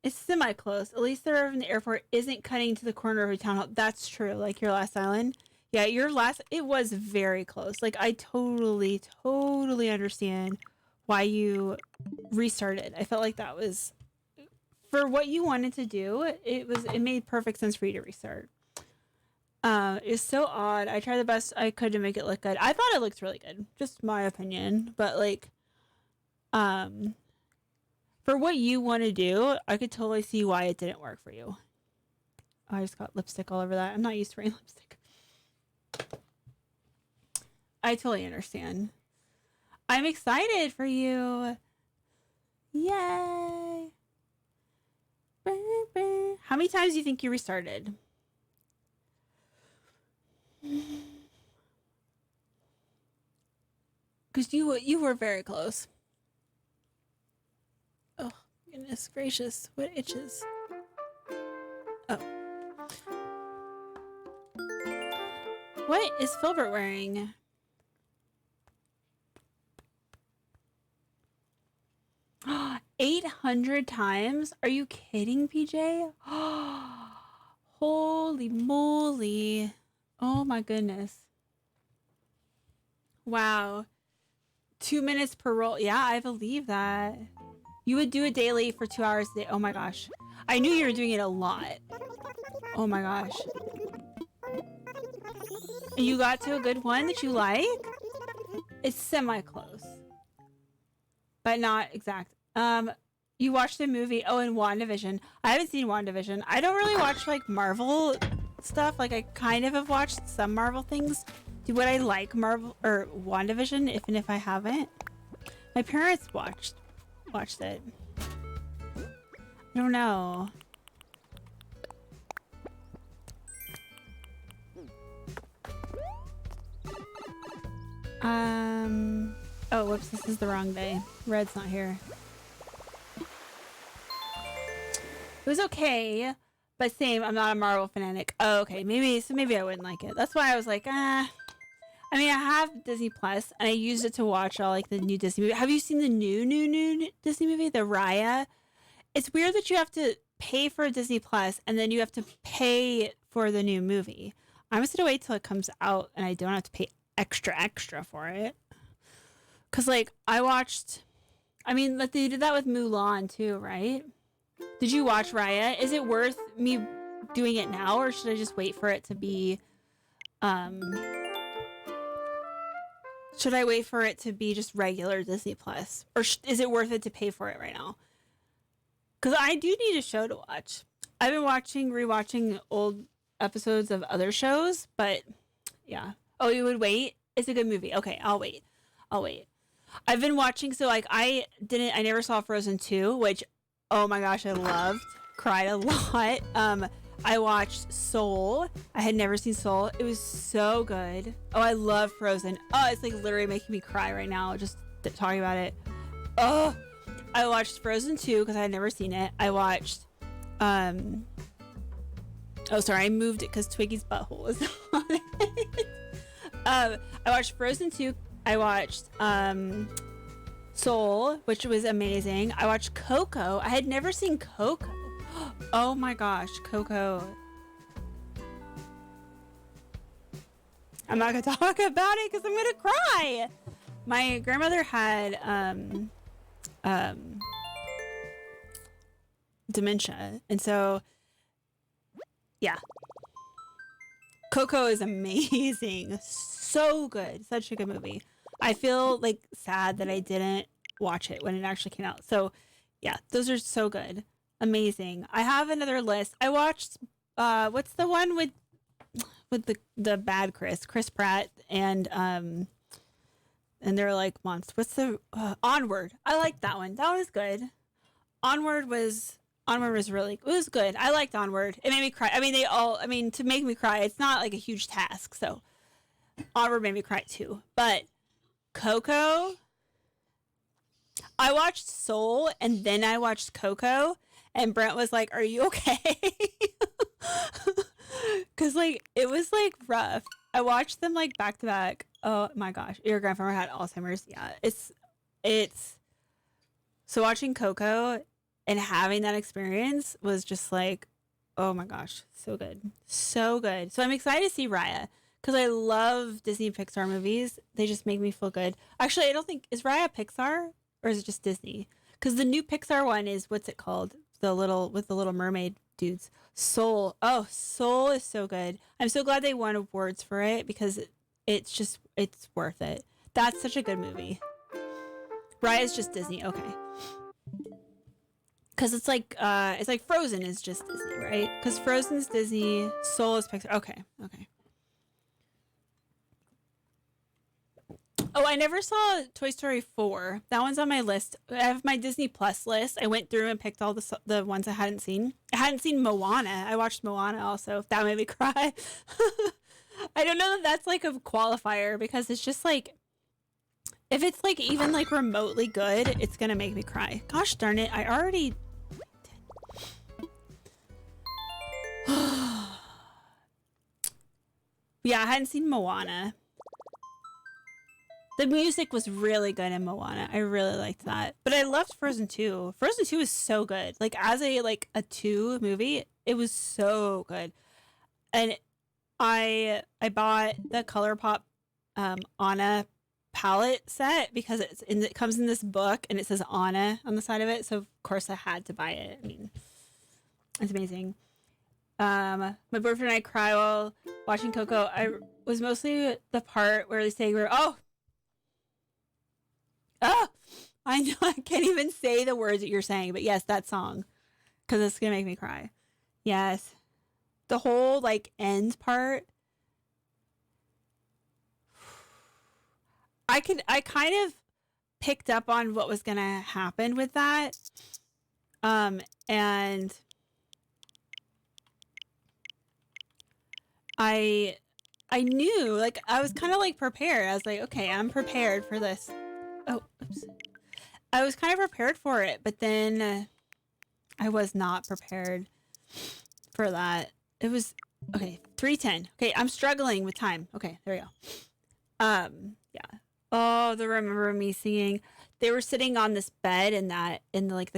It's semi-close. At least the road from the airport isn't cutting to the corner of a town hall. That's true. Like your last island. Yeah, it was very close. Like I totally understand why you restarted. I felt like that was for what you wanted to do. It made perfect sense for you to restart. It's so odd. I tried the best I could to make it look good. I thought it looked really good. Just my opinion. But like, for what you want to do, I could totally see why it didn't work for you. Oh, I just got lipstick all over that. I'm not used to wearing lipstick. I totally understand. I'm excited for you. Yay. How many times do you think you restarted? Because you were very close. Oh, goodness gracious. What itches? Oh. What is Filbert wearing? Oh, 800 times? Are you kidding, PJ? Holy moly. Oh my goodness. Wow. 2 minutes per roll. Yeah, I believe that. You would do it daily for 2 hours a day. Oh my gosh. I knew you were doing it a lot. Oh my gosh. And you got to a good one that you like? It's semi-close. But not exact. You watched the movie. Oh, and WandaVision. I haven't seen WandaVision. I don't really watch like Marvel stuff. Like I kind of have watched some Marvel things. Would I like Marvel or WandaVision even if I haven't? My parents watched it. I don't know. Oh, whoops, this is the wrong day. Red's not here. It was okay, but same, I'm not a Marvel fanatic. Oh, okay, maybe I wouldn't like it. That's why I was like, I mean, I have Disney Plus, and I used it to watch all, like, the new Disney movie. Have you seen the new Disney movie, the Raya? It's weird that you have to pay for Disney Plus, and then you have to pay for the new movie. I'm just gonna wait till it comes out, and I don't have to pay extra for it. Because, like, I mean, like, they did that with Mulan, too, right? Did you watch Raya? Is it worth me doing it now, or should I just wait for it to be, should I wait for it to be just regular Disney Plus? Or is it worth it to pay for it right now? Because I do need a show to watch. I've been rewatching old episodes of other shows, but yeah. Oh, you would wait? It's a good movie. Okay, I'll wait. I've been watching, so like I never saw Frozen 2, which, oh my gosh, I loved. Cried a lot. I watched Soul. I had never seen Soul. It was so good. Oh, I love Frozen. Oh, it's like literally making me cry right now just talking about it. Oh, I watched Frozen 2 because I had never seen it. I watched, oh, sorry, I moved it because Twiggy's butthole was on it. I watched Frozen 2. I watched, Soul, which was amazing. I watched Coco. I had never seen Coco. Oh my gosh, Coco. I'm not gonna talk about it because I'm gonna cry. My grandmother had dementia, and so yeah. Coco is amazing. So good. Such a good movie. I feel like sad that I didn't watch it when it actually came out. So yeah, those are so good. Amazing. I have another list. I watched what's the one with the bad Chris Pratt and they're like monsters. What's the Onward? I liked that one. That was good. Onward was really, it was good. I liked Onward. It made me cry. I mean, to make me cry, it's not like a huge task. So Onward made me cry too. But Coco, I watched Soul and then I watched Coco, and Brent was like, "Are you okay?" Because like it was like rough. I watched them like back to back. Oh my gosh, your grandfather had Alzheimer's. Yeah, it's so watching Coco and having that experience was just like, oh my gosh, so good, so good. So I'm excited to see Raya because I love Disney Pixar movies. They just make me feel good. Actually, I don't think, is Raya Pixar or is it just Disney? Because the new Pixar one is, what's it called? With the Little Mermaid dudes. Soul. Oh, Soul is so good. I'm so glad they won awards for it because it's worth it. That's such a good movie. Raya is just Disney. Okay. Because it's like Frozen is just Disney, right? Because Frozen's Disney, Soul is Pixar. Okay. Oh, I never saw Toy Story 4. That one's on my list. I have my Disney Plus list. I went through and picked all the ones I hadn't seen. I hadn't seen Moana. I watched Moana also. That made me cry. I don't know that that's like a qualifier because it's just like, if it's like even like remotely good, it's gonna make me cry. Gosh darn it, I already... Yeah, I hadn't seen Moana. The music was really good in Moana. I really liked that. But I loved Frozen 2. Frozen 2 is so good. Like as a 2 movie, it was so good. And I bought the ColourPop Anna palette set because it comes in this book and it says Anna on the side of it. So of course I had to buy it. I mean, it's amazing. My boyfriend and I cry while watching Coco. I was mostly the part where they say oh, I know I can't even say the words that you're saying, but yes, that song, because it's gonna make me cry. Yes, the whole like end part. I kind of picked up on what was gonna happen with that, and I knew, like, I was kind of like prepared. I was like, okay, I'm prepared for this. Oh, oops. I was kind of prepared for it, but then I was not prepared for that. It was, okay, 3:10. Okay, I'm struggling with time. Okay, there we go. Yeah. Oh, the Remember Me singing. They were sitting on this bed in the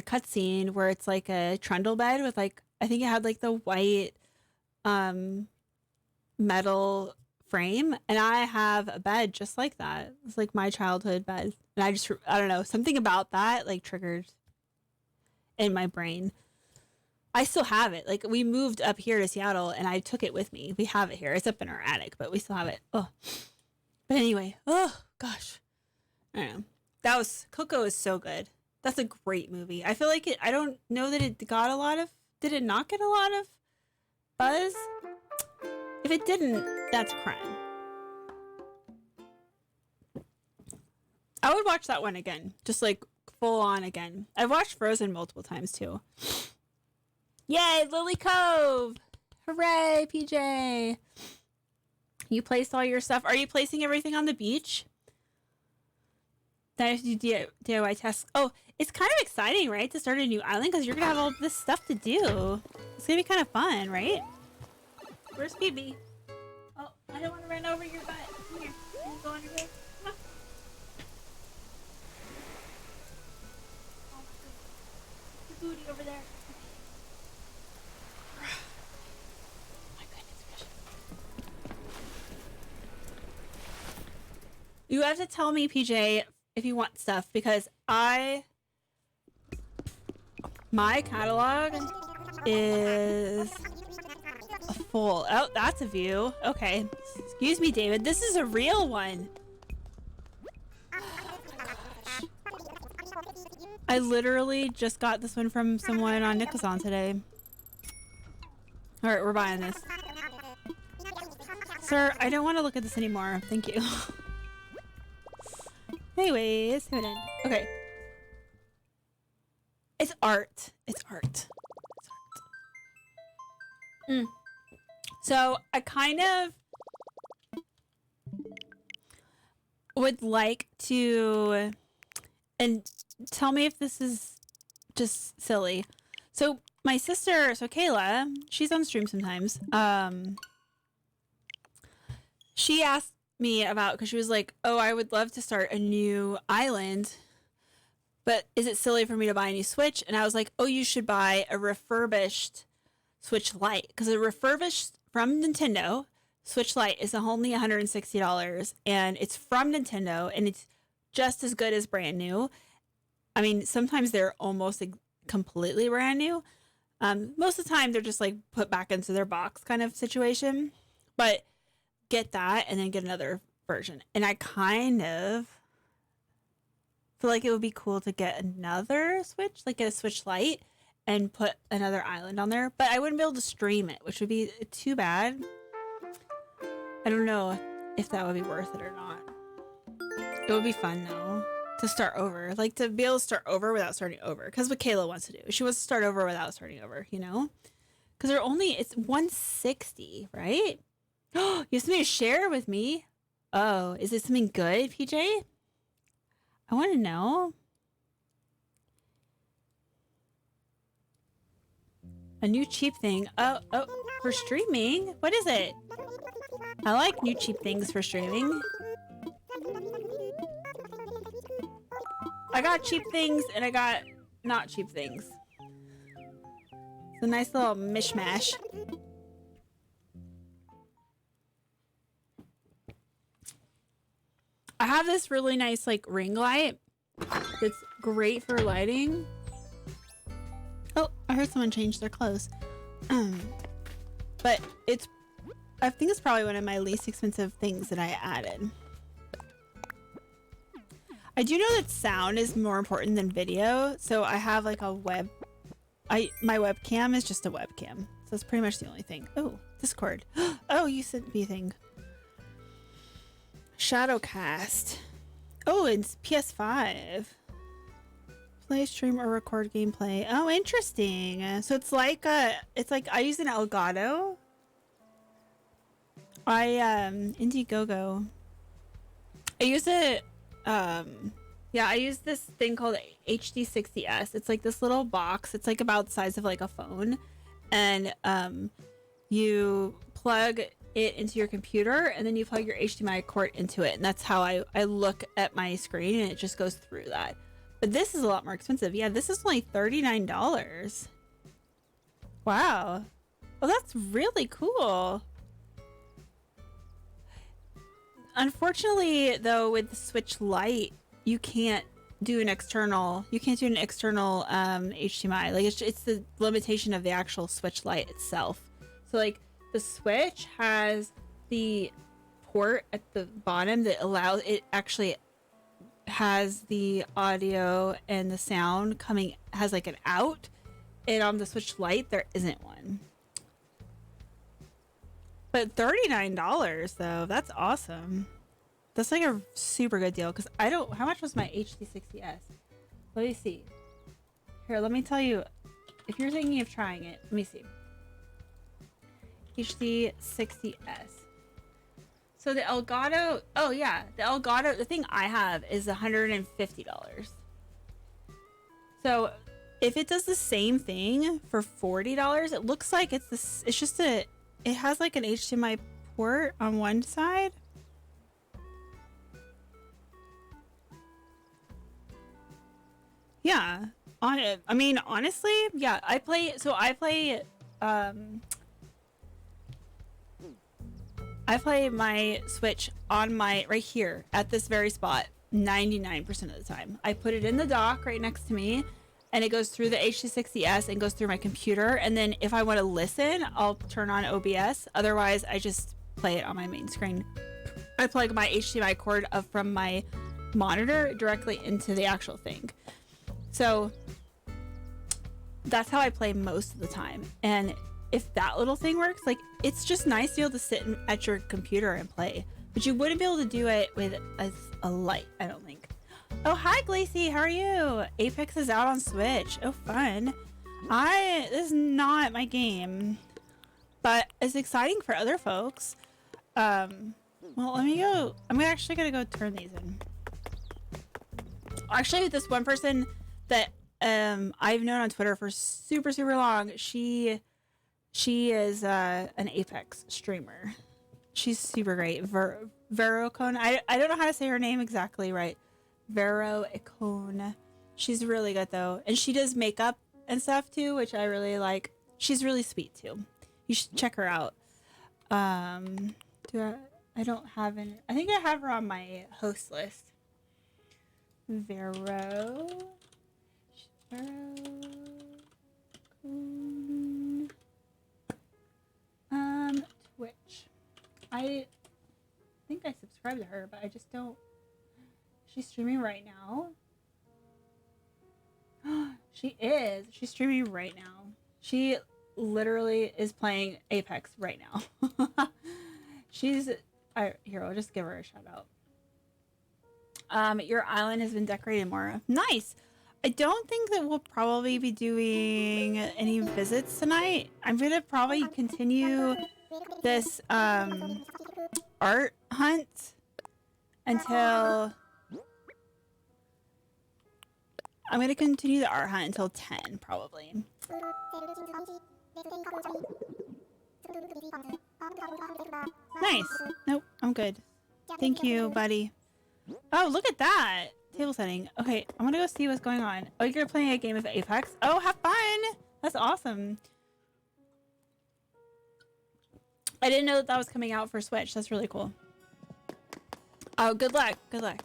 cutscene where it's like a trundle bed with like, I think it had like the white metal frame, and I have a bed just like that. It's like my childhood bed, and I don't know, something about that like triggered in my brain. I still have it. Like, we moved up here to Seattle and I took it with me. We have it here. It's up in our attic, but we still have it. Oh, but anyway, oh gosh, I don't know. Coco is so good. That's a great movie. I feel like I don't know that it got a lot of, did it not get a lot of buzz? If it didn't, that's a crime. I would watch that one again. Just like full on again. I've watched Frozen multiple times too. Yay, Lily Cove! Hooray, PJ! You placed all your stuff. Are you placing everything on the beach? Then I have to do DIY tasks. Oh, it's kind of exciting, right? To start a new island because you're going to have all this stuff to do. It's going to be kind of fun, right? Where's PB? Oh, I don't want to run over your butt. Come here. Can you go under here? Come on. Oh, the booty over there. My goodness gracious. You have to tell me, PJ, if you want stuff, because my catalog is full. Oh, that's a view. Okay. Excuse me, David. This is a real one. I literally just got this one from someone on Nicholson today. Alright, we're buying this. Sir, I don't want to look at this anymore. Thank you. Anyways, okay. It's art. It's art. So I kind of would like to, and tell me if this is just silly. So my sister, Kayla, she's on stream sometimes. She asked me about, because she was like, oh, I would love to start a new island, but is it silly for me to buy a new Switch? And I was like, oh, you should buy a refurbished Switch Lite, because a refurbished from Nintendo Switch Lite is only $160, and it's from Nintendo, and it's just as good as brand new. I mean, sometimes they're almost completely brand new. Most of the time they're just like put back into their box kind of situation, but get that and then get another version. And I kind of feel like it would be cool to get another Switch, like get a Switch Lite and put another island on there, but I wouldn't be able to stream it, which would be too bad. I don't know if that would be worth it or not. It would be fun though to start over, like to be able to start over without starting over. Because what Kayla wants to do, she wants to start over without starting over. You know, because they're only it's 160, right? Oh, you have something to share with me. Oh, is it something good, PJ? I want to know. A new cheap thing. Oh, for streaming. What is it? I like new cheap things for streaming. I got cheap things and I got not cheap things. It's a nice little mishmash. I have this really nice like ring light that's great for lighting. Oh, I heard someone change their clothes. But I think it's probably one of my least expensive things that I added. I do know that sound is more important than video, so I have like a my webcam is just a webcam. So that's pretty much the only thing. Oh, Discord. Oh, you sent me a thing. Shadowcast. Oh, it's PS5. Play, stream, or record gameplay. Oh, interesting. So it's like I use an Elgato. Indiegogo. I use it. Yeah, I use this thing called HD60S. It's like this little box. It's like about the size of like a phone, and you plug it into your computer, and then you plug your HDMI cord into it, and that's how I look at my screen, and it just goes through that. But this is a lot more expensive. Yeah, this is only $39. Wow. Well, that's really cool. Unfortunately, though, with the Switch Lite, you can't do an external HDMI. Like it's the limitation of the actual Switch Lite itself. So like the Switch has the port at the bottom that allows it actually has the audio and the sound coming, has like an out, and on the Switch Lite there isn't one. But $39 though, that's awesome. That's like a super good deal, because how much was my HD60S? Let me see. Here, let me tell you, if you're thinking of trying it, let me see. HD60S. So the Elgato, oh yeah, the Elgato, the thing I have is $150. So if it does the same thing for $40, it looks like it has like an HDMI port on one side. Yeah. I mean, honestly, yeah, I play my Switch on right here at this very spot 99% of the time. I put it in the dock right next to me, and it goes through the HD60S and goes through my computer. And then if I want to listen, I'll turn on OBS. Otherwise, I just play it on my main screen. I plug my HDMI cord from my monitor directly into the actual thing. So that's how I play most of the time. And if that little thing works, like, it's just nice to be able to sit at your computer and play. But you wouldn't be able to do it with a light, I don't think. Oh, hi, Glacy. How are you? Apex is out on Switch. Oh, fun. This is not my game, but it's exciting for other folks. Well, let me go. I'm actually gonna go turn these in. Actually, this one person that I've known on Twitter for super long, she is an Apex streamer. She's super great. Verocone. I don't know how to say her name exactly right. Verocone. She's really good though, and she does makeup and stuff too, which I really like. She's really sweet too. You should check her out. I don't have any. I think I have her on my host list. Twitch. I think I subscribed to her, but I just don't. She's streaming right now. She is. She's streaming right now. She literally is playing Apex right now. Here, I'll just give her a shout out. Your island has been decorated more. Nice. I don't think that we'll probably be doing any visits tonight. I'm gonna probably continue this art hunt until I'm gonna continue the art hunt until 10 probably. Nice. Nope, I'm good. Thank you, buddy. Oh, look at that. Table setting. Okay, I'm gonna go see what's going on. Oh, you're playing a game of Apex? Oh, have fun! That's awesome. I didn't know that that was coming out for Switch. That's really cool. Oh, good luck. Good luck.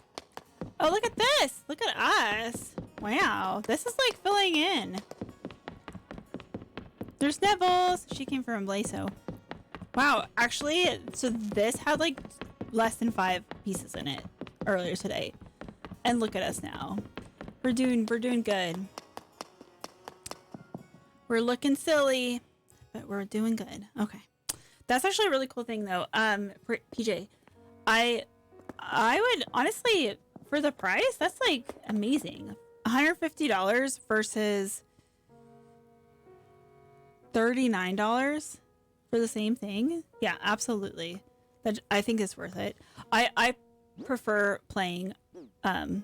Oh, look at this. Look at us. Wow. This is like filling in. There's Nibbles. She came from Blazo. Wow. Actually, so this had like less than 5 pieces in it earlier today. And look at us now. We're doing good. We're looking silly, but we're doing good. Okay. That's actually a really cool thing though. PJ, I would honestly, for the price, that's like amazing. $150 versus $39 for the same thing. Yeah, absolutely. That I think is worth it. I prefer playing my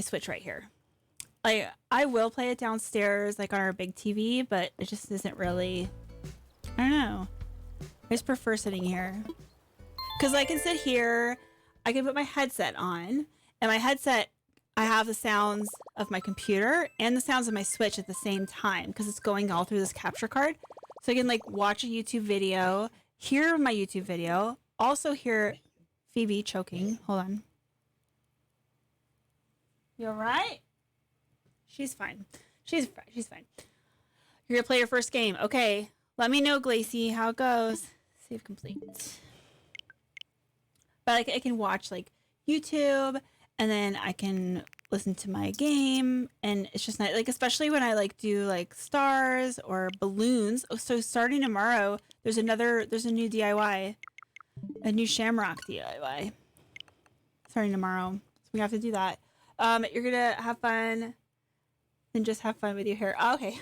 Switch right here. Like I will play it downstairs like on our big TV, but it just isn't really, I don't know. I just prefer sitting here. Cause I can sit here, I can put my headset on, and my headset, I have the sounds of my computer and the sounds of my Switch at the same time because it's going all through this capture card. So I can like watch a YouTube video, hear my YouTube video, also hear Phoebe choking. Hold on. You all right? She's fine. She's fine. You're gonna play your first game. Okay. Let me know, Glacy, how it goes. Save complete. But like I can watch like YouTube and then I can listen to my game, and it's just nice. Like especially when I like do like stars or balloons. Oh, so starting tomorrow, there's a new DIY. A new Shamrock DIY. Starting tomorrow. So we have to do that. You're gonna have fun and just have fun with your hair. Oh, okay.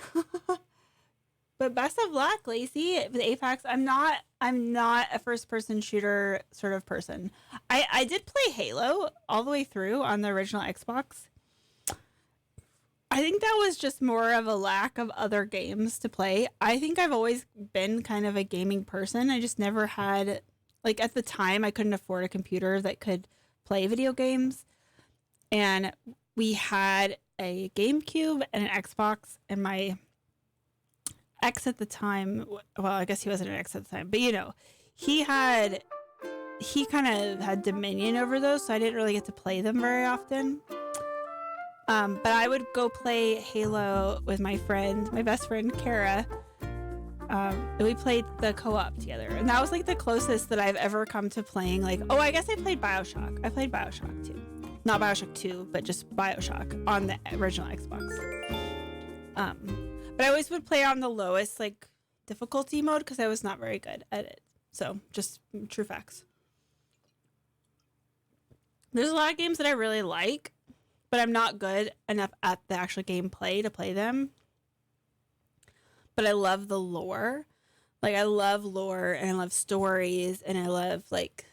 But best of luck, Lacey, with Apex. I'm not a first person shooter sort of person. I did play Halo all the way through on the original Xbox. I think that was just more of a lack of other games to play. I think I've always been kind of a gaming person. I just never had, like at the time I couldn't afford a computer that could play video games. And we had a GameCube and an Xbox, and my ex at the time, well, I guess he wasn't an ex at the time, but you know, he kind of had dominion over those, so I didn't really get to play them very often. But I would go play Halo with my best friend, Kara. And we played the co-op together, and that was like the closest that I've ever come to playing. Like, oh, I guess I played Bioshock. I played Bioshock 2. Not Bioshock 2, but just Bioshock on the original Xbox. But I always would play on the lowest like difficulty mode because I was not very good at it. So just true facts. There's a lot of games that I really like, but I'm not good enough at the actual gameplay to play them. But I love the lore. Like I love lore and I love stories, and I love like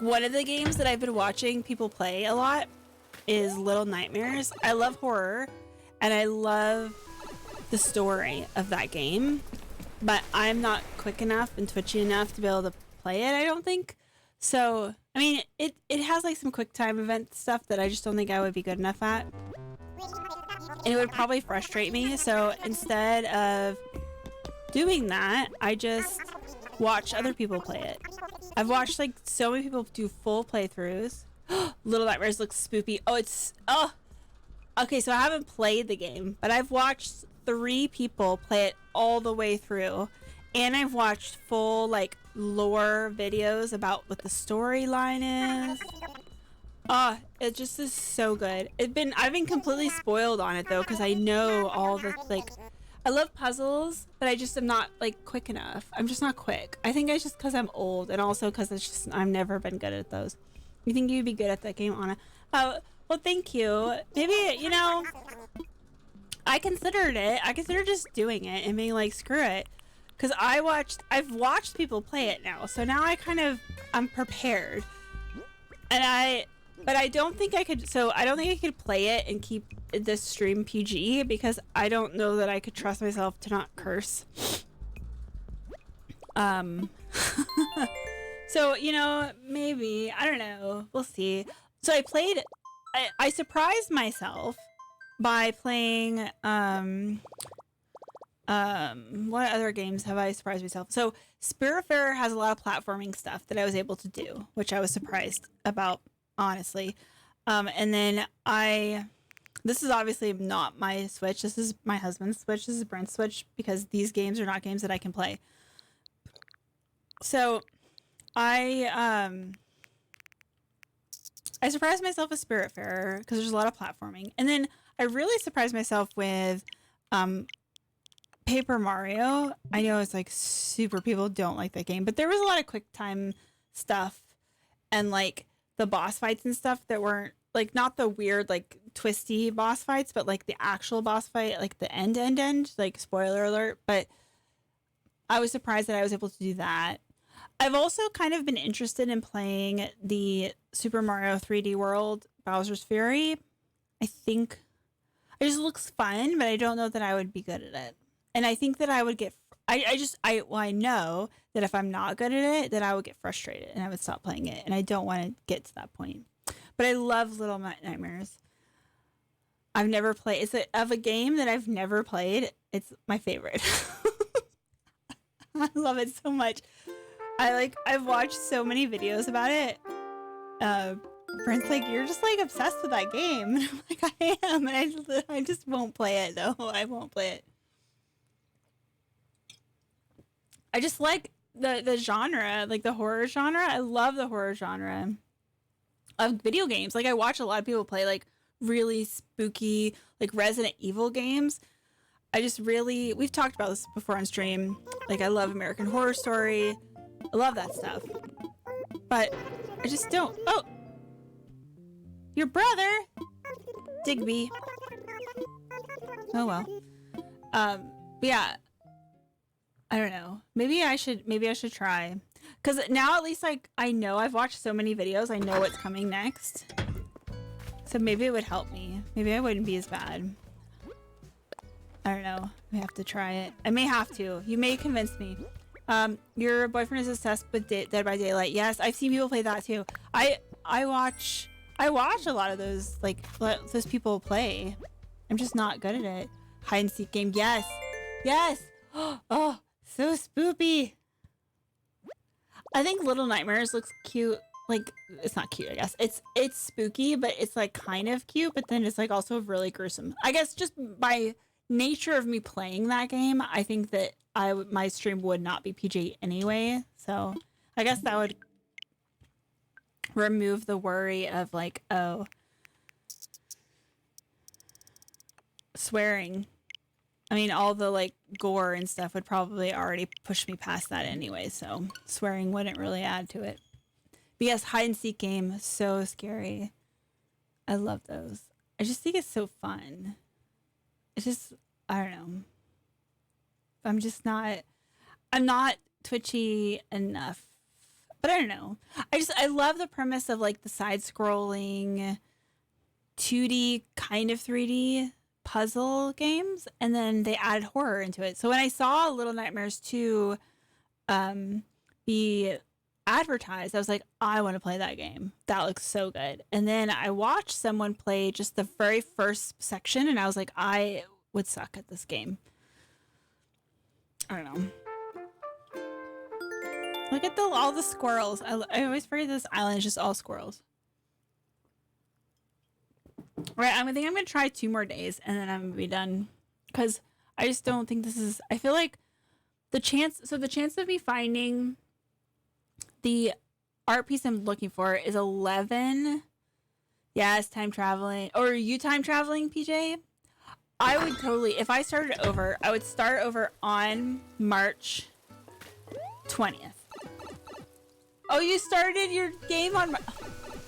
one of the games that I've been watching people play a lot is Little Nightmares. I love horror and I love the story of that game, but I'm not quick enough and twitchy enough to be able to play it, I don't think. So, I mean, it has like some quick time event stuff that I just don't think I would be good enough at. And it would probably frustrate me. So instead of doing that, I just watch other people play it. I've watched like so many people do full playthroughs. Little Nightmares looks spoopy. Oh, okay, so I haven't played the game, but I've watched 3 people play it all the way through, and I've watched full like lore videos about what the storyline is. It just is so good. I've been completely spoiled on it though, because I know all the like I love puzzles, but I just am not like quick enough. I'm just not quick. I think it's just because I'm old, and also because it's just I've never been good at those. You think you'd be good at that game, Anna? Oh, well, thank you. Maybe, you know, I considered it. I considered just doing it and being like, screw it. Because I've watched people play it now. So now I'm prepared. But I don't think I could, so I don't think I could play it and keep this stream PG because I don't know that I could trust myself to not curse. So, you know, maybe, I don't know. We'll see. So I surprised myself by playing, what other games have I surprised myself? So Spiritfarer has a lot of platforming stuff that I was able to do, which I was surprised about, honestly. And then this is obviously not my Switch. This is my husband's Switch. This is Brent's Switch because these games are not games that I can play. So I surprised myself with Spiritfarer because there's a lot of platforming. And then I really surprised myself with Paper Mario. I know it's like super people don't like that game, but there was a lot of quick time stuff and like the boss fights and stuff that weren't like not the weird like twisty boss fights, but like the actual boss fight, like the end, like spoiler alert. But I was surprised that I was able to do that. I've also kind of been interested in playing the Super Mario 3D World Bowser's Fury. I think it just looks fun, but I don't know that I would be good at it. And I think that I would get, I know that if I'm not good at it, that I would get frustrated and I would stop playing it. And I don't want to get to that point. But I love Little Nightmares. I've never played, of a game that I've never played, it's my favorite. I love it so much. I've watched so many videos about it. Brent's like, you're just like obsessed with that game. And I'm like, I am. And I just won't play it though. I won't play it. I just like the genre, like the horror genre. I love the horror genre of video games. Like I watch a lot of people play like really spooky, like Resident Evil games. We've talked about this before on stream. Like I love American Horror Story. I love that stuff. But I just don't. Oh! Your brother! Digby. Oh well. But yeah. I don't know. Maybe I should try. Cause now at least like I know I've watched so many videos, I know what's coming next. So maybe it would help me. Maybe I wouldn't be as bad. I don't know. I have to try it. I may have to. You may convince me. Your boyfriend is obsessed with Dead by Daylight. Yes, I've seen people play that too. I watch a lot of those, like, those people play. I'm just not good at it. Hide and seek game. Yes. Yes. Oh, so spoopy. I think Little Nightmares looks cute. Like, it's not cute, I guess. It's spooky, but it's like kind of cute, but then it's like also really gruesome. I guess just by nature of me playing that game, I think that my stream would not be PG anyway. So I guess that would remove the worry of like, oh, swearing. I mean, all the like gore and stuff would probably already push me past that anyway. So swearing wouldn't really add to it. But yes, hide and seek game, so scary. I love those. I just think it's so fun. It's just, I don't know. I'm not twitchy enough. But I don't know. I love the premise of like the side scrolling 2D kind of 3D puzzle games, and then they added horror into it. So when I saw Little Nightmares 2 be advertised, I was like, I want to play that game. That looks so good. And then I watched someone play just the very first section, and I was like, I would suck at this game. I don't know. Look at all the squirrels. I always forget this island is just all squirrels. Right, I think I'm gonna try 2 more days and then I'm gonna be done. Because I just don't think this is, I feel like the chance of me finding the art piece I'm looking for is 11. Yes, time traveling. Or are you time traveling, PJ? I would totally, if I started over, I would start over on March 20th. Oh, you started your game on...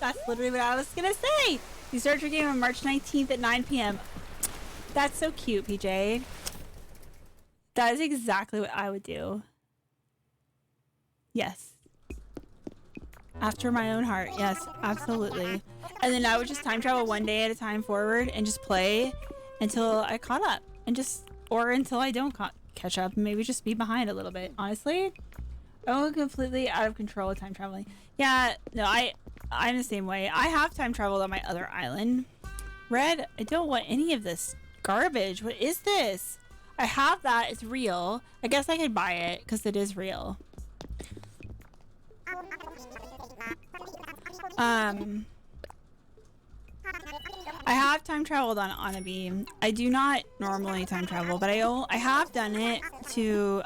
That's literally what I was gonna say. You started your game on March 19th at 9 p.m. That's so cute, PJ. That is exactly what I would do. Yes. After my own heart. Yes, absolutely. And then I would just time travel one day at a time forward and just play until I caught up. And just, or until I don't catch up and maybe just be behind a little bit. Honestly, I'm completely out of control with time traveling. Yeah, no, I'm the same way. I have time traveled on my other island. Red, I don't want any of this garbage. What is this? I have that. It's real. I guess I could buy it because it is real. I have time traveled on Anabi. I do not normally time travel, but I have done it to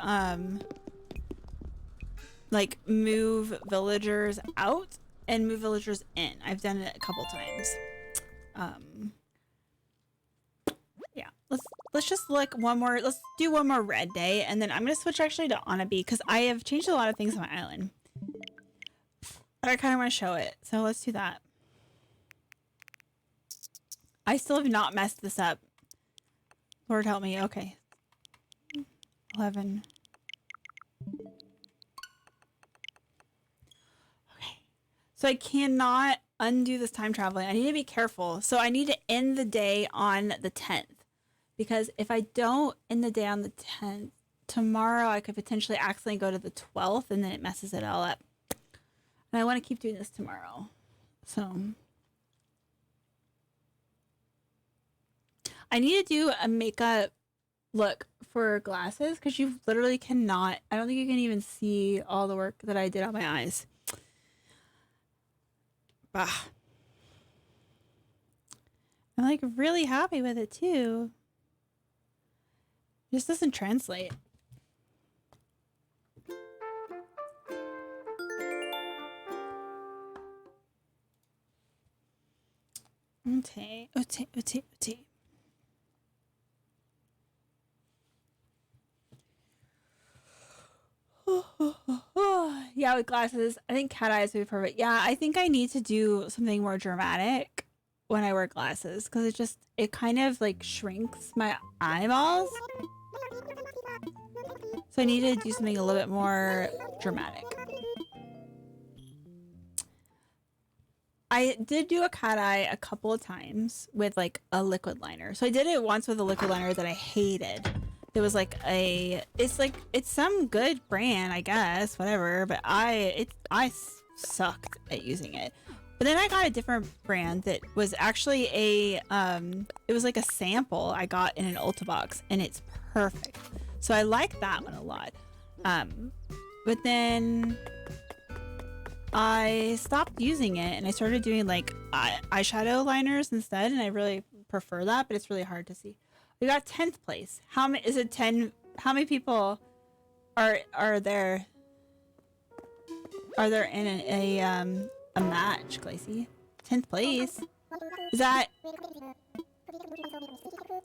like move villagers out and move villagers in. I've done it a couple times. Yeah, let's just look one more. Let's do one more red day, and then I'm gonna switch actually to Anabi because I have changed a lot of things on my island. But I kind of want to show it, so let's do that. I still have not messed this up. Lord help me. Okay. 11. Okay. So I cannot undo this time traveling. I need to be careful. So I need to end the day on the 10th. Because if I don't end the day on the 10th, tomorrow I could potentially accidentally go to the 12th and then it messes it all up. And I want to keep doing this tomorrow. So... I need to do a makeup look for glasses because you literally cannot. I don't think you can even see all the work that I did on my eyes. Bah. I'm like really happy with it too. It just doesn't translate. Okay. Yeah, with glasses, I think cat eyes would be perfect. Yeah, I think I need to do something more dramatic when I wear glasses because it kind of like shrinks my eyeballs. So I need to do something a little bit more dramatic. I did do a cat eye a couple of times with like a liquid liner. So I did it once with a liquid liner that I hated. It was like it's some good brand, I guess, whatever. But I sucked at using it. But then I got a different brand that was actually it was like a sample I got in an Ulta box, and it's perfect. So I like that one a lot. But then I stopped using it, and I started doing like eyeshadow liners instead, and I really prefer that. But it's really hard to see. We got 10th place. How many is it? 10? How many people are there? Are there in a match, Glacy? 10th place. Is that?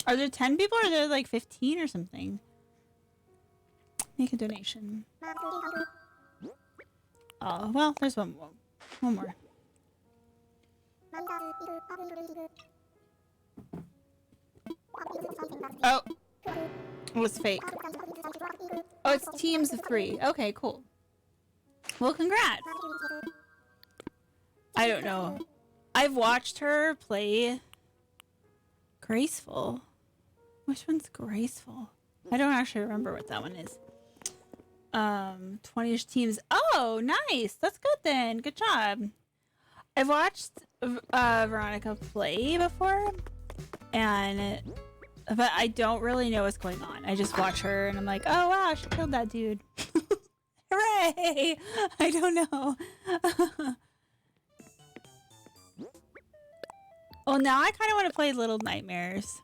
Are there 10 people, or are there like 15 or something? Make a donation. Oh well, there's one more. One more. Oh, it was fake. Oh, it's teams of 3. Okay, cool. Well, congrats. I don't know. I've watched her play Graceful. Which one's Graceful? I don't actually remember what that one is. 20-ish teams. Oh, nice. That's good then. Good job. I've watched Veronica play before, but I don't really know what's going on. I just watch her and I'm like, oh wow, she killed that dude. Hooray! I don't know. Well, now I kind of want to play Little Nightmares.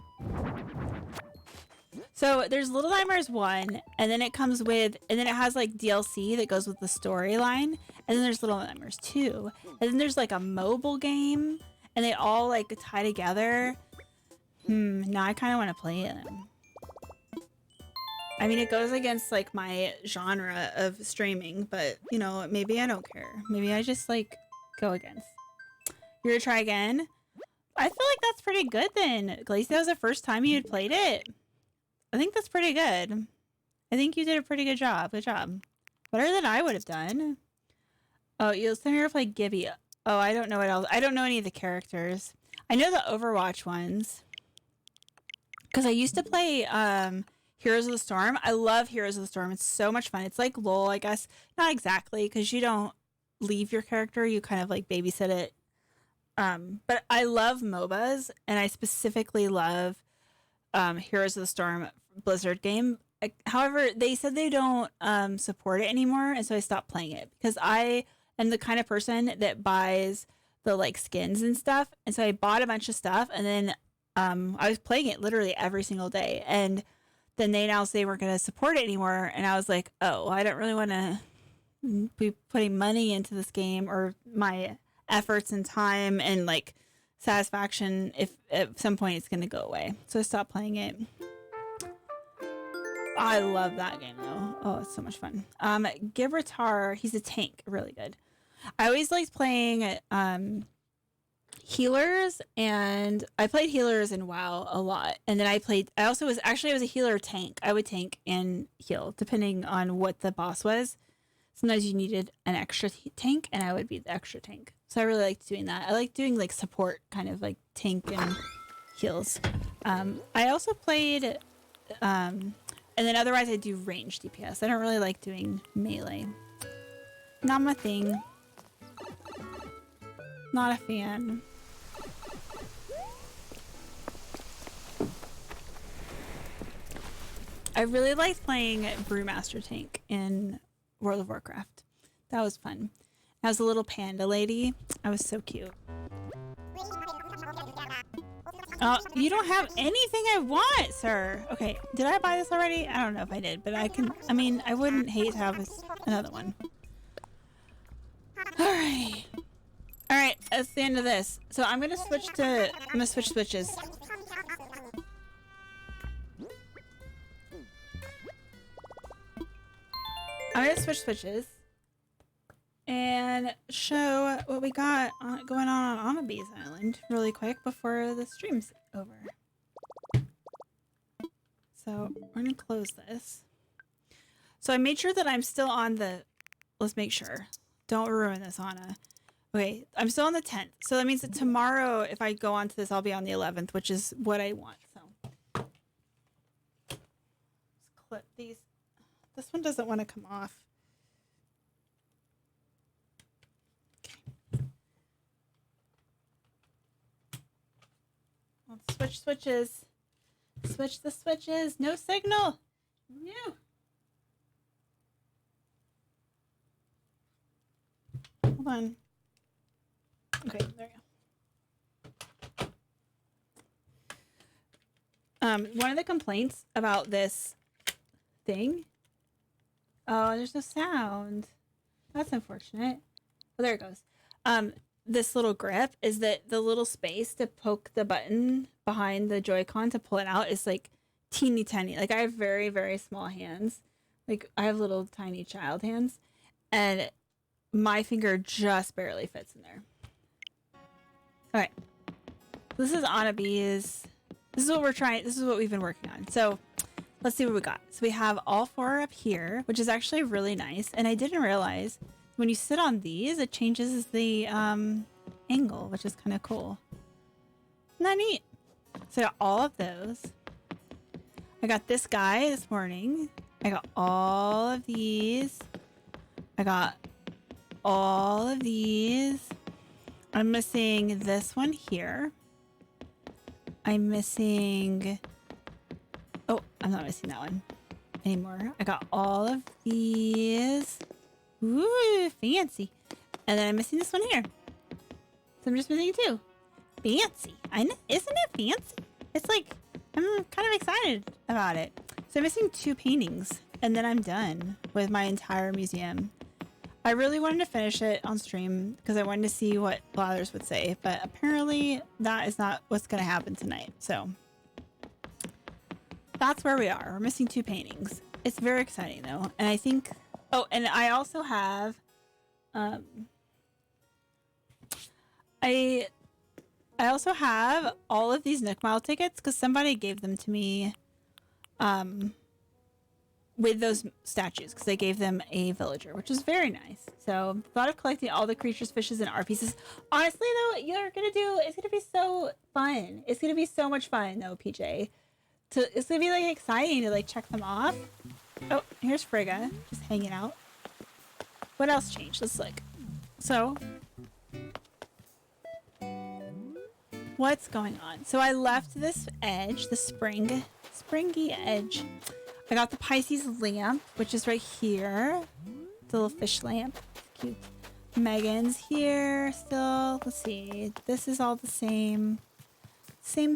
So there's Little Nightmares 1, and then it comes with, and then it has like DLC that goes with the storyline, and then there's Little Nightmares 2, and then there's like a mobile game, and they all like tie together. Now I kind of want to play it. I mean, it goes against like my genre of streaming, but you know, maybe I don't care. Maybe I just like go against. You're gonna try again? I feel like that's pretty good then. Glacy, that was the first time you had played it. I think that's pretty good. I think you did a pretty good job. Good job. Better than I would have done. Oh, you'll still never play Gibby. Oh, I don't know what else. I don't know any of the characters. I know the Overwatch ones. Because I used to play Heroes of the Storm. I love Heroes of the Storm. It's so much fun. It's like LOL, I guess. Not exactly, because you don't leave your character. You kind of like babysit it. But I love MOBAs, and I specifically love Heroes of the Storm Blizzard game. However, they said they don't support it anymore, and so I stopped playing it because I am the kind of person that buys the like skins and stuff, and so I bought a bunch of stuff, and then I was playing it literally every single day, and then they announced they weren't going to support it anymore, and I was like, oh, I don't really want to be putting money into this game or my efforts and time and like satisfaction if at some point it's going to go away, so I stopped playing it. I love that game though. Oh, it's so much fun. Gibraltar, he's a tank, really good. I always liked playing healers, and I played healers in WoW a lot. And then I was a healer tank. I would tank and heal depending on what the boss was. Sometimes you needed an extra tank, and I would be the extra tank. So I really liked doing that. I like doing like support, kind of like tank and heals. I also played and then otherwise I do range DPS. I don't really like doing melee. Not my thing. Not a fan. I really liked playing Brewmaster Tank in World of Warcraft. That was fun. I was a little panda lady. I was so cute. You don't have anything I want, sir. Okay, did I buy this already? I don't know if I did, but I wouldn't hate to have another one. Alright. Alright, that's the end of this. So I'm gonna switch switches. I'm gonna switch switches and show what we got going on Anabees Island really quick before the stream's over. So we're gonna close this. So I made sure that I'm still on the, let's make sure. Don't ruin this, Anna. Okay, I'm still on the 10th. So that means that tomorrow, if I go on to this, I'll be on the 11th, which is what I want. So let's clip these. This one doesn't want to come off. Let's switch switches. Switch the switches. No signal. No. Hold on. Okay, there you go. One of the complaints about this thing. Oh, there's no sound. That's unfortunate. Oh, there it goes. This little grip is that the little space to poke the button behind the Joy-Con to pull it out is like teeny tiny. Like I have very, very small hands. Like I have little tiny child hands, and my finger just barely fits in there. All right. This is Anabees. This is what we're trying. This is what we've been working on. So let's see what we got. So we have all four up here, which is actually really nice. And I didn't realize when you sit on these, it changes the angle, which is kind of cool. Isn't that neat? So I got all of those. I got this guy this morning. I got all of these. I got all of these. I'm missing this one here. I'm missing... Oh, I'm not missing that one anymore. I got all of these. Ooh, fancy. And then I'm missing this one here. So I'm just missing two. Fancy. Isn't it fancy? It's like, I'm kind of excited about it. So I'm missing two paintings, and then I'm done with my entire museum. I really wanted to finish it on stream because I wanted to see what Blathers would say, but apparently that is not what's going to happen tonight. So that's where we are. We're missing 2 paintings. It's very exciting though. And I think, oh, and I also have, I also have all of these Nook Mile tickets because somebody gave them to me, with those statues because they gave them a villager, which is very nice. So thought of collecting all the creatures, fishes, and art pieces. Honestly though, it's gonna be so fun. It's gonna be so much fun though, PJ. It's gonna be like exciting to like check them off. Oh, here's Frigga just hanging out. What else changed? Let's look. So what's going on? So I left this edge, the springy edge. I got the Pisces lamp, which is right here. The little fish lamp. It's cute. Megan's here still. Let's see. This is all the same. Same.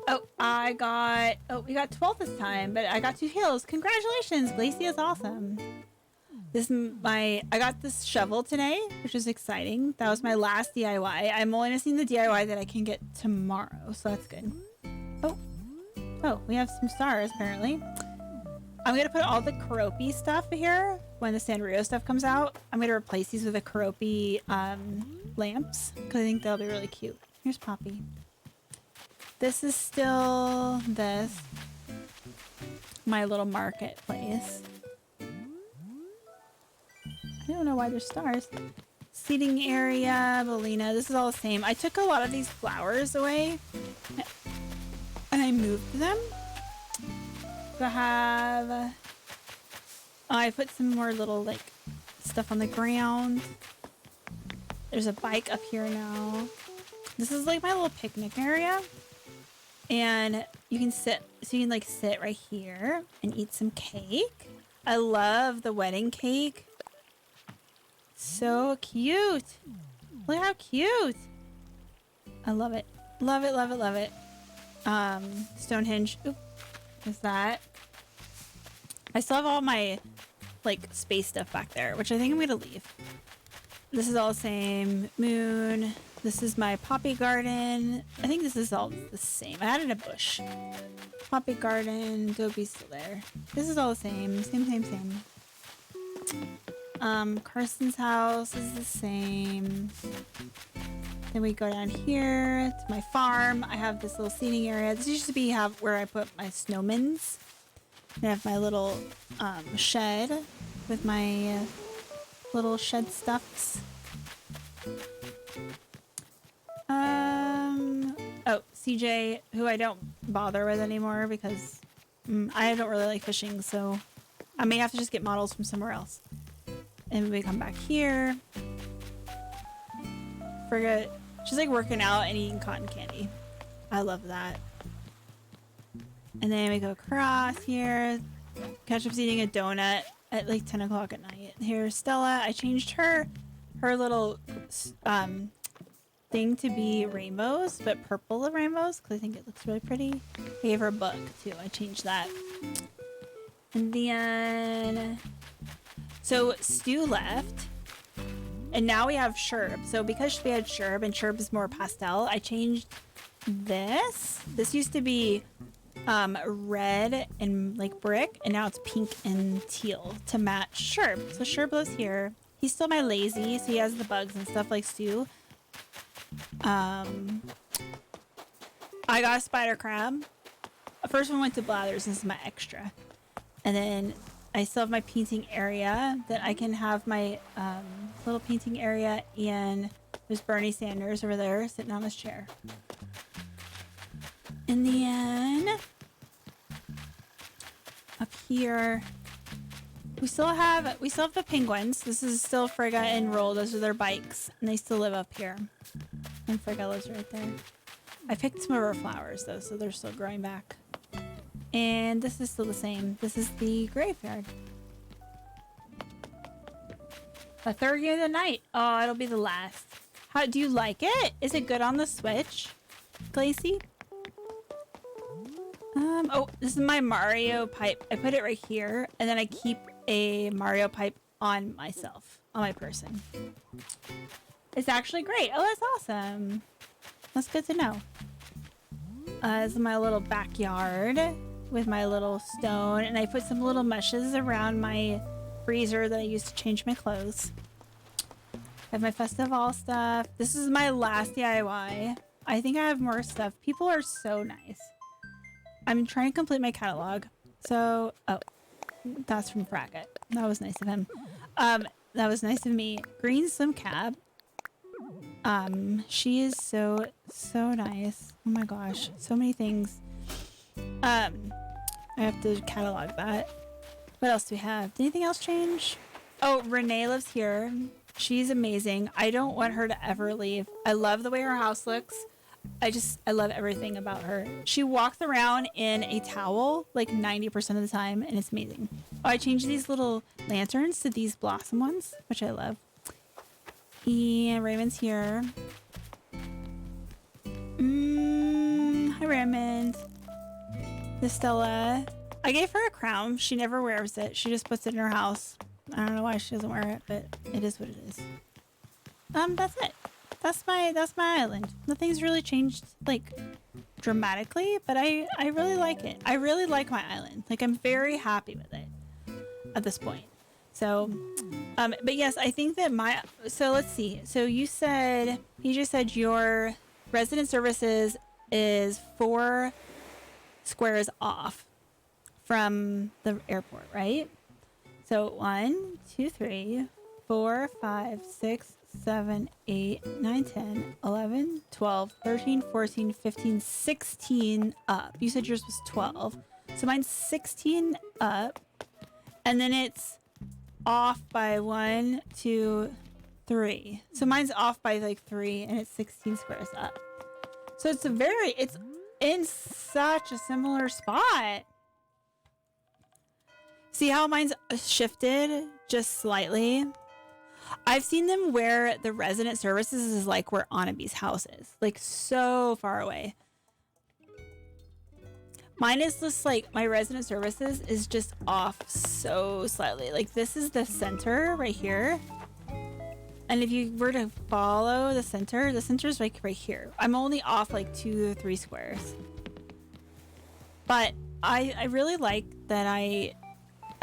Oh, we got 12 this time, but I got 2 hills. Congratulations. Glacia is awesome. I got this shovel today, which is exciting. That was my last DIY. I'm only missing the DIY that I can get tomorrow, so that's good. Oh, we have some stars apparently. I'm gonna put all the Keroppi stuff here when the Sanrio stuff comes out. I'm gonna replace these with the Keroppi lamps because I think they'll be really cute. Here's Poppy. This is still my little marketplace. I don't know why there's stars. Seating area, Belina. This is all the same. I took a lot of these flowers away and I moved them. So I put some more little like stuff on the ground. There's a bike up here now. This is like my little picnic area. And you can sit right here and eat some cake. I love the wedding cake. So cute. Look how cute. I love it. Love it. Stonehenge. Oop. Is that? I still have all my like space stuff back there, which I think I'm gonna leave. This is all the same. Moon. This is my poppy garden. I think this is all the same. I added a bush. Poppy garden. Dobie's still there. This is all the same. Same. Carson's house is the same. Then we go down here to my farm. I have this little seating area. This used to be where I put my snowmans. I have my little shed with my little shed stuffs. Oh, CJ, who I don't bother with anymore because I don't really like fishing, so I may have to just get models from somewhere else. And we come back here. Forget, she's like working out and eating cotton candy. I love that. And then we go across here. Ketchup's eating a donut at like 10 o'clock at night. Here's Stella. I changed her little thing to be rainbows, but purple rainbows because I think it looks really pretty. I gave her a book too. I changed that. And then so Stu left, and now we have Sherb. So because we had Sherb, and Sherb is more pastel, I changed this. This used to be red and like brick, and now it's pink and teal to match Sherb. So Sherb lives here. He's still my lazy, so he has the bugs and stuff like Stu. I got a spider crab. The first one went to Blathers. This is my extra. And then I still have my painting area that I can have my little painting area, and there's Bernie Sanders over there sitting on his chair. And then up here we still have the penguins. This is still Frigga and Roll. Those are their bikes, and they still live up here. And Frigga lives right there. I picked some of her flowers though, so they're still growing back. And this is still the same. This is the graveyard. The third game of the night. Oh, it'll be the last. How do you like it? Is it good on the Switch, Glacy? Oh, this is my Mario pipe. I put it right here, and then I keep a Mario pipe on myself, on my person. It's actually great. Oh, that's awesome. That's good to know. This is my little backyard with my little stone, and I put some little meshes around my freezer that I used to change my clothes. I have my festival stuff. This is my last DIY. I think I have more stuff. People are so nice. I'm trying to complete my catalog. So, oh, that's from Fracket. That was nice of him. That was nice of me. Green Slim Cab. She is so nice. Oh my gosh, so many things. I have to catalog that. What else do we have? Did anything else change? Oh, Renee lives here. She's amazing. I don't want her to ever leave. I love the way her house looks. I love everything about her. She walks around in a towel like 90% of the time, and it's amazing. Oh, I changed these little lanterns to these blossom ones, which I love. And Raymond's here. Hi, Raymond. This Stella. I gave her a crown. She never wears it. She just puts it in her house. I don't know why she doesn't wear it, but it is what it is. That's it. That's my island. Nothing's really changed like dramatically, but I really like it. I really like my island. Like, I'm very happy with it at this point. So, but yes, I think that so let's see. So you just said your resident services is 4 squares off from the airport, right? So 1, 2, 3, 4, 5, 6, 7, 8, 9, 10, 11, 12, 13, 14, 15, 16 up. You said yours was 12. So mine's 16 up. And then it's off by 1, 2, 3. So mine's off by like 3 and it's 16 squares up. So it's in such a similar spot. See how mine's shifted just slightly? I've seen them where the resident services is like where Anabe's house is. Like so far away. Mine is just like, my resident services is just off so slightly. Like this is the center right here. And if you were to follow the center is like right here. I'm only off like 2 or 3 squares. But I really like that I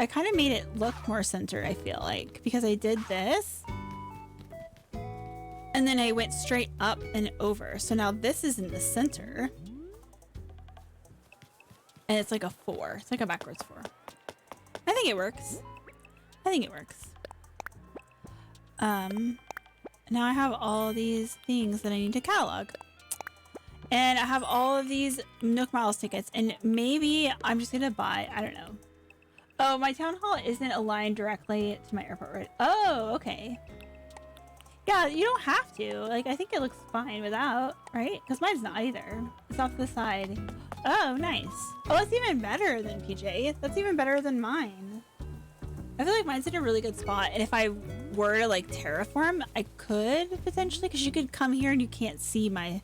kind of made it look more center, I feel like, because I did this. And then I went straight up and over. So now this is in the center. And it's like a 4. It's like a backwards 4. I think it works. Now I have all these things that I need to catalog. And I have all of these Nook Miles tickets. And maybe I'm just going to buy, I don't know. Oh, my town hall isn't aligned directly to my airport, right? Oh, okay. Yeah, you don't have to. Like, I think it looks fine without, right? Because mine's not either. It's off to the side. Oh, nice. Oh, it's even better than PJ. That's even better than mine. I feel like mine's in a really good spot. And if I were to, like, terraform, I could potentially. Because you could come here and you can't see my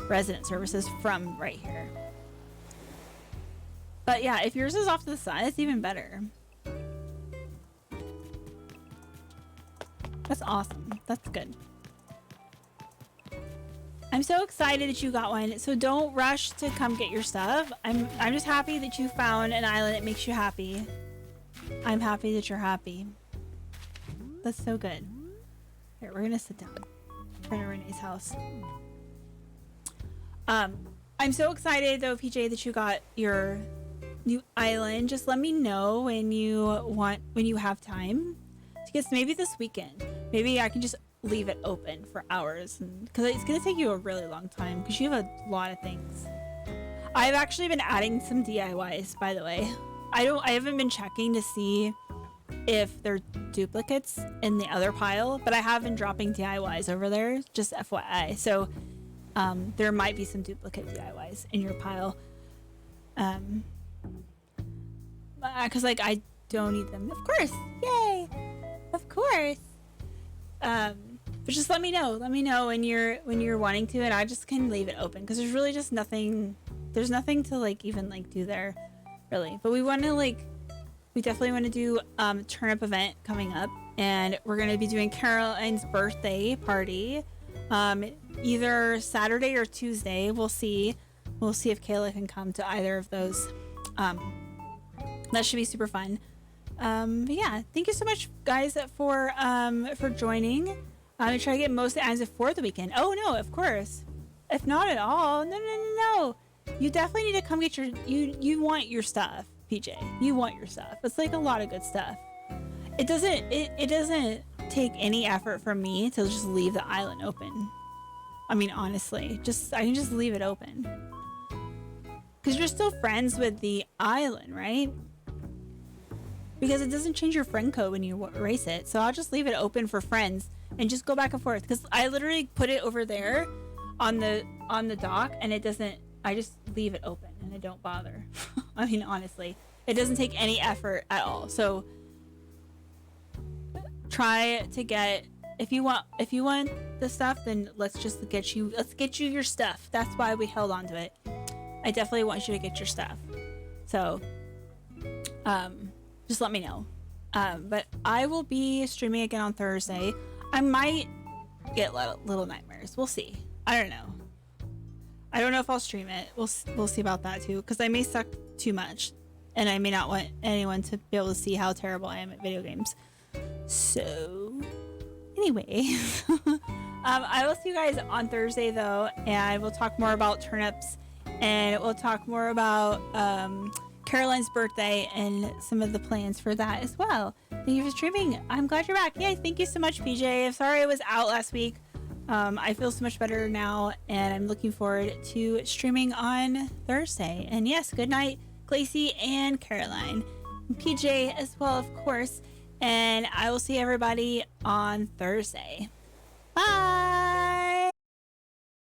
resident services from right here. But yeah, if yours is off to the side, it's even better. That's awesome. That's good. I'm so excited that you got one. So don't rush to come get your stuff. I'm just happy that you found an island that makes you happy. I'm happy that you're happy. That's so good. Here, we're gonna sit down in front of Renee's house. I'm so excited though, PJ, that you got your new island. Just let me know when you have time. Because maybe this weekend, maybe I can just leave it open for hours, because it's gonna take you a really long time because you have a lot of things. I've actually been adding some DIYs, by the way. I haven't been checking to see if they're duplicates in the other pile, but I have been dropping DIYs over there, just FYI. So there might be some duplicate DIYs in your pile. Because like I don't need them. Of course, yay, of course. But just let me know. Let me know when you're wanting to, and I just can leave it open because there's really just nothing. There's nothing to like even like do there, really. But we definitely want to do turnip event coming up, and we're gonna be doing Caroline's birthday party either Saturday or Tuesday. We'll see. We'll see if Kayla can come to either of those. That should be super fun. But yeah, thank you so much, guys, for joining. I'm gonna try to get most of the items before the weekend. Oh no, of course. If not at all, no. You definitely need to come get your. You want your stuff, PJ. You want your stuff. It's like a lot of good stuff. It doesn't take any effort from me to just leave the island open. I mean, honestly, I can just leave it open. Because you're still friends with the island, right? Because it doesn't change your friend code when you erase it. So I'll just leave it open for friends and just go back and forth. Because I literally put it over there on the dock, and it doesn't. I just leave it open and I don't bother. I mean, honestly, it doesn't take any effort at all. So try to get, if you want the stuff, then let's get you your stuff. That's why we held on to it. I definitely want you to get your stuff. So, just let me know. But I will be streaming again on Thursday. I might get little nightmares. We'll see. I don't know. I don't know if I'll stream it. We'll see about that too, because I may suck too much, and I may not want anyone to be able to see how terrible I am at video games. So, anyway, I will see you guys on Thursday though, and we'll talk more about turnips, and we'll talk more about Caroline's birthday and some of the plans for that as well. Thank you for streaming. I'm glad you're back. Yay, thank you so much, PJ. I'm sorry I was out last week. I feel so much better now, and I'm looking forward to streaming on Thursday. And yes, good night, Glacy and Caroline. And PJ as well, of course. And I will see everybody on Thursday. Bye!